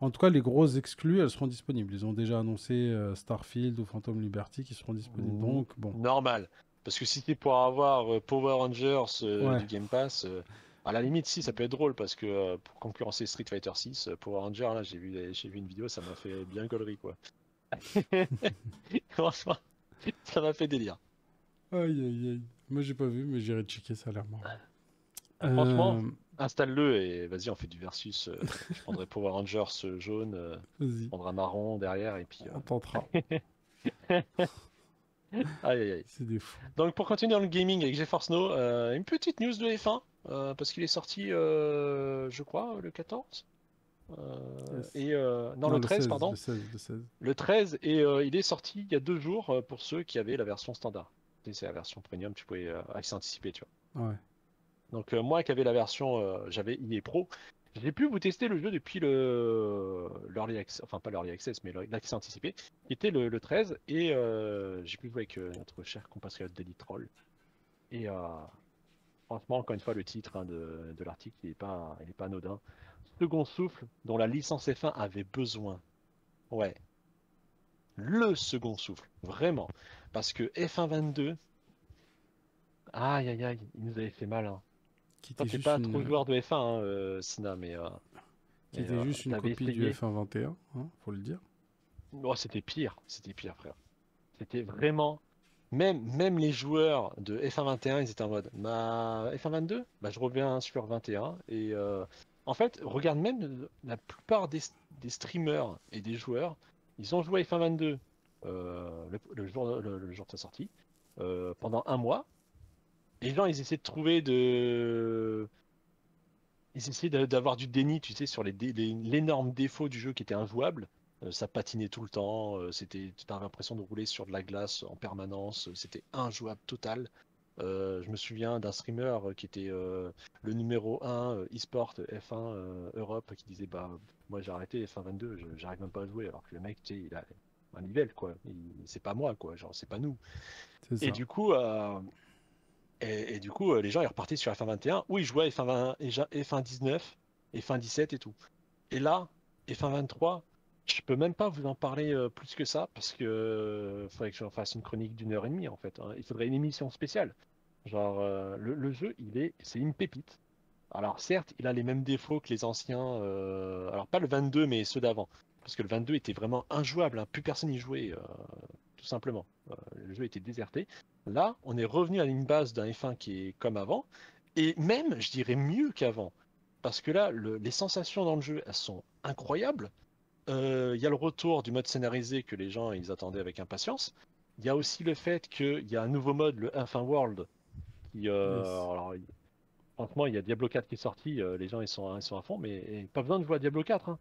S1: en tout cas, les grosses exclus, elles seront disponibles. Ils ont déjà annoncé Starfield ou Phantom Liberty qui seront disponibles. Donc, bon,
S2: Normal. Parce que si c'est pour avoir Power Rangers
S1: ouais,
S2: du Game Pass, à la limite, si, ça peut être drôle parce que pour concurrencer Street Fighter 6, Power Rangers, là, j'ai vu une vidéo, ça m'a fait bien gaulerie, quoi. Franchement, ça m'a fait délire.
S1: aïe aïe aïe. Moi, j'ai pas vu, mais j'irai checker, ça a l'air marrant.
S2: Franchement,
S1: Euh,
S2: installe-le et vas-y, on fait du versus. Je prendrai Power Rangers jaune,
S1: Vas-y,
S2: je prendrai un marron derrière et puis.
S1: on tentera.
S2: Aïe aïe aïe.
S1: C'est des fous.
S2: Donc pour continuer dans le gaming avec GeForce Now, une petite news de F1, parce qu'il est sorti, je crois, le 14.
S1: Yes.
S2: Non,
S1: Non,
S2: le
S1: le
S2: 13,
S1: 16,
S2: pardon.
S1: le 16, le 16.
S2: Le 13, et il est sorti il y a 2 jours pour ceux qui avaient la version standard. Tu sais, c'est la version premium, tu pouvais accès anticipé, tu vois.
S1: Ouais.
S2: Donc moi qui avais la version, j'avais IE Pro, j'ai pu vous tester le jeu depuis l'Early Access, enfin pas l'Early Access, mais l'accès anticipé, qui était le 13, et j'ai pu jouer avec notre cher compatriote Daily Troll. Et franchement, encore une fois, le titre hein, de l'article, il est pas anodin. Second souffle dont la licence F1 avait besoin. Ouais, le second souffle, vraiment. Parce que F1 22, aïe aïe aïe, il nous avait fait mal. Hein.
S1: Qui
S2: Toi,
S1: était
S2: t'es
S1: juste
S2: pas trop
S1: une,
S2: joueur de F1, hein, Sina,
S1: qui
S2: mais
S1: était juste une
S2: t'avais
S1: copie du
S2: essayé.
S1: F1 21, hein, faut le dire.
S2: Oh, c'était pire, frère. C'était vraiment. Même les joueurs de F1 21, ils étaient en mode F1 22? Bah, je reviens sur 21. Et en fait, regarde même la plupart des streamers et des joueurs, ils ont joué à F1 22 le jour de sa sortie pendant un mois. Et les gens, ils essaient de trouver de. Ils essayaient d'avoir du déni, tu sais, sur l'énorme défaut du jeu qui était injouable. Ça patinait tout le temps, tu avais l'impression de rouler sur de la glace en permanence, c'était injouable total. Je me souviens d'un streamer qui était le numéro 1 e-sport F1 Europe qui disait bah moi j'ai arrêté F1 22, j'arrive même pas à jouer alors que le mec tu sais, il a un niveau quoi, c'est pas moi quoi, genre c'est pas nous.
S1: C'est
S2: Et
S1: ça.
S2: du coup les gens ils repartaient sur F1 21 où ils jouaient F1 20, F1 19, F1 17 et tout. Et là, F1 23, je peux même pas vous en parler plus que ça parce que faudrait que je fasse une chronique d'1 heure et demie en fait. Hein. Il faudrait une émission spéciale. Genre le jeu, c'est une pépite. Alors certes, il a les mêmes défauts que les anciens. Alors pas le 22, mais ceux d'avant, parce que le 22 était vraiment injouable. Hein. Plus personne y jouait, tout simplement. Le jeu était déserté. Là, on est revenu à une base d'un F1 qui est comme avant, et même, je dirais mieux qu'avant. Parce que là, les sensations dans le jeu, elles sont incroyables. Il y a le retour du mode scénarisé que les gens ils attendaient avec impatience. Il y a aussi le fait qu'il y a un nouveau mode, le F1 World, qui,
S1: Yes.
S2: alors, franchement, il y a Diablo 4 qui est sorti, les gens ils sont à fond, mais pas besoin de jouer à Diablo 4. Hein.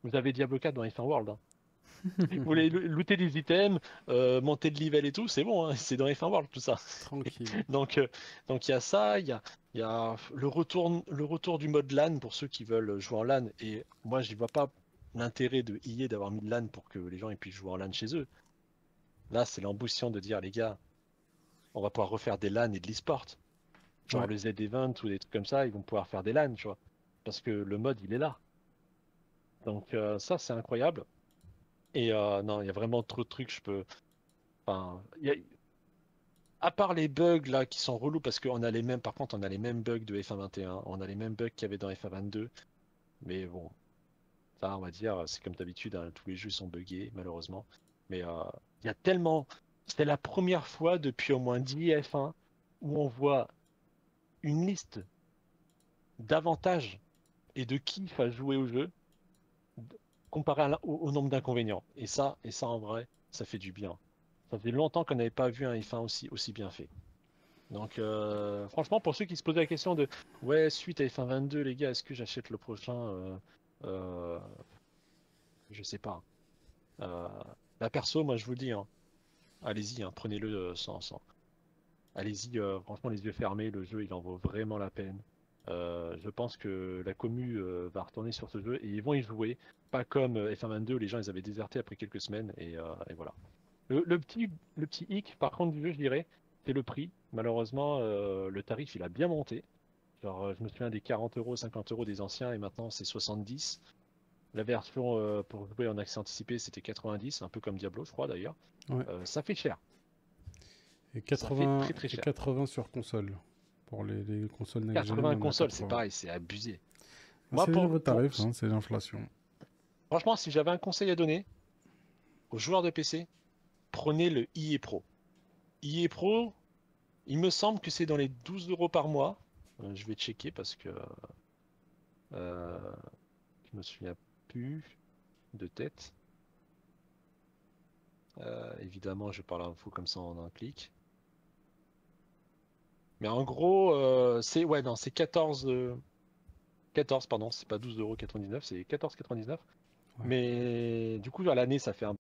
S2: Vous avez Diablo 4 dans F1 World. Hein. Vous voulez looter des items, monter de level et tout, c'est bon, hein, c'est dans F1 World tout ça.
S1: Tranquille.
S2: Donc, euh, donc il y a ça, il y a le retour du mode LAN pour ceux qui veulent jouer en LAN. Et moi, je n'y vois pas l'intérêt de EA d'avoir mis le LAN pour que les gens ils puissent jouer en LAN chez eux. Là, c'est l'ambition de dire, les gars, on va pouvoir refaire des LAN et de l'e-sport. Genre
S1: Ouais.
S2: le Z-Event ou des trucs comme ça, ils vont pouvoir faire des LAN, tu vois. Parce que le mode, il est là. Donc ça, c'est incroyable. Et non, il y a vraiment trop de trucs, je peux. Enfin, à part les bugs là qui sont relous parce qu'on a les mêmes, par contre, on a les mêmes bugs de F1 21, on a les mêmes bugs qu'il y avait dans F1 22. Mais bon, ça, on va dire, c'est comme d'habitude, hein, tous les jeux sont buggés, malheureusement. Mais il y a tellement. C'est la première fois depuis au moins 10 F1 où on voit une liste d'avantages et de kiff à jouer au jeu comparé au nombre d'inconvénients. Et ça, en vrai, ça fait du bien. Ça fait longtemps qu'on n'avait pas vu un F1 aussi bien fait. Donc, franchement, pour ceux qui se posaient la question de ouais, suite à F1 22, les gars, est-ce que j'achète le prochain euh, Je sais pas. Euh, La perso, moi, je vous le dis, hein, allez-y, hein, prenez-le allez-y, franchement, les yeux fermés, le jeu, il en vaut vraiment la peine. Je pense que la commu va retourner sur ce jeu et ils vont y jouer. Pas comme F1 22, les gens, ils avaient déserté après quelques semaines et voilà. Le petit hic, par contre, du jeu, je dirais, c'est le prix. Malheureusement, le tarif, il a bien monté. Genre, je me souviens des 40 euros, 50 euros des anciens, et maintenant c'est 70. La version pour jouer en accès anticipé, c'était 90, un peu comme Diablo, je crois d'ailleurs.
S1: Ouais.
S2: Ça fait cher.
S1: Et
S2: Ça fait
S1: 80,
S2: très très
S1: et
S2: cher.
S1: 80 sur console. Pour les consoles next-gen,
S2: 80
S1: on a
S2: consoles, c'est
S1: 80.
S2: pareil, c'est abusé.
S1: Ah,
S2: Moi,
S1: c'est les nouveaux tarifs, hein, c'est l'inflation.
S2: franchement, si j'avais un conseil à donner aux joueurs de PC, prenez le EA Pro. EA Pro, il me semble que c'est dans les 12 euros par mois. Je vais checker parce que euh, je me souviens plus de tête. Évidemment, je parle info comme ça en un clic. Mais en gros, c'est ouais, non, c'est 14, pardon, c'est pas 12,99 €, c'est 14,99 €.
S1: Ouais.
S2: Mais du coup, à l'année, ça fait un